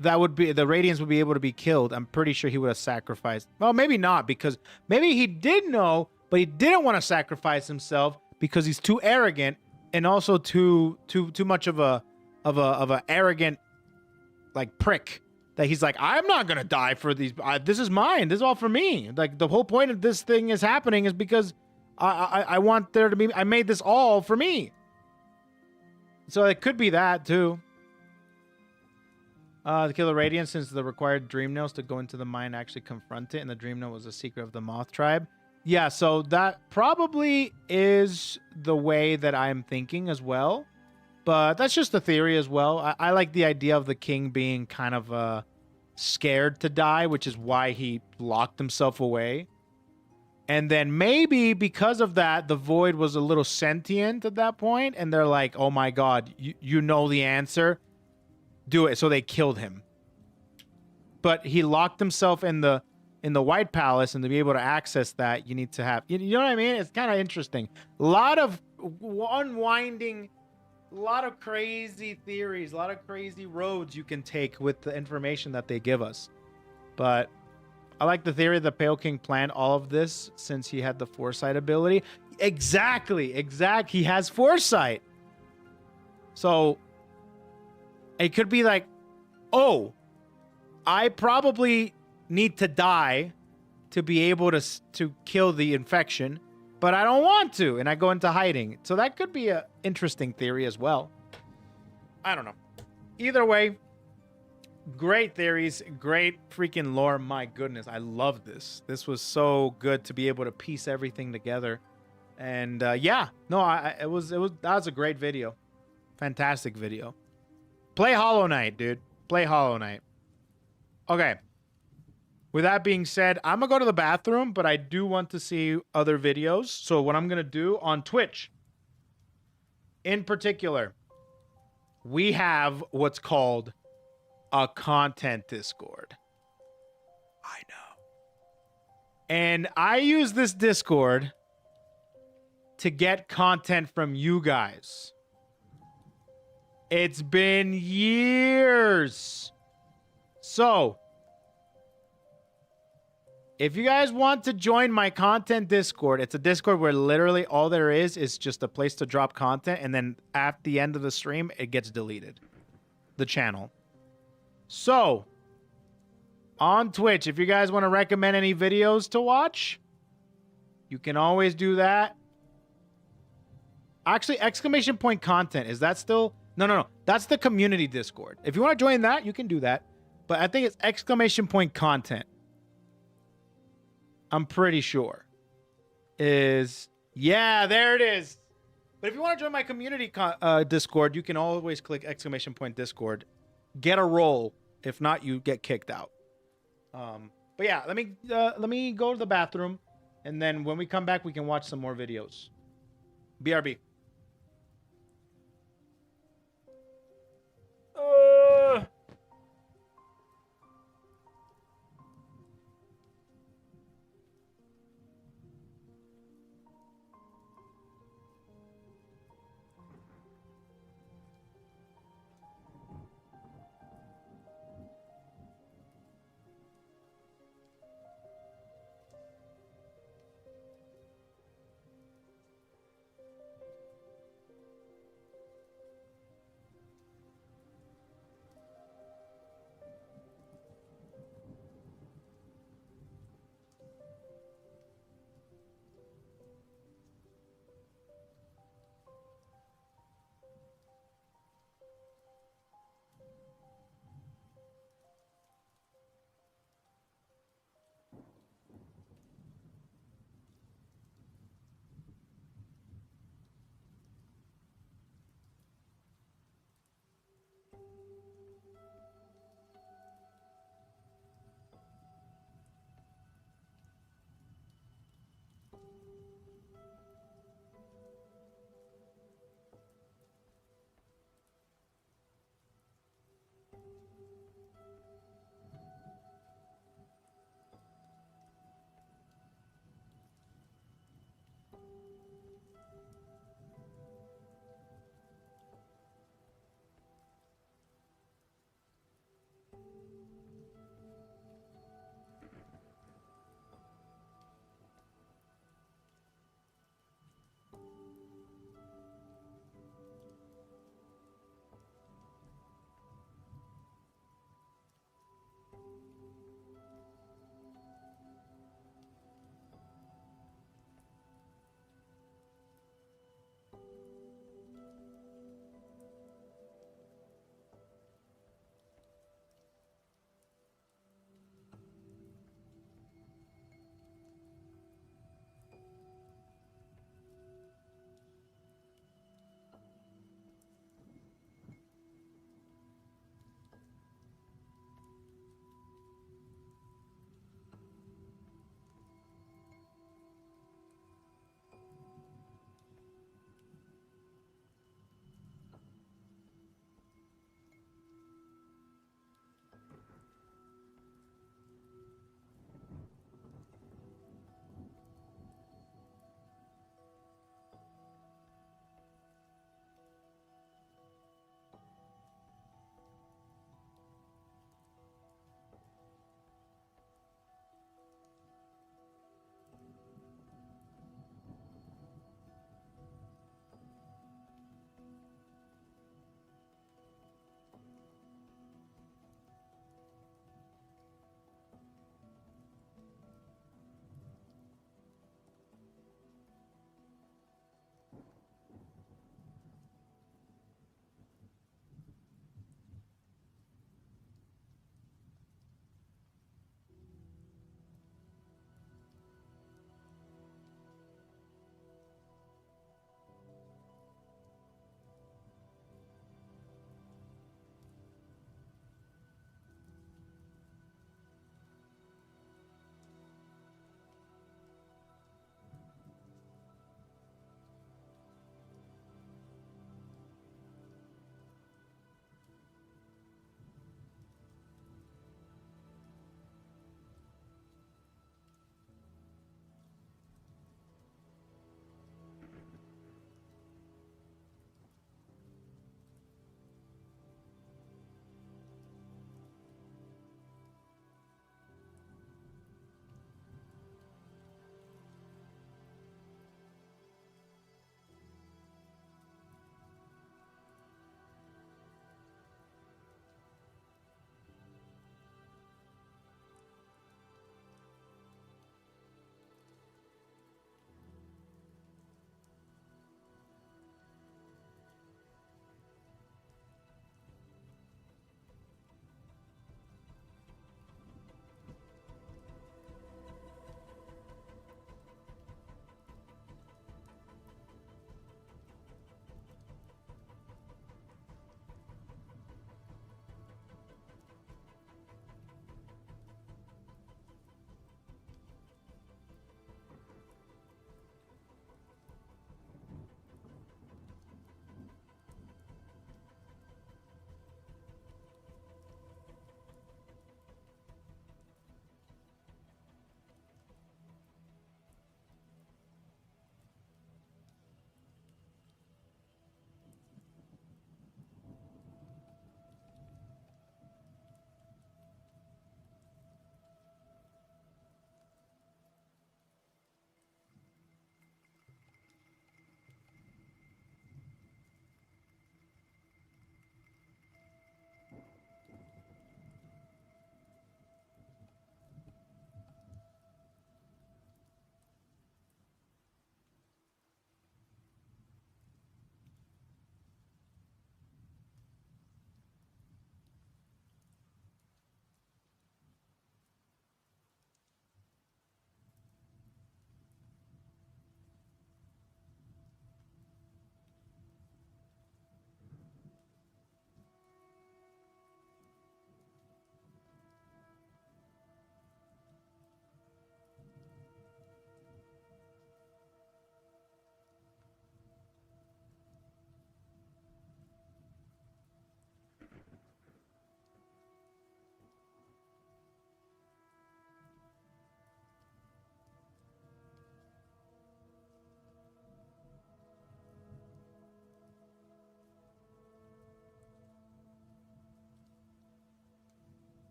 would be the Radiance would be able to be killed, I'm pretty sure he would have sacrificed. Well, maybe not, because maybe he did know, but he didn't want to sacrifice himself because he's too arrogant and also too much of a arrogant like prick that he's like, I'm not gonna die for these. This is mine. This is all for me. Like the whole point of this thing is happening is because I want there to be. I made this all for me. So it could be that too. The Killer Radiance, since the required Dream Nails to go into the mine actually confront it, and the Dream Nail was a secret of the Moth Tribe. Yeah, so that probably is the way that I'm thinking as well. But that's just a theory as well. I like the idea of the king being kind of scared to die, which is why he locked himself away. And then maybe because of that, the void was a little sentient at that point, and they're like, oh my god, you know the answer. Do it. So they killed him. But he locked himself in the White Palace, and to be able to access that, you need to have... You know what I mean? It's kind of interesting. A lot of unwinding... A lot of crazy theories, a lot of crazy roads you can take with the information that they give us. But I like the theory that Pale King planned all of this since he had the foresight ability. Exactly. He has foresight. So it could be like, oh, I probably need to die to be able to kill the infection, but I don't want to, and I go into hiding. So that could be an interesting theory as well. I don't know. Either way, great theories, great freaking lore. My goodness, I love this. This was so good to be able to piece everything together. And yeah, no, that was a great video. Fantastic video. Play Hollow Knight, dude. Play Hollow Knight. Okay. With that being said, I'm going to go to the bathroom, but I do want to see other videos. So what I'm going to do on Twitch, in particular, we have what's called a content Discord. I know. And I use this Discord to get content from you guys. It's been years. So... if you guys want to join my content Discord, it's a Discord where literally all there is just a place to drop content, and then at the end of the stream, it gets deleted. The channel. So, on Twitch, if you guys want to recommend any videos to watch, you can always do that. Actually, exclamation point content, is that still... No. That's the community Discord. If you want to join that, you can do that. But I think it's exclamation point content. I'm pretty sure is, yeah, there it is. But if you want to join my community Discord, you can always click exclamation point Discord, get a role. If not, you get kicked out. But yeah, let me go to the bathroom, and then when we come back, we can watch some more videos. BRB.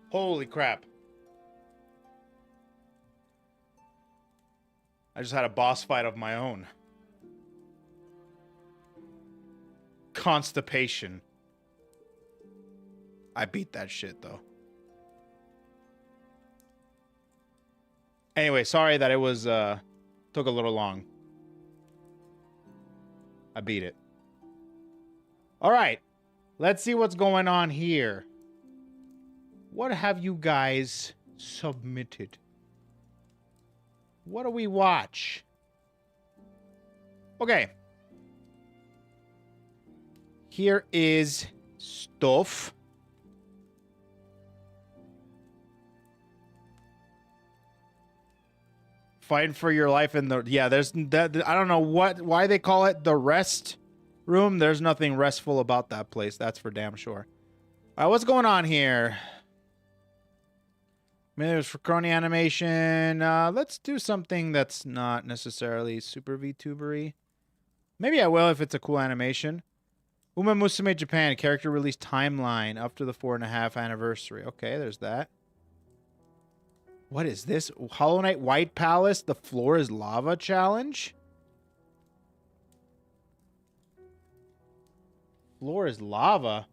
Holy crap. I just had a boss fight of my own. Constipation. I beat that shit, though. Anyway, sorry that it was, took a little long. I beat it. All right. Let's see what's going on here. What have you guys submitted? What do we watch? Okay. Here is stuff. Fighting for your life in the... Yeah, there's... That, I don't know why they call it the rest room. There's nothing restful about that place. That's for damn sure. All right, what's going on here? Maybe there's for crony animation. Let's do something that's not necessarily super VTubery. Maybe I will if it's a cool animation. Uma Musume Japan, character release timeline up to the 4.5 anniversary. Okay, there's that. What is this? Hollow Knight White Palace, the floor is lava challenge? Floor is lava?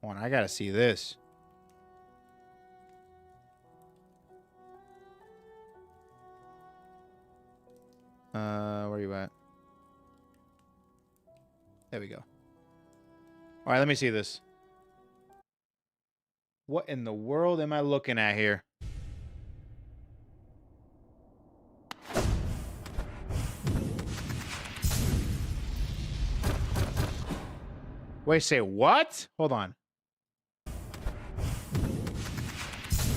Hold on, I gotta see this. Where are you at? There we go. All right, let me see this. What in the world am I looking at here? Wait, say what? Hold on.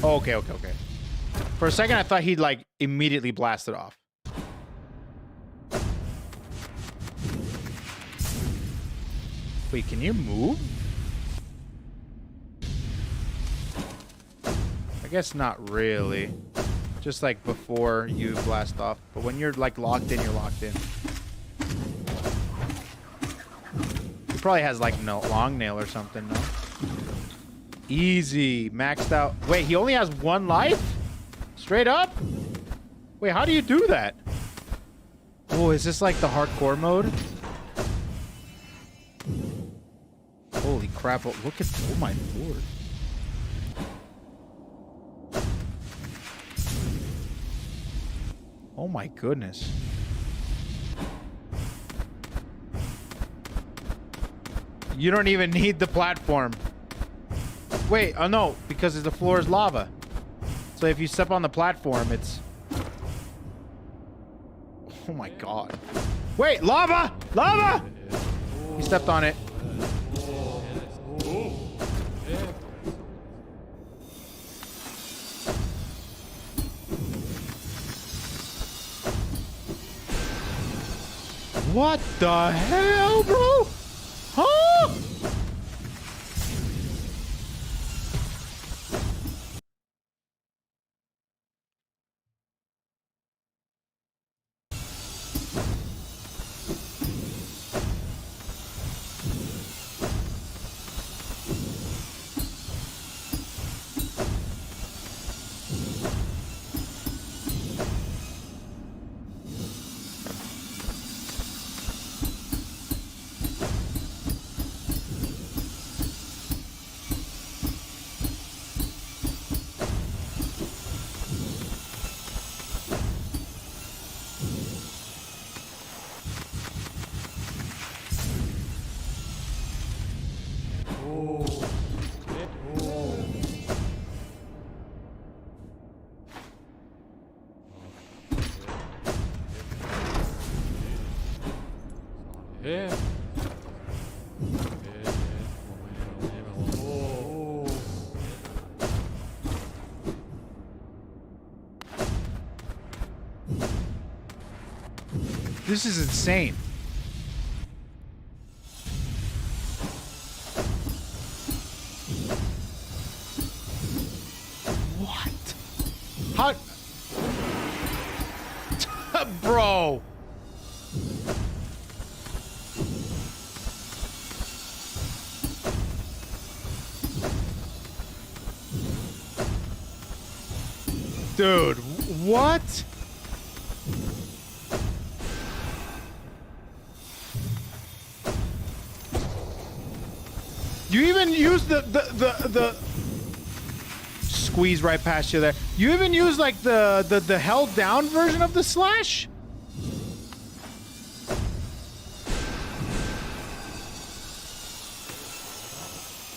Oh, okay. For a second, I thought he'd, like, immediately blast it off. Wait, can you move? I guess not really. Just, like, before you blast off. But when you're, like, locked in, you're locked in. He probably has, like, no long nail or something, no? Easy. Maxed out. Wait, he only has 1 life? Straight up? Wait, how do you do that? Oh, is this like the hardcore mode? Holy crap. Oh, look at... Oh, my lord. Oh, my goodness. You don't even need the platform. Wait, oh no, because the floor is lava. So if you step on the platform, it's... Oh my god. Wait, lava! Lava! He stepped on it. What the hell, bro? Huh? This is insane. What? How? Bro. Dude, what? You even use the squeeze right past you there. You even use like the held down version of the slash?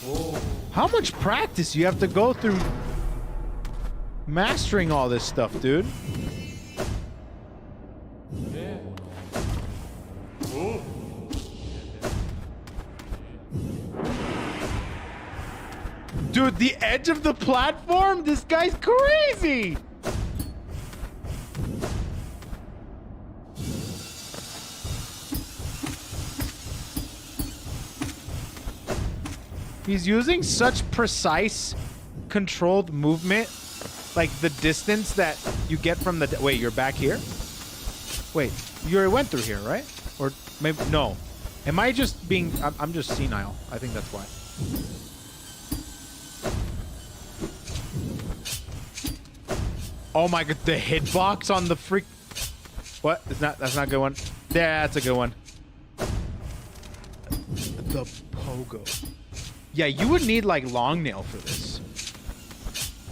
Whoa. How much practice you have to go through mastering all this stuff, dude? Yeah. Oh. Dude, the edge of the platform? This guy's crazy! He's using such precise, controlled movement. Like the distance that you get from the... Wait, you're back here? Wait, you already went through here, right? Or maybe... No. Am I just being... I'm just senile. I think that's why. Oh my god, the hitbox on the freak... What? That's not a good one. Yeah, that's a good one. The pogo. Yeah, you would need like long nail for this.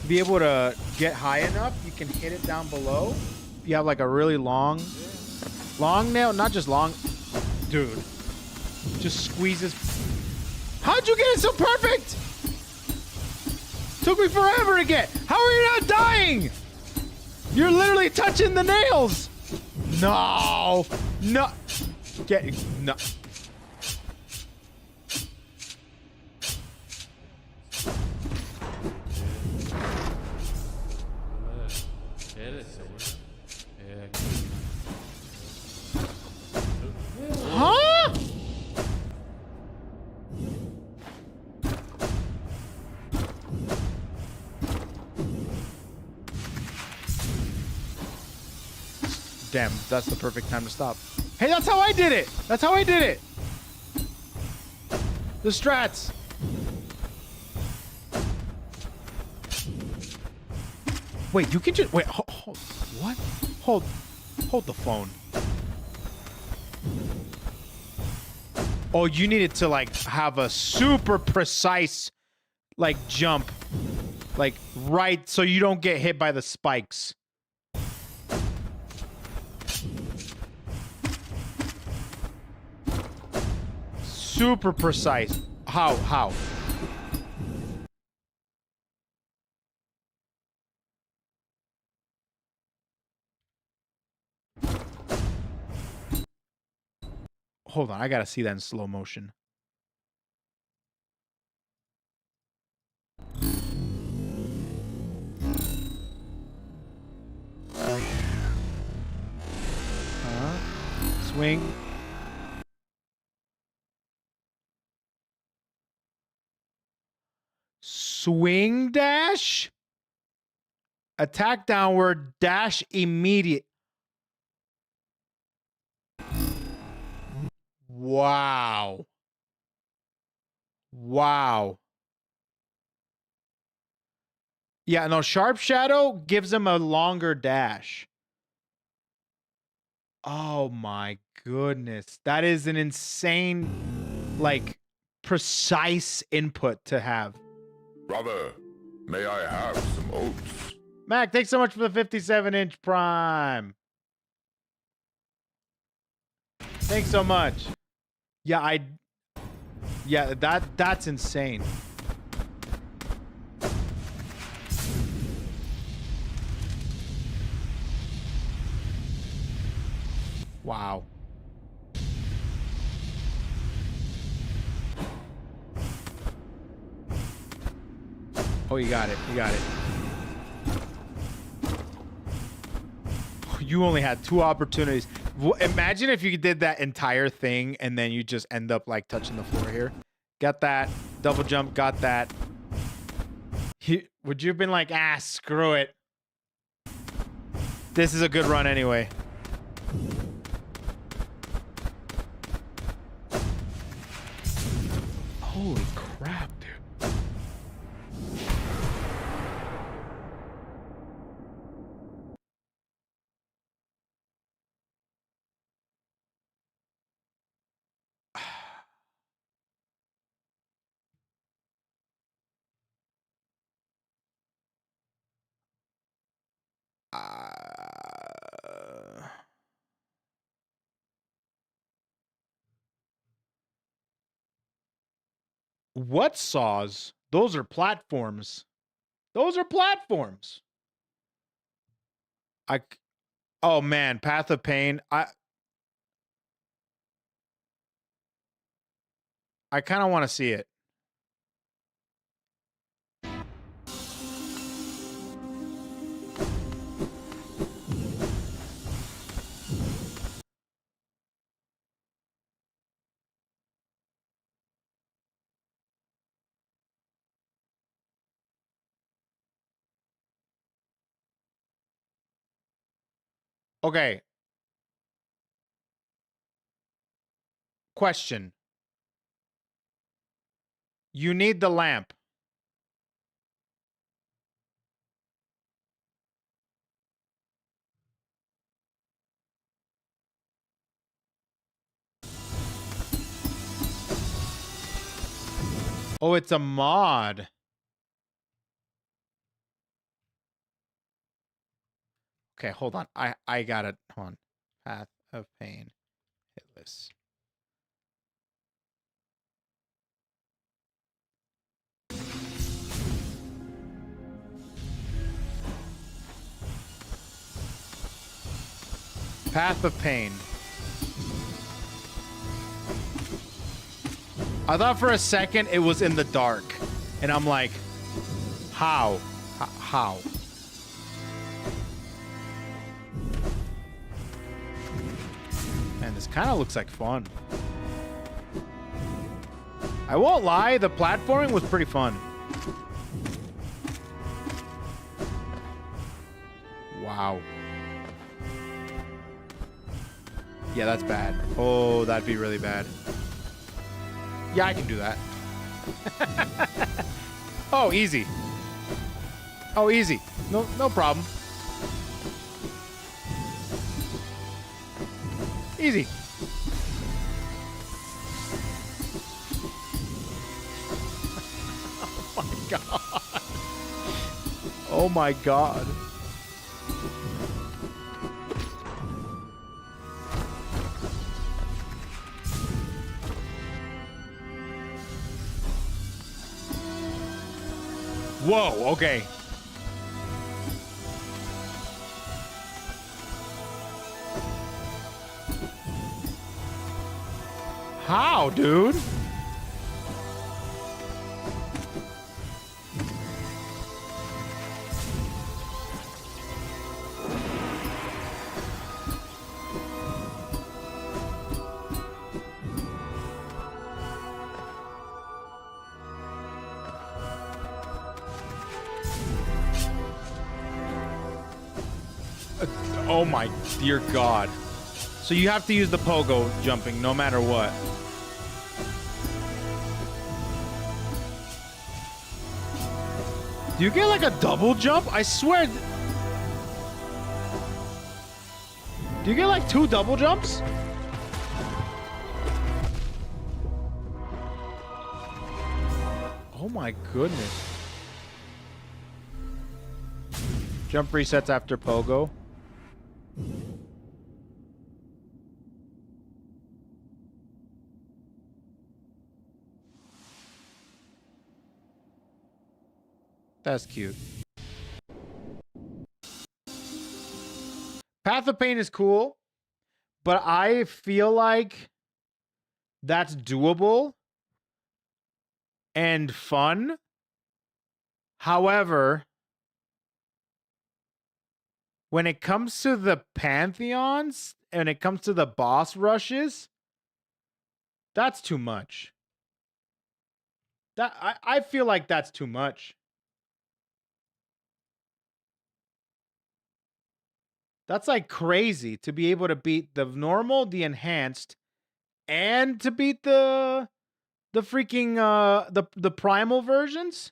To be able to get high enough, you can hit it down below. You have like a really long nail, not just long. Dude, just squeezes. How'd you get it so perfect? Took me forever to get. How are you not dying? You're literally touching the nails. No, no, no. Huh? Damn, that's the perfect time to stop. Hey, that's how I did it. That's how I did it. The strats. Wait, you can just wait. Hold, what? Hold the phone. Oh, you needed to like have a super precise like jump, like right so you don't get hit by the spikes. Super precise. How? Hold on, I gotta see that in slow motion. Swing. Swing dash. Attack downward, dash immediate. Wow. Wow. Yeah, no, Sharp Shadow gives him a longer dash. Oh my goodness. That is an insane, like, precise input to have. Brother, may I have some oats? Mac, thanks so much for the 57-inch Prime. Thanks so much. Yeah, that's insane. Wow. Oh, you got it. You got it. You only had 2 opportunities. Imagine if you did that entire thing and then you just end up like touching the floor here. Got that. Double jump. Got that. Would you have been like, ah, screw it. This is a good run anyway. Holy crap, dude. What saws? Those are platforms. Those are platforms. Oh man, Path of Pain. I kind of want to see it. Okay. Question. You need the lamp. Oh, it's a mod. Okay, hold on. I got it. Hold on. Path of Pain. Hitless. Path of Pain. I thought for a second it was in the dark. And I'm like, how? How? Man, this kind of looks like fun. I won't lie, the platforming was pretty fun. Wow. Yeah, that's bad. Oh, that'd be really bad. Yeah, I can do that. Oh, easy. Oh, easy. No problem. Easy. Oh my god. Oh my god. Whoa, okay. How, dude? Oh my dear god. So you have to use the pogo jumping no matter what. Do you get like a double jump? I swear. Do you get like 2 double jumps? Oh my goodness. Jump resets after pogo. That's cute. Path of Pain is cool, but I feel like that's doable and fun. However, when it comes to the pantheons and it comes to the boss rushes, that's too much. I feel like that's too much. That's like crazy to be able to beat the normal, the enhanced, and to beat the freaking the primal versions.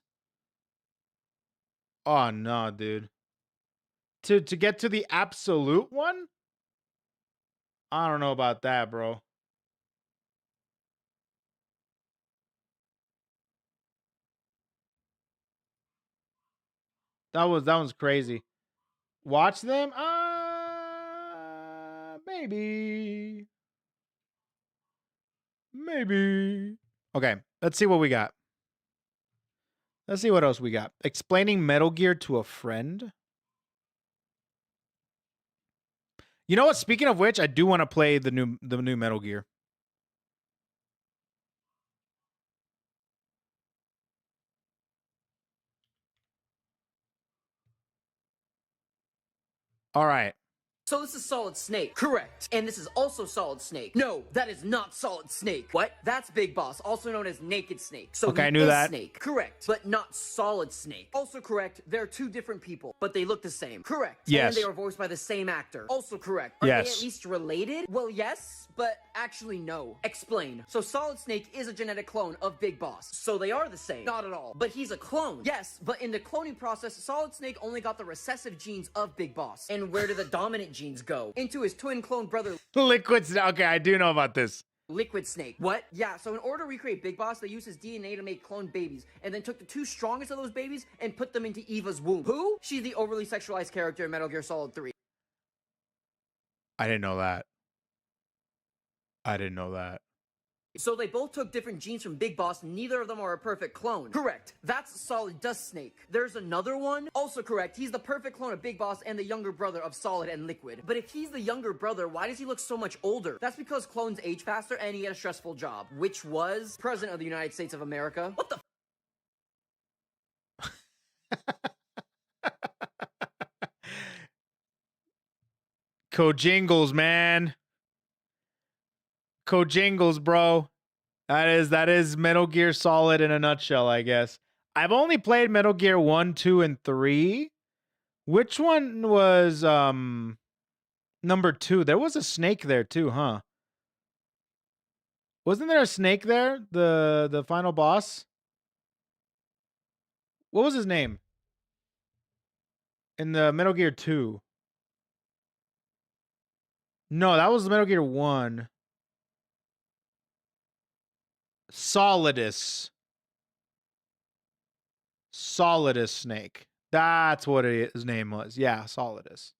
Oh no, dude. To get to the absolute one? I don't know about that, bro. That was crazy. Watch them? Maybe. Maybe. Okay, let's see what we got. Let's see what else we got. Explaining Metal Gear to a friend. You know what? Speaking of which, I do want to play the new Metal Gear. All right. So this is Solid Snake. Correct. And this is also Solid Snake. No, that is not Solid Snake. What? That's Big Boss, also known as Naked Snake. So okay, he I knew is that. Snake. Correct. But not Solid Snake. Also correct. They're two different people, but they look the same. Correct. Yes. And they are voiced by the same actor. Also correct. Are yes. they at least related? Well, yes, but actually no. Explain. So Solid Snake is a genetic clone of Big Boss. So they are the same. Not at all. But he's a clone. Yes, but in the cloning process, Solid Snake only got the recessive genes of Big Boss. And where do the dominant genes go? Into his twin clone brother Liquid. Okay, I do know about this. Liquid Snake. What? Yeah, so in order to recreate Big Boss, they used his DNA to make clone babies, and then took the two strongest of those babies and put them into Eva's womb. Who? She's the overly sexualized character in Metal Gear Solid 3. I didn't know that. I didn't know that. So they both took different genes from Big Boss, neither of them are a perfect clone. Correct. That's Solid Dust Snake. There's another one. Also correct. He's the perfect clone of Big Boss and the younger brother of Solid and Liquid. But if he's the younger brother, why does he look so much older? That's because clones age faster and he had a stressful job, which was President of the United States of America. What the Kojingles, man. Kojingles, bro. That is Metal Gear Solid in a nutshell, I guess. I've only played Metal Gear 1, 2, and 3. Which one was number 2? There was a snake there too, huh? Wasn't there a snake there? The final boss? What was his name? In the Metal Gear 2. No, that was Metal Gear 1. Solidus Snake. That's what his name was. Yeah, Solidus.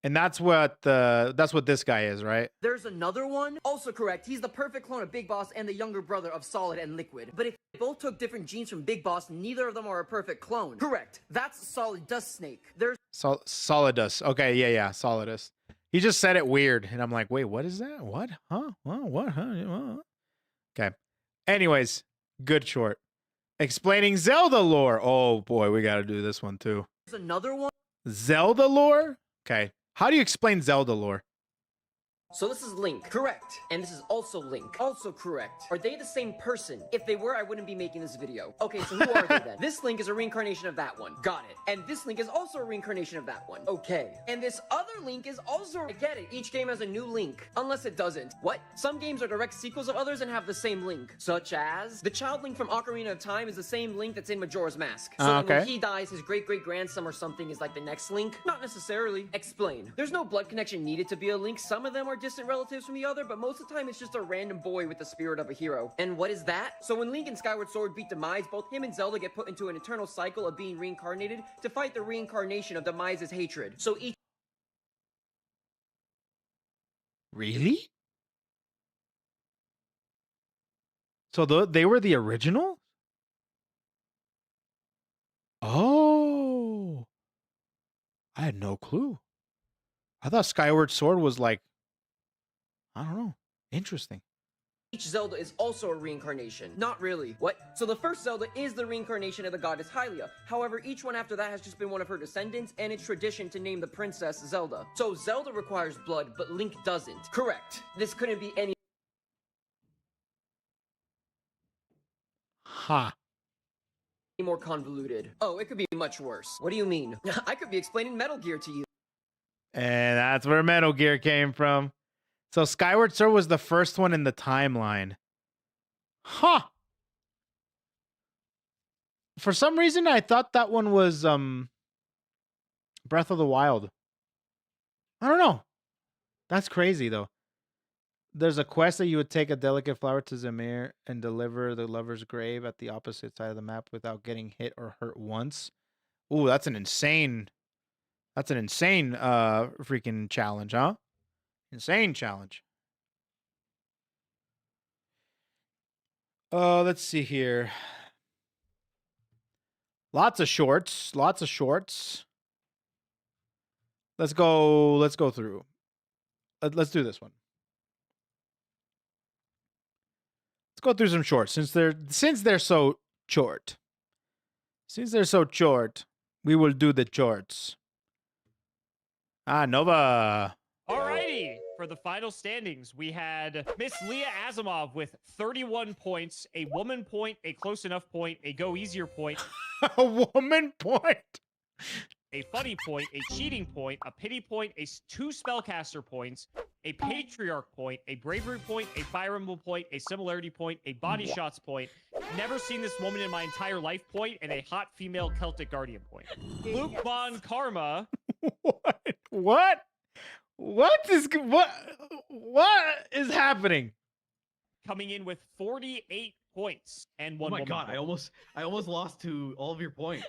And that's what this guy is, right? There's another one. Also correct. He's the perfect clone of Big Boss and the younger brother of Solid and Liquid. But if they both took different genes from Big Boss, neither of them are a perfect clone. Correct. That's Solid Dust Snake. There's Solidus. Okay, yeah, Solidus. He just said it weird, and I'm like, wait, what is that? What? Huh? What? Huh? Okay. Anyways, good short. Explaining Zelda lore. Oh boy, we got to do this one too. There's another one. Zelda lore? Okay. How do you explain Zelda lore? So this is Link. Correct. And this is also Link. Also correct. Are they the same person? If they were, I wouldn't be making this video. Okay, so who are they then? This Link is a reincarnation of that one. Got it. And this Link is also a reincarnation of that one. Okay. And this other Link is also... I get it. Each game has a new Link. Unless it doesn't. What? Some games are direct sequels of others and have the same Link. Such as... The child Link from Ocarina of Time is the same Link that's in Majora's Mask. So okay. when he dies, his great-great-grandson or something is like the next Link? Not necessarily. Explain. There's no blood connection needed to be a Link. Some of them are distant relatives from the other, but most of the time it's just a random boy with the spirit of a hero. And what is that? So when Link and Skyward Sword beat Demise, both him and Zelda get put into an eternal cycle of being reincarnated to fight the reincarnation of Demise's hatred. So each... Really? So they were the original? Oh. I had no clue. I thought Skyward Sword was like, I don't know. Interesting. Each Zelda is also a reincarnation. Not really. What? So the first Zelda is the reincarnation of the goddess Hylia. However, each one after that has just been one of her descendants, and it's tradition to name the princess Zelda. So Zelda requires blood, but Link doesn't. Correct. This couldn't be any more convoluted. Oh, it could be much worse. What do you mean? I could be explaining Metal Gear to you. And that's where Metal Gear came from. So Skyward Sword was the first one in the timeline. Huh. For some reason, I thought that one was Breath of the Wild. I don't know. That's crazy, though. There's a quest that you would take a delicate flower to Zemir and deliver the lover's grave at the opposite side of the map without getting hit or hurt once. Ooh, that's an insane freaking challenge, huh? Insane challenge. Let's see here. Lots of shorts. Lots of shorts. Let's go through. Let's do this one. Let's go through some shorts since they're so short. Since they're so short, we will do the shorts. Ah, Nova. Alrighty, for the final standings, we had Miss Leah Asimov with 31 points, a woman point, a close enough point, a go easier point, A woman point. a funny point, a cheating point, a pity point, two spellcaster points, a patriarch point, a bravery point, a fire emblem point, a similarity point, a body shots point, never seen this woman in my entire life point, and a hot female Celtic guardian point. Luke Von Karma. What? What is happening? Coming in with 48 points and one. Oh my woman god! point. I almost lost to all of your points.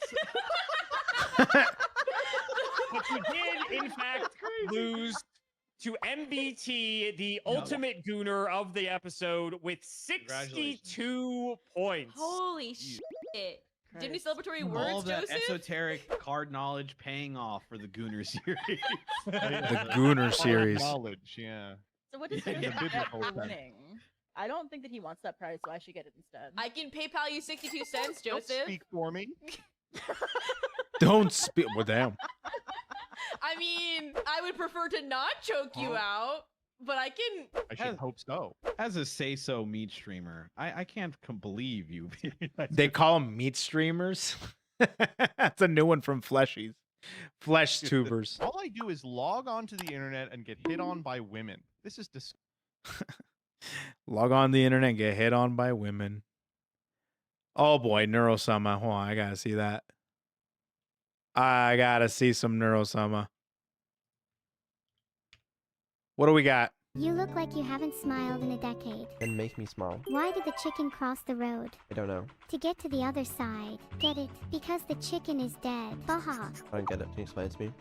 But you did, in fact, lose to MBT, the ultimate gooner of the episode, with 62 points. Holy shit. Disney celebratory words, All that Joseph? esoteric card knowledge paying off for the Gooner series. The Gooner series. Knowledge, yeah. So what does he get for winning? I don't think that he wants that prize, so I should get it instead. I can PayPal you 62 cents, Don't Joseph. speak for me. Don't speak. Well, damn. I mean, I would prefer to not choke you out, but I can. I should hope so. As a say-so meat streamer, I can't believe you. They call them meat streamers. That's a new one from Fleshies. Flesh tubers. All I do is log on to the internet and get hit on by women. This is Log on the internet and get hit on by women. Oh boy, Neurosama. Hold on, I gotta see that. I gotta see some Neurosama. What do we got? You look like you haven't smiled in a decade. And make me smile. Why did the chicken cross the road? I don't know. To get to the other side. Get it? Because the chicken is dead. Baha. I don't get it. Can you explain it to me?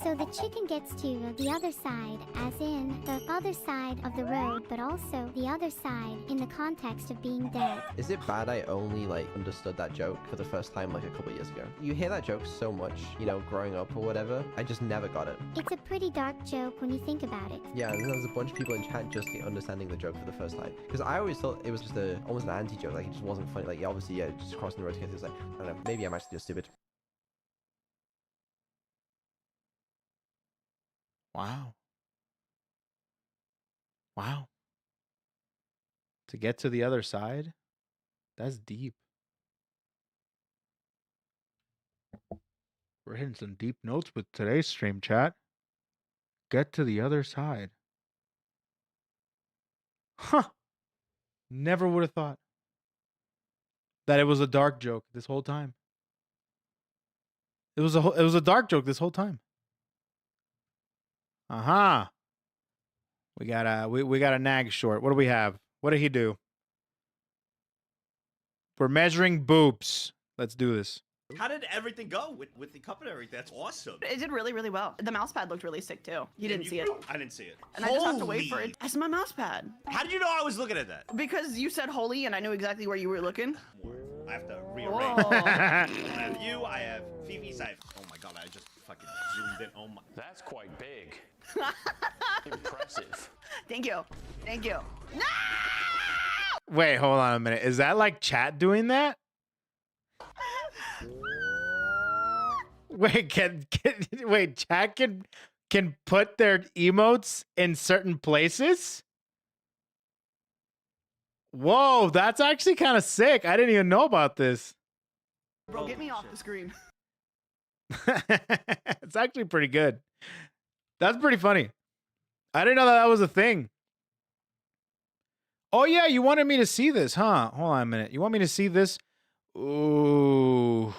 So the chicken gets to the other side, as in the other side of the road, but also the other side in the context of being dead. Is it bad I only understood that joke for the first time a couple years ago? You hear that joke so much, growing up or whatever. I just never got it. It's a pretty dark joke when you think about it. Yeah, there was a bunch of people in chat just understanding the joke for the first time. Because I always thought it was just almost an anti-joke, it just wasn't funny. Obviously, just crossing the road together. It was I don't know, maybe I'm actually just stupid. Wow. Wow. To get to the other side? That's deep. We're hitting some deep notes with today's stream, chat. Get to the other side. Huh. Never would have thought that it was a dark joke this whole time. It was a dark joke this whole time. Uh-huh. We got a nag short. What do we have? What did he do? We're measuring boobs. Let's do this. How did everything go with the cup and everything? That's awesome. It did really, really well. The mouse pad looked really sick too. You didn't see it. I didn't see it. And I just have to wait for it. That's my mouse pad. How did you know I was looking at that? Because you said holy and I knew exactly where you were looking. I have to rearrange. I have you, I have Fifi's, I have... Oh my god, I just fucking zoomed in. Oh my... That's quite big. Impressive. Thank you. Thank you. No! Wait, hold on a minute. Is that like chat doing that? Wait, wait, chat can put their emotes in certain places? Whoa, that's actually kind of sick. I didn't even know about this. Bro, get me off the screen. It's actually pretty good. That's pretty funny. I didn't know that was a thing. Oh yeah, you wanted me to see this, huh? Hold on a minute. You want me to see this? Ooh.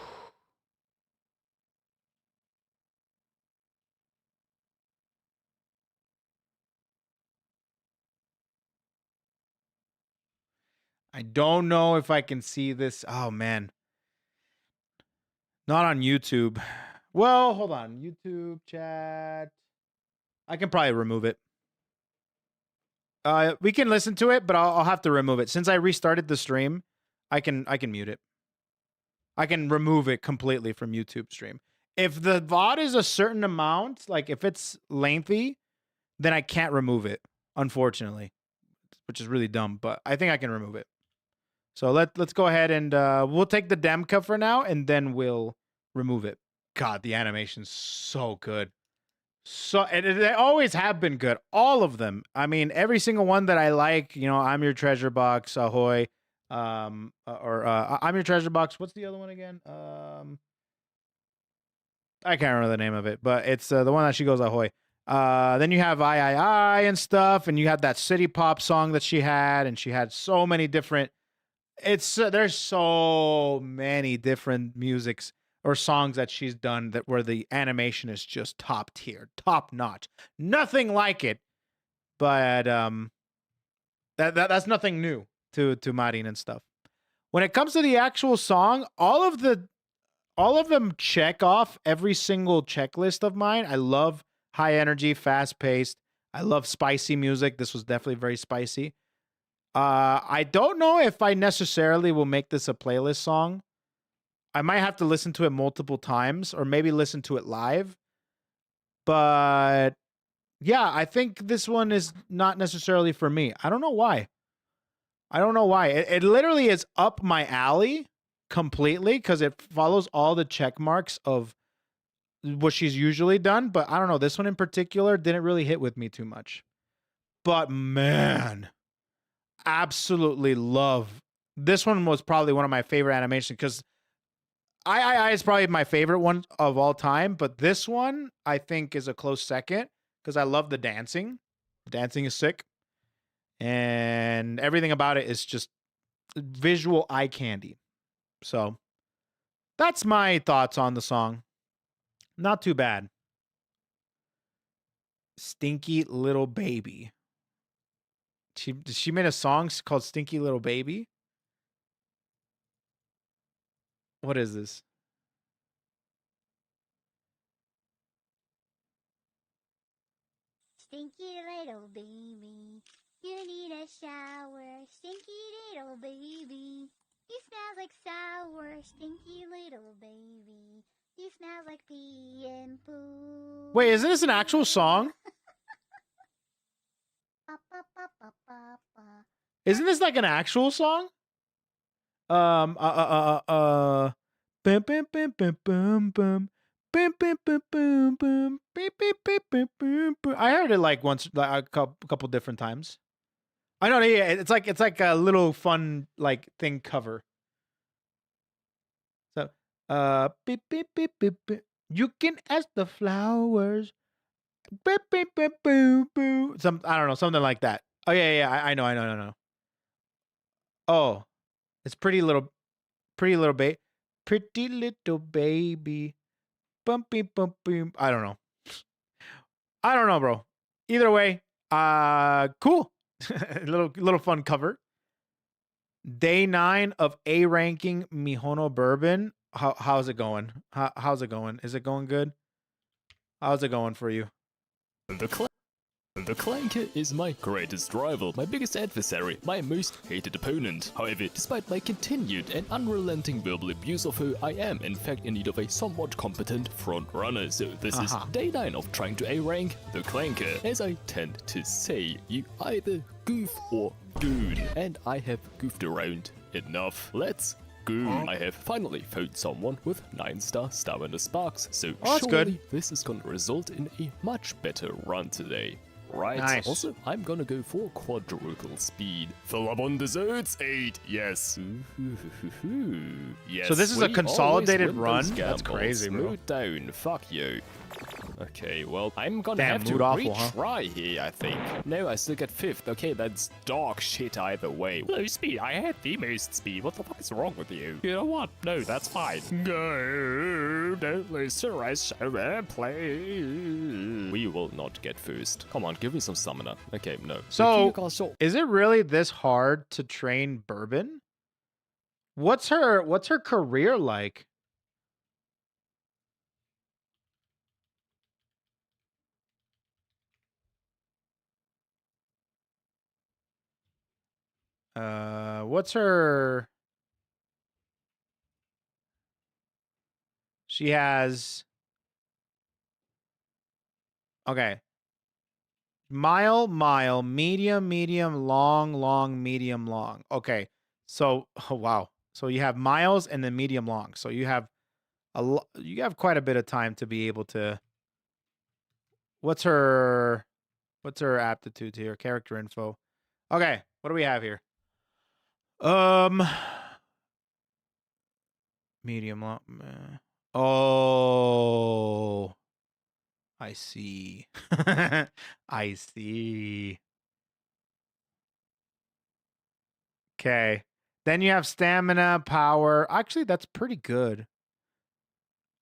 I don't know if I can see this. Oh man. Not on YouTube. Well, hold on. YouTube chat. I can probably remove it. We can listen to it, but I'll have to remove it. Since I restarted the stream, I can mute it. I can remove it completely from YouTube stream. If the VOD is a certain amount, like if it's lengthy, then I can't remove it, unfortunately, which is really dumb, but I think I can remove it. So let's go ahead and we'll take the Demka for now, and then we'll remove it. God, the animation's so good. So they always have been good. All of them. I mean, every single one that I like, you know, I'm Your Treasure Box, Ahoy, I'm Your Treasure Box. What's the other one again? I can't remember the name of it, but it's the one that she goes Ahoy. Then you have I and stuff, and you have that City Pop song that she had, and she had so many different. There's so many different musics or songs that she's done that where the animation is just top tier, top notch, nothing like it. But that's nothing new to Marin and stuff. When it comes to the actual song, all of them check off every single checklist of mine. I love high energy, fast paced. I love spicy music. This was definitely very spicy. I don't know if I necessarily will make this a playlist song. I might have to listen to it multiple times or maybe listen to it live. But yeah, I think this one is not necessarily for me. I don't know why. It literally is up my alley completely because it follows all the check marks of what she's usually done. But I don't know. This one in particular didn't really hit with me too much. But man, absolutely love. This one was probably one of my favorite animations because I is probably my favorite one of all time, but this one I think is a close second because I love the dancing. The dancing is sick. And everything about it is just visual eye candy. So that's my thoughts on the song. Not too bad. Stinky Little Baby. She made a song called Stinky Little Baby. What is this? Stinky little baby, you need a shower. Stinky little baby, you smell like sour. Stinky little baby, you smell like pee and poo. Wait, isn't this an actual song? Isn't this like an actual song? Bum, bum, bum, bum, bum, bum, bum. Bum, bum, bum, bum, bum. Beep, beep, beep, beep, beep, beep. I heard it like once, like a couple different times. I know, yeah. It's like a little fun like thing cover. So, beep, beep, beep, beep, beep. You can ask the flowers. Beep, beep, beep, boo, boo. I don't know, something like that. Oh yeah. I know. Oh, it's pretty little baby. Pretty little baby. Bumpy, bumpy. I don't know, bro. Either way, cool. little fun cover. Day 9 of A ranking Mihono Bourbon. How's it going? How's it going? Is it going good? How's it going for you? The Clanker is my greatest rival, my biggest adversary, my most hated opponent. However, despite my continued and unrelenting verbal abuse of her, I am in fact in need of a somewhat competent front runner. So this is day 9 of trying to A-rank the Clanker. As I tend to say, you either goof or goon, and I have goofed around enough. Let's goon. I have finally found someone with 9-star stamina sparks, so that's surely good. This is going to result in a much better run today. Right, Nice. Also, I'm gonna go for quadruple speed. Fill up on desserts, 8, yes. Yes. So this is a we consolidated always win run? those That's gambles. crazy, bro. Mood down, fuck you. Okay, well, I'm gonna Damn, have to mood awful, huh? retry here, I think. No, I still get 5th. Okay, that's dog shit either way. Low speed, I had the most speed. What the fuck is wrong with you? You know what? No, that's fine. Go, don't lose to rest, show and play. We will not get first. Come on, give me some stamina. Okay, no. So, is it really this hard to train Bourbon? What's her career like? What's her? She has. Okay. Mile, medium, long, medium, long. Okay. So, oh, wow. So you have miles and then medium, long. So you have you have quite a bit of time to be able to. What's her aptitude here? Character info. Okay. What do we have here? Medium, long. Oh. I see. I see. Okay. Then you have stamina, power. Actually, that's pretty good.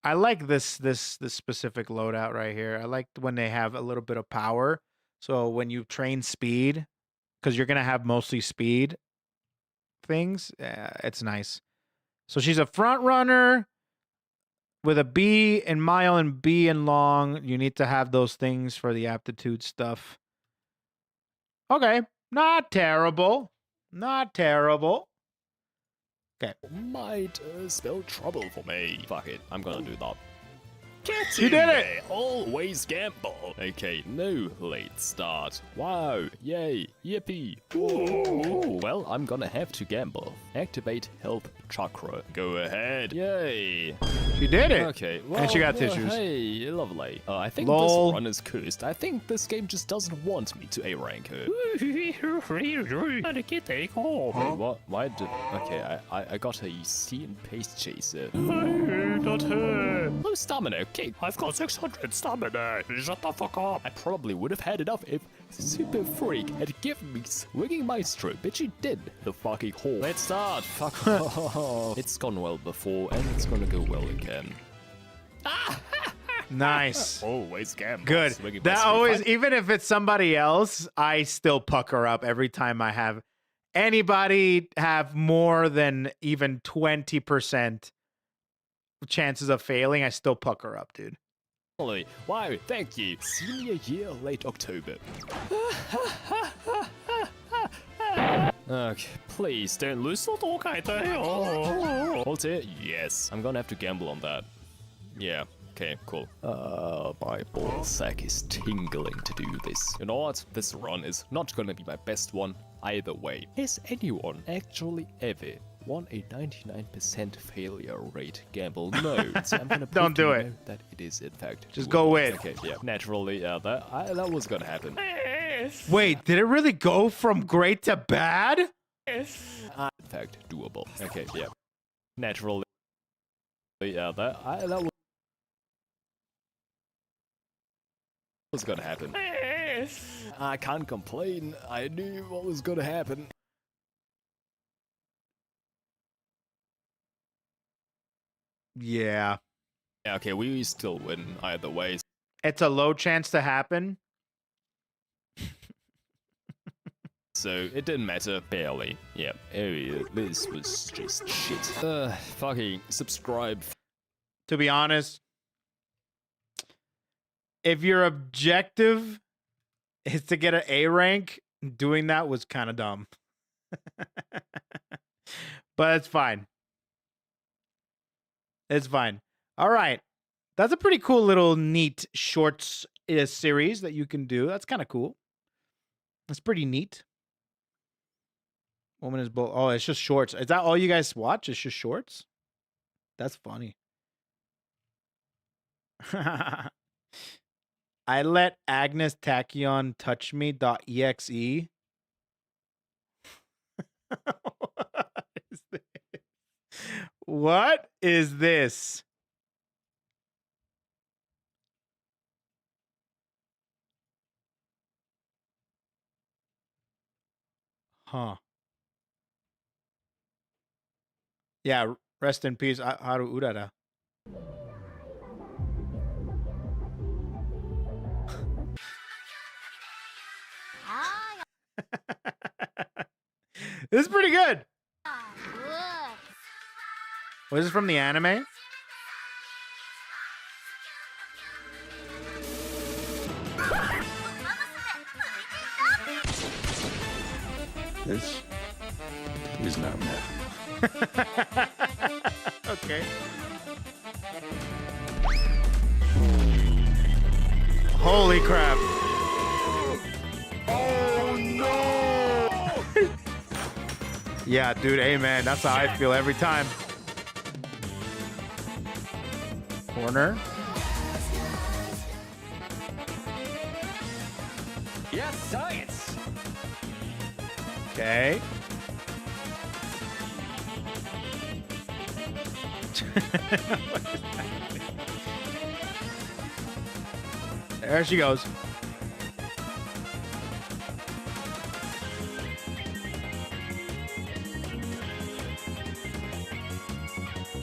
I like this specific loadout right here. I like when they have a little bit of power. So when you train speed, because you're gonna have mostly speed things, it's nice. So she's a front runner. With a B in mile and B in long, you need to have those things for the aptitude stuff. Okay, not terrible. Not terrible. Okay. Might spell trouble for me. Fuck it, I'm gonna do that. Get You in did there. it! Always gamble. Okay, no late start. Wow, yay, yippee. Ooh. Well, I'm gonna have to gamble. Activate health chakra. Go ahead. Yay. She did it. Okay, well, and she got tissues. Hey, lovely. I think Lol. this run is cursed. I think this game just doesn't want me to A-rank her. Wait, what? Why did... Okay, I got a C and paste chaser. Not her. No stamina. Okay, I've got 600 stamina. Shut the fuck up. I probably would have had enough if Super Freak had given me Swinging Maestro, but she did, the fucking whore. Let's start. Fuck off. It's gone well before, and it's gonna go well again. Nice. Always gamble. Good. Swinging That Maestro. always, even if it's somebody else, I still pucker up every time I have anybody have more than even 20% chances of failing. I still pucker up, dude. Wow, thank you. Senior year, late October. Okay, please don't lose. Hold it. Yes, I'm gonna have to gamble on that. Yeah. Okay, cool. My ball sack is tingling to do this. You know what? This run is not gonna be my best one either way. Has anyone actually ever won a 99% failure rate gamble? No. So I'm gonna Don't do it. That it is in fact. Just doable. go with. Okay, yeah. Naturally, that was gonna happen. Wait, did it really go from great to bad? In fact, doable. Okay, yeah. Naturally, that was gonna happen. I can't complain. I knew what was gonna happen. Yeah. Yeah, okay, we still win either way. It's a low chance to happen. So it didn't matter, barely. Yeah, this was just shit. Fucking subscribe. To be honest, if your objective is to get an A rank, doing that was kind of dumb. But it's fine. It's fine. All right. That's a pretty cool little neat shorts series that you can do. That's kind of cool. That's pretty neat. Woman is both. Oh, it's just shorts. Is that all you guys watch? It's just shorts? That's funny. I let Agnes Tachyon touch me.exe. What is this? Huh. Yeah, rest in peace, Haru Urara. This is pretty good. Was this from the anime? This is not met. Okay. Holy crap. Oh no! Yeah, dude, amen. That's how I feel every time. Corner. Yes, science. Okay. There she goes.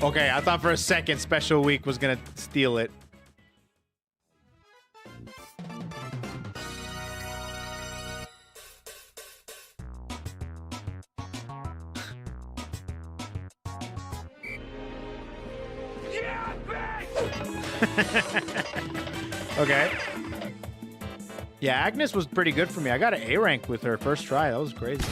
Okay, I thought for a second Special Week was gonna steal it. Okay. Yeah, Agnes was pretty good for me. I got an A rank with her first try. That was crazy.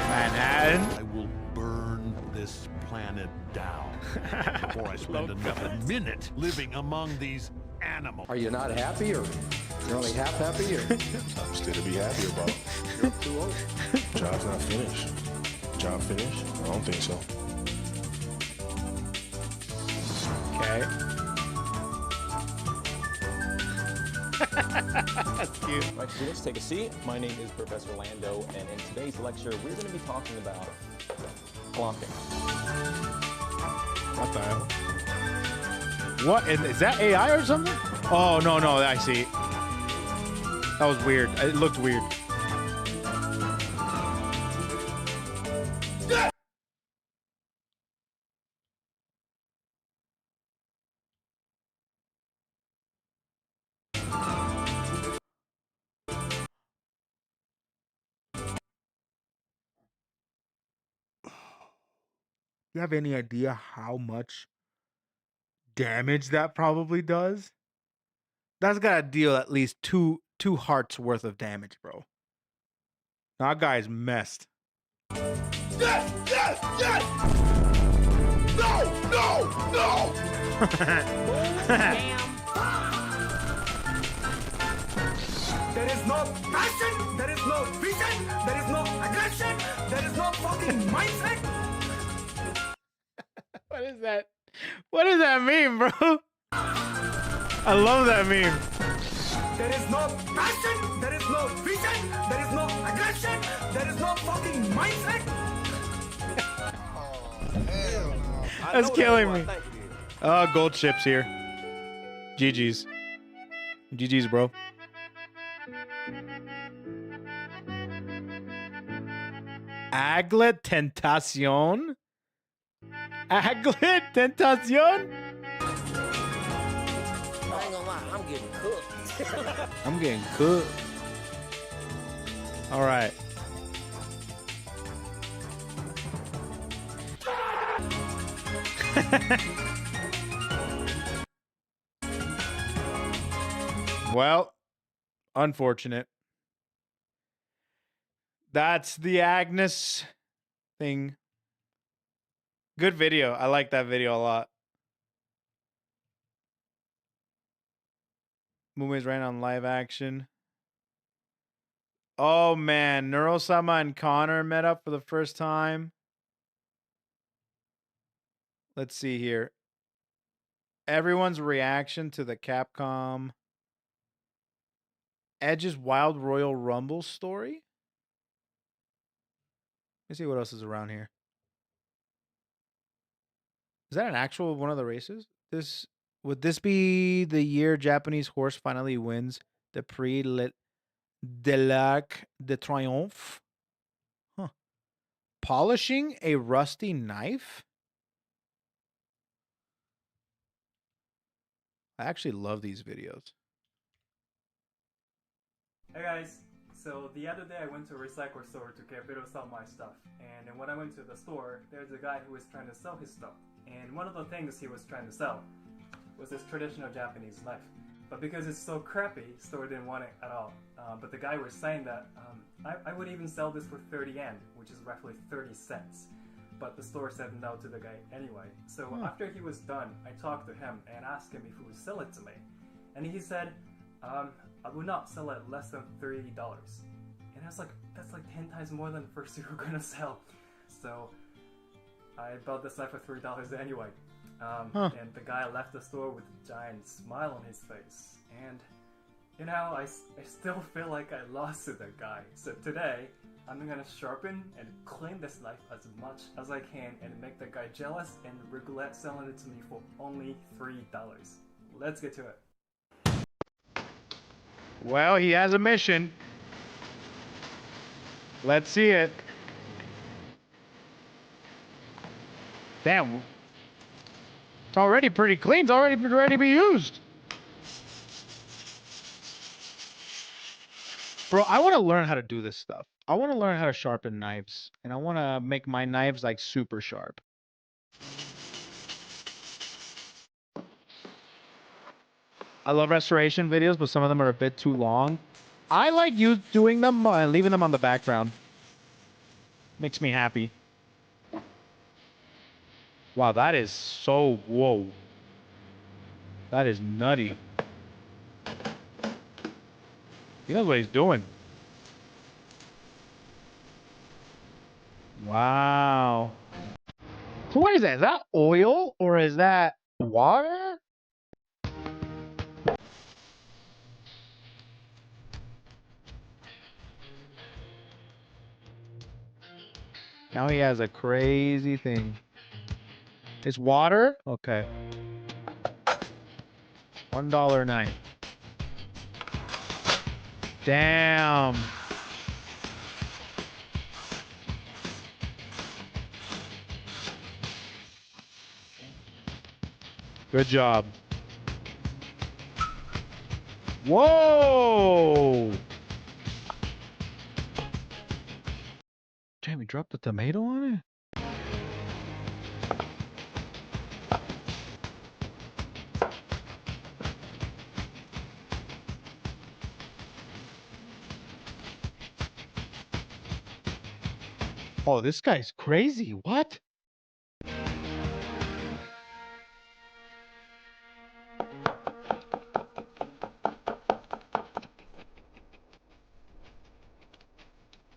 Manhattan. I will burn this planet down before I spend another minute living among these animals. Are you not happy, or you're only half happy, or? I'm still to be happy about. You're too old. Job's not finished. Job finished? I don't think so. Okay. That's cute. Right, students, take a seat. My name is Professor Lando, and in today's lecture, we're going to be talking about clumping. What the hell? What? Is that AI or something? Oh, no, no, I see. That was weird. It looked weird. You have any idea how much damage that probably does? That's gotta deal at least two hearts worth of damage, bro. That guy's messed. Yes! Yes! Yes! No! No! No! There is no passion, there is no vision, there is no aggression, there is no fucking mindset. What is that? What does that mean, bro? I love that meme. There is no passion, there is no vision, there is no aggression, there is no fucking mindset. That's killing me. Oh, gold chips here. GG's. GG's, bro. Aglet Tentacion? Aglet Tentacion? I ain't gonna lie, I'm getting cooked. I'm getting cooked. All right. Well, unfortunate. That's the Agnes thing. Good video. I like that video a lot. Movies ran on live action. Oh man, Neurosama and Connor met up for the first time. Let's see here. Everyone's reaction to the Capcom Edge's Wild Royal Rumble story. Let's see what else is around here. Is that an actual one of the races? Would this be the year Japanese horse finally wins the Prix de l'Arc de Triomphe? Huh. Polishing a rusty knife? I actually love these videos. Hey guys, so the other day I went to a recycle store to get rid of some of my stuff, and then when I went to the store, there's a guy who was trying to sell his stuff. and one of the things he was trying to sell was this traditional Japanese knife. But because it's so crappy, store didn't want it at all. But the guy was saying that I would even sell this for 30 yen, which is roughly 30 cents. But the store said no to the guy anyway. So after he was done, I talked to him and asked him if he would sell it to me. And he said, I would not sell it less than $30. And I was like, that's like 10 times more than the first you were gonna sell. So I bought this knife for $3 anyway. And the guy left the store with a giant smile on his face. And, you know, I still feel like I lost to that guy. So today, I'm gonna sharpen and clean this knife as much as I can and make that guy jealous and regret selling it to me for only $3. Let's get to it. Well, he has a mission. Let's see it. Damn. It's already pretty clean. It's already ready to be used. Bro, I want to learn how to do this stuff. I want to learn how to sharpen knives. And I want to make my knives like super sharp. I love restoration videos, but some of them are a bit too long. I like you doing them and leaving them on the background. Makes me happy. Wow, that is so... Whoa. That is nutty. He knows what he's doing. Wow. So what is that? Is that oil or is that water? Now he has a crazy thing. It's water? Okay. $1 knife. Damn. Good job. Whoa! Damn, he dropped the tomato on it? Oh, this guy's crazy. What?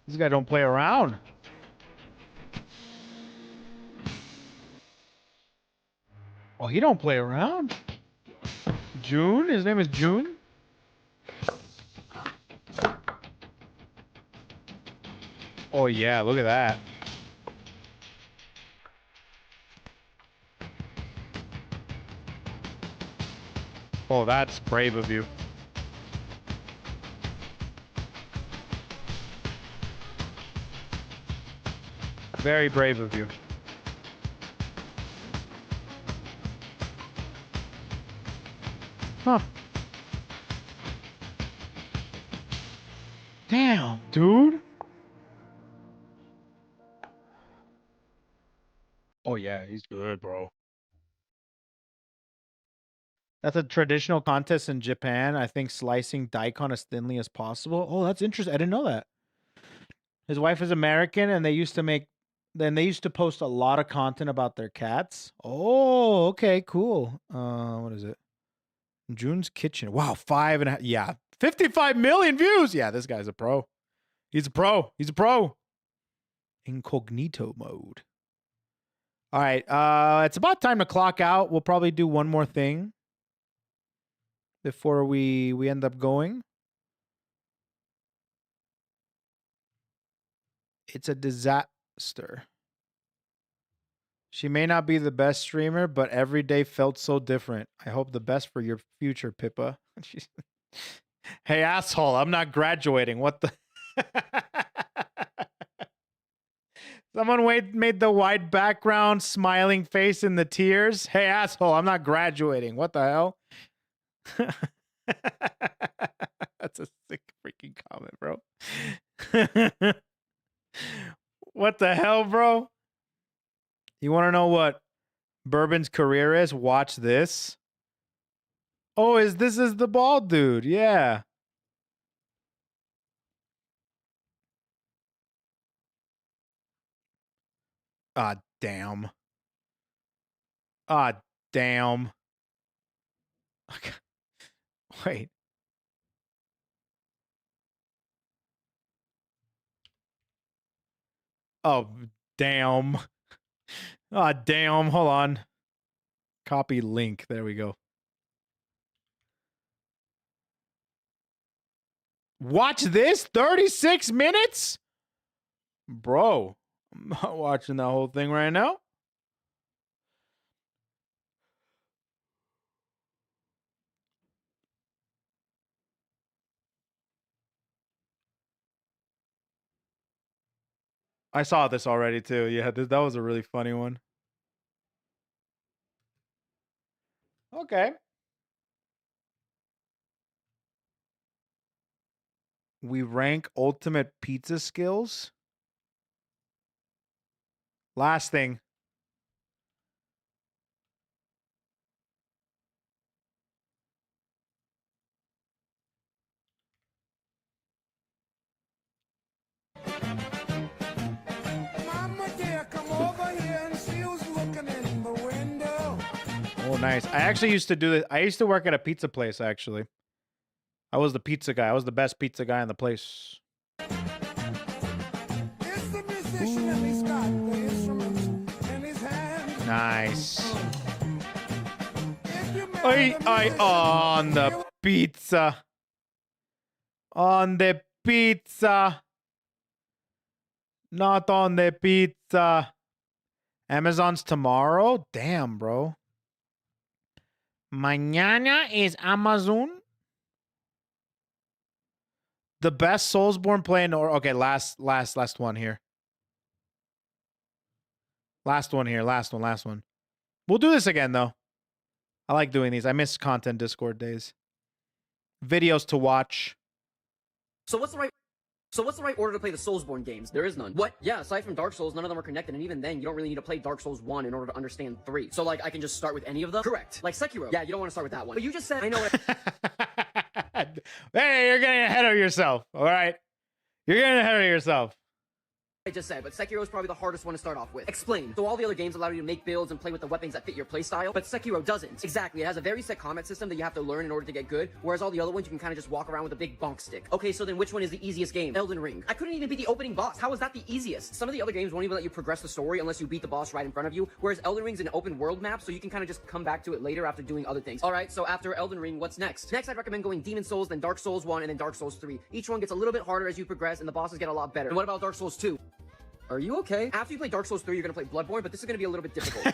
This guy don't play around. Oh, he don't play around. June? His name is June? Oh, yeah. Look at that. Oh, that's brave of you. Very brave of you. Huh. Damn, dude. Oh, yeah, he's good, bro. That's a traditional contest in Japan. I think slicing daikon as thinly as possible. Oh, that's interesting. I didn't know that. His wife is American, and they used to post a lot of content about their cats. Oh, okay, cool. What is it? June's Kitchen. Wow, 5.5. Yeah, 55 million views. Yeah, this guy's a pro. He's a pro. He's a pro. Incognito mode. All right, it's about time to clock out. We'll probably do one more thing before we end up going. It's a disaster. She may not be the best streamer, but every day felt so different. I hope the best for your future, Pippa. Hey, asshole, I'm not graduating. What the... Someone made the white background, smiling face in the tears. Hey, asshole, I'm not graduating. What the hell? That's a sick freaking comment, bro. What the hell, bro? You want to know what Bourbon's career is. Watch this. Oh, this is the bald dude? Yeah. Ah, damn. Ah, damn. Wait. Oh, damn. Ah, damn. Hold on. Copy link. There we go. Watch this? 36 minutes? Bro, I'm not watching that whole thing right now. I saw this already too. Yeah, that was a really funny one. Okay. We rank ultimate pizza skills. Last thing. Mama dear, come over here and see who's looking in the window. Oh, nice. I actually used to do this. I used to work at a pizza place, actually. I was the pizza guy. I was the best pizza guy in the place. It's the musician and he's got the instruments in his hand. Nice. I on the pizza. On the pizza. Not on the pizza. Amazon's tomorrow? Damn, bro. Mañana is Amazon. The best Soulsborne play in order. Okay, last one here. Last one here. Last one. We'll do this again, though. I like doing these. I miss content Discord days. Videos to watch. So what's the right order to play the Soulsborne games? There is none. What? Yeah, aside from Dark Souls, none of them are connected, and even then, you don't really need to play Dark Souls 1 in order to understand 3. So, like, I can just start with any of them? Correct. Like Sekiro. Yeah, you don't want to start with that one. But you just said, I know what Hey, you're getting ahead of yourself, all right? You're getting ahead of yourself. I just said, but Sekiro is probably the hardest one to start off with. Explain. So all the other games allow you to make builds and play with the weapons that fit your playstyle, but Sekiro doesn't. Exactly, it has a very set combat system that you have to learn in order to get good, whereas all the other ones you can kind of just walk around with a big bonk stick. Okay, so then which one is the easiest game? Elden Ring. I couldn't even beat the opening boss. How is that the easiest? Some of the other games won't even let you progress the story unless you beat the boss right in front of you, whereas Elden Ring's an open world map, so you can kind of just come back to it later after doing other things. Alright, so after Elden Ring, what's next? Next, I'd recommend going Demon Souls, then Dark Souls 1, and then Dark Souls 3. Each one gets a little bit harder as you progress, and the bosses get a lot better. And what about Dark Souls 2? Are you okay? After you play Dark Souls 3, you're gonna play Bloodborne, but this is gonna be a little bit difficult.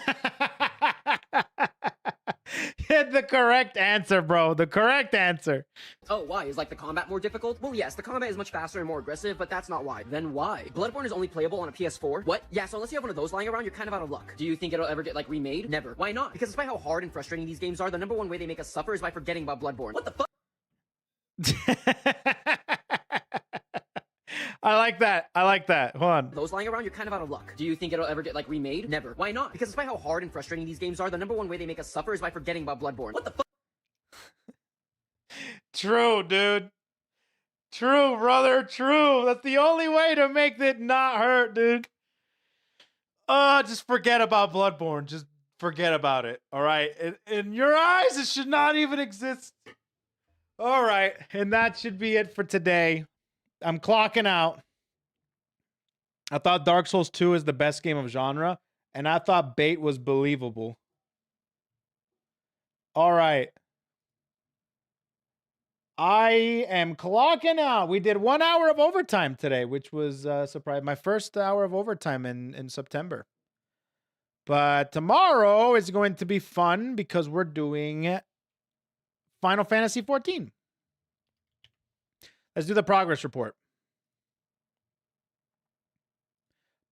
Hit the correct answer, bro. The correct answer. Oh, why? Is like the combat more difficult? Well, yes, the combat is much faster and more aggressive, but that's not why. Then why? Bloodborne is only playable on a PS4. What? Yeah, so unless you have one of those lying around, you're kind of out of luck. Do you think it'll ever get, like, remade? Never. Why not? Because despite how hard and frustrating these games are, the number one way they make us suffer is by forgetting about Bloodborne. What the fuck? I like that. I like that. Hold on. Those lying around, you're kind of out of luck. Do you think it'll ever get, like, remade? Never. Why not? Because despite how hard and frustrating these games are, the number one way they make us suffer is by forgetting about Bloodborne. What the fuck? True, dude. True, brother. True. That's the only way to make it not hurt, dude. Just forget about Bloodborne. Just forget about it. All right. In your eyes, it should not even exist. All right. And that should be it for today. I'm clocking out. I thought Dark Souls 2 is the best game of genre, and I thought Bait was believable. All right. I am clocking out. We did 1 hour of overtime today, which was surprising. My first hour of overtime in September. But tomorrow is going to be fun because we're doing Final Fantasy 14. Let's do the progress report.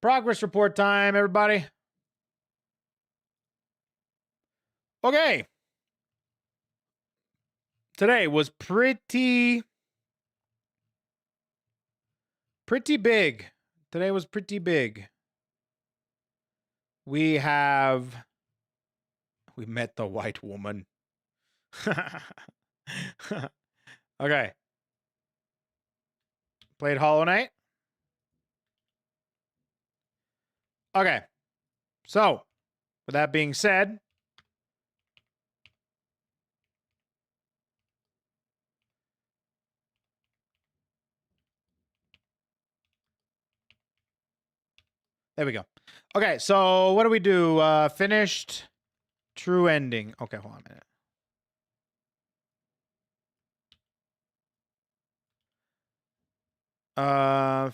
Progress report time, everybody. Okay. Today was pretty big. Today was pretty big. We have We met the white woman. Okay. Played Hollow Knight. Okay. So, with that being said, there we go. Okay, so what do we do? Finished, true ending. Okay, hold on a minute.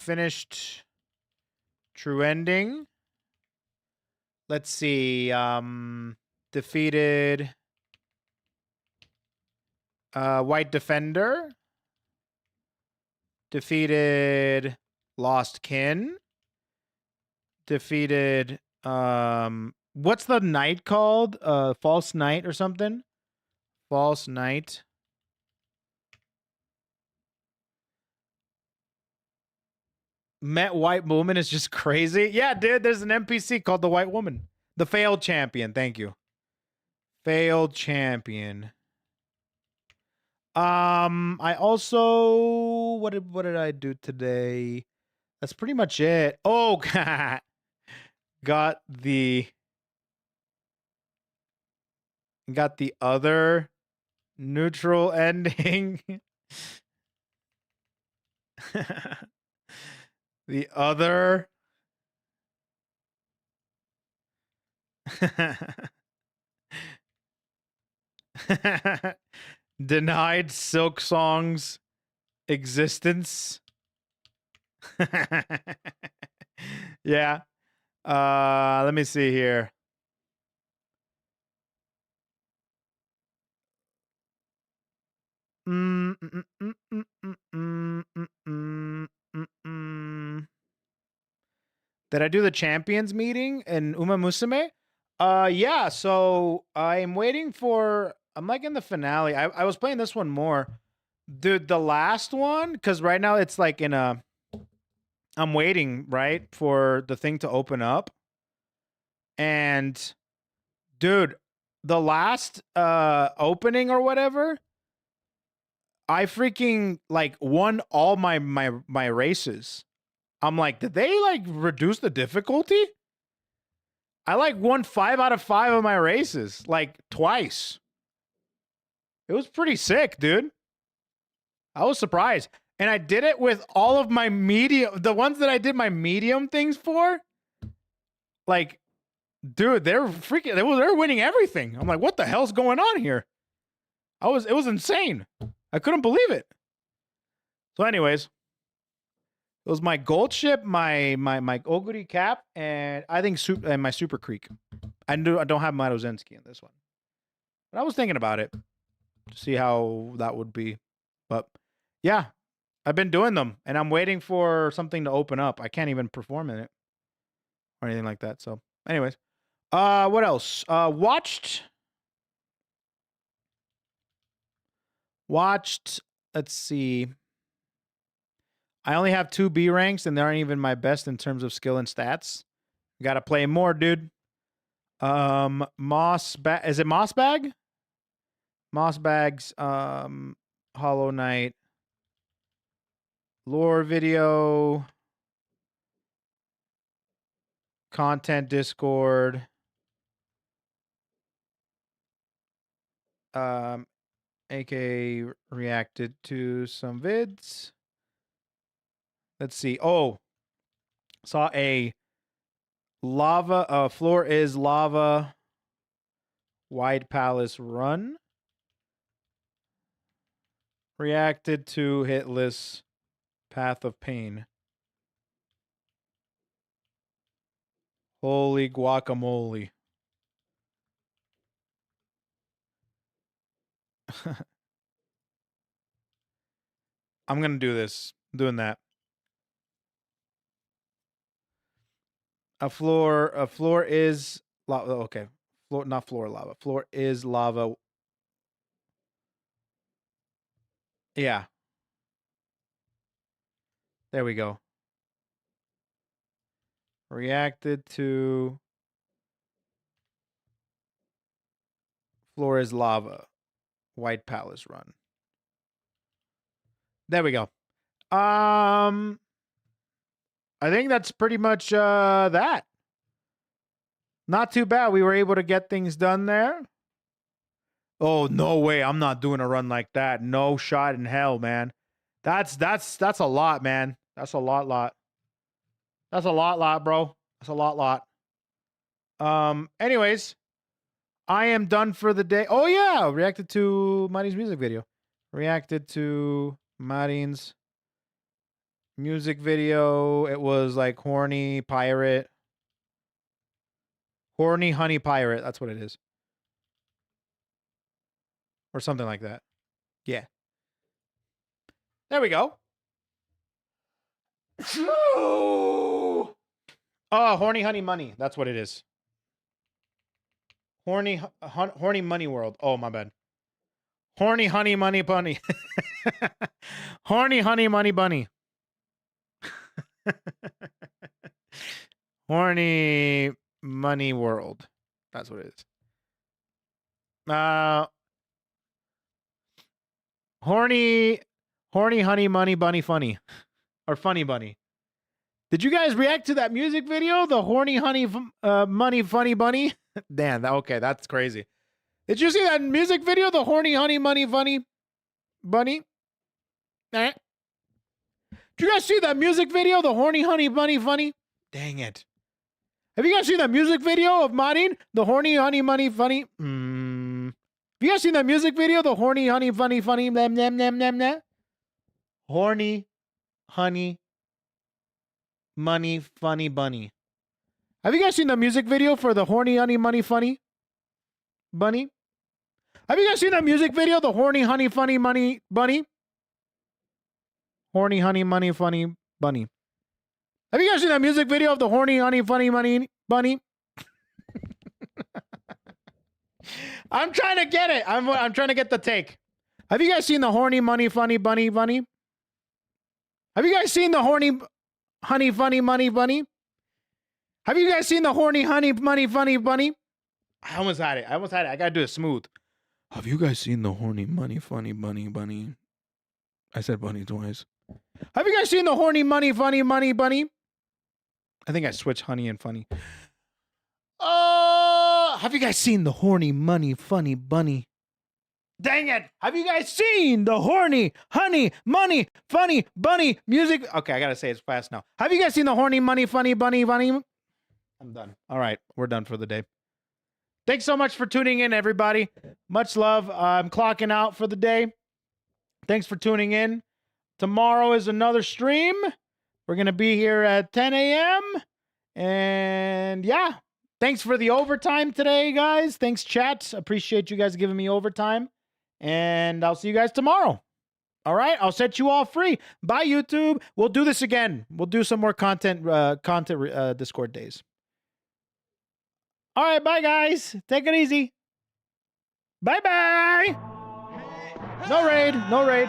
Finished, true ending. Let's see. Defeated white defender. Defeated lost kin. Defeated what's the knight called? False knight or something? False knight. Met white woman is just crazy. Yeah, dude, there's an NPC called the white woman. The failed champion, thank you. Failed champion. I also what did I do today? That's pretty much it. Oh, God. Got the other neutral ending. The other denied Silk Song's existence. Yeah. Let me see here. Did I do the champions meeting in Uma Musume? Yeah, so I'm waiting for, I'm like in the finale. I was playing this one more. Dude, the last one, because right now it's like in a, I'm waiting, right, for the thing to open up. And dude, the last opening or whatever, I freaking like won all my races. I'm like, did they like reduce the difficulty? I like won 5 out of 5 of my races, like twice. It was pretty sick, dude. I was surprised. And I did it with all of my medium, the ones that I did my medium things for. Like, dude, they're freaking, they were winning everything. I'm like, what the hell's going on here? It was insane. I couldn't believe it. So anyways, it was my gold ship, my Oguri cap, and I think my Super Creek. I don't have my Rozensky in this one. But I was thinking about it to see how that would be. But yeah, I've been doing them and I'm waiting for something to open up. I can't even perform in it or anything like that. So anyways, what else? Watched, let's see. I only have 2 B ranks and they aren't even my best in terms of skill and stats. Got to play more, dude. Is it Moss Bag? Moss Bag's Hollow Knight lore video, content Discord, aka reacted to some vids. Let's see. Oh, saw a lava floor is lava Wide Palace run. Reacted to hitless Path of Pain. Holy guacamole. I'm gonna do this. I'm doing that. A floor is lava. Okay. Floor, not floor lava. Floor is lava. Yeah. There we go. Reacted to Floor is lava. White Palace run. There we go. I think that's pretty much that. Not too bad. We were able to get things done there. Oh, no way. I'm not doing a run like that. No shot in hell, man. That's a lot, man. That's a lot. That's a lot, bro. That's a lot. Anyways, I am done for the day. Oh yeah, reacted to Marin's music video. Reacted to Marin's music video. It was like horny pirate. Horny honey pirate. That's what it is. Or something like that. Yeah. There we go. Oh, horny honey money. That's what it is. Horny money world. Oh, my bad. Horny honey money bunny. Horny honey money bunny. Horny money world. That's what it is. Horny honey money bunny funny. Or funny bunny. Did you guys react to that music video? The horny honey money funny bunny? Damn, okay, that's crazy. Did you see that music video? The horny honey money funny bunny? Eh? Did you guys see that music video? The horny honey bunny funny? Dang it. Have you guys seen that music video of Marin? The horny honey money funny? Have you guys seen that music video? The horny honey funny funny? Horny honey money funny bunny. Have you guys seen the music video for the horny honey money funny bunny? Have you guys seen that music video? The horny honey funny money bunny? Horny honey money funny bunny. Have you guys seen that music video of the horny honey funny money bunny? I'm trying to get it. I'm trying to get the take. Have you guys seen the horny money funny bunny bunny? Have you guys seen the horny honey funny money bunny? Have you guys seen the horny honey money funny bunny? I almost had it. I gotta do it smooth. Have you guys seen the horny money funny bunny? I said bunny twice. Have you guys seen the horny money funny bunny? I think I switched honey and funny. Have you guys seen the horny money funny bunny? Dang it! Have you guys seen the horny honey money funny bunny music? Okay, I gotta say it fast now. Have you guys seen the horny money funny bunny? I'm done. All right, we're done for the day. Thanks so much for tuning in, everybody. Much love. I'm clocking out for the day. Thanks for tuning in. Tomorrow is another stream. We're gonna be here at 10 a.m. And yeah, thanks for the overtime today, guys. Thanks, chat. Appreciate you guys giving me overtime. And I'll see you guys tomorrow. All right, I'll set you all free. Bye, YouTube. We'll do this again. We'll do some more content Discord days. All right, bye, guys. Take it easy. Bye-bye. No raid.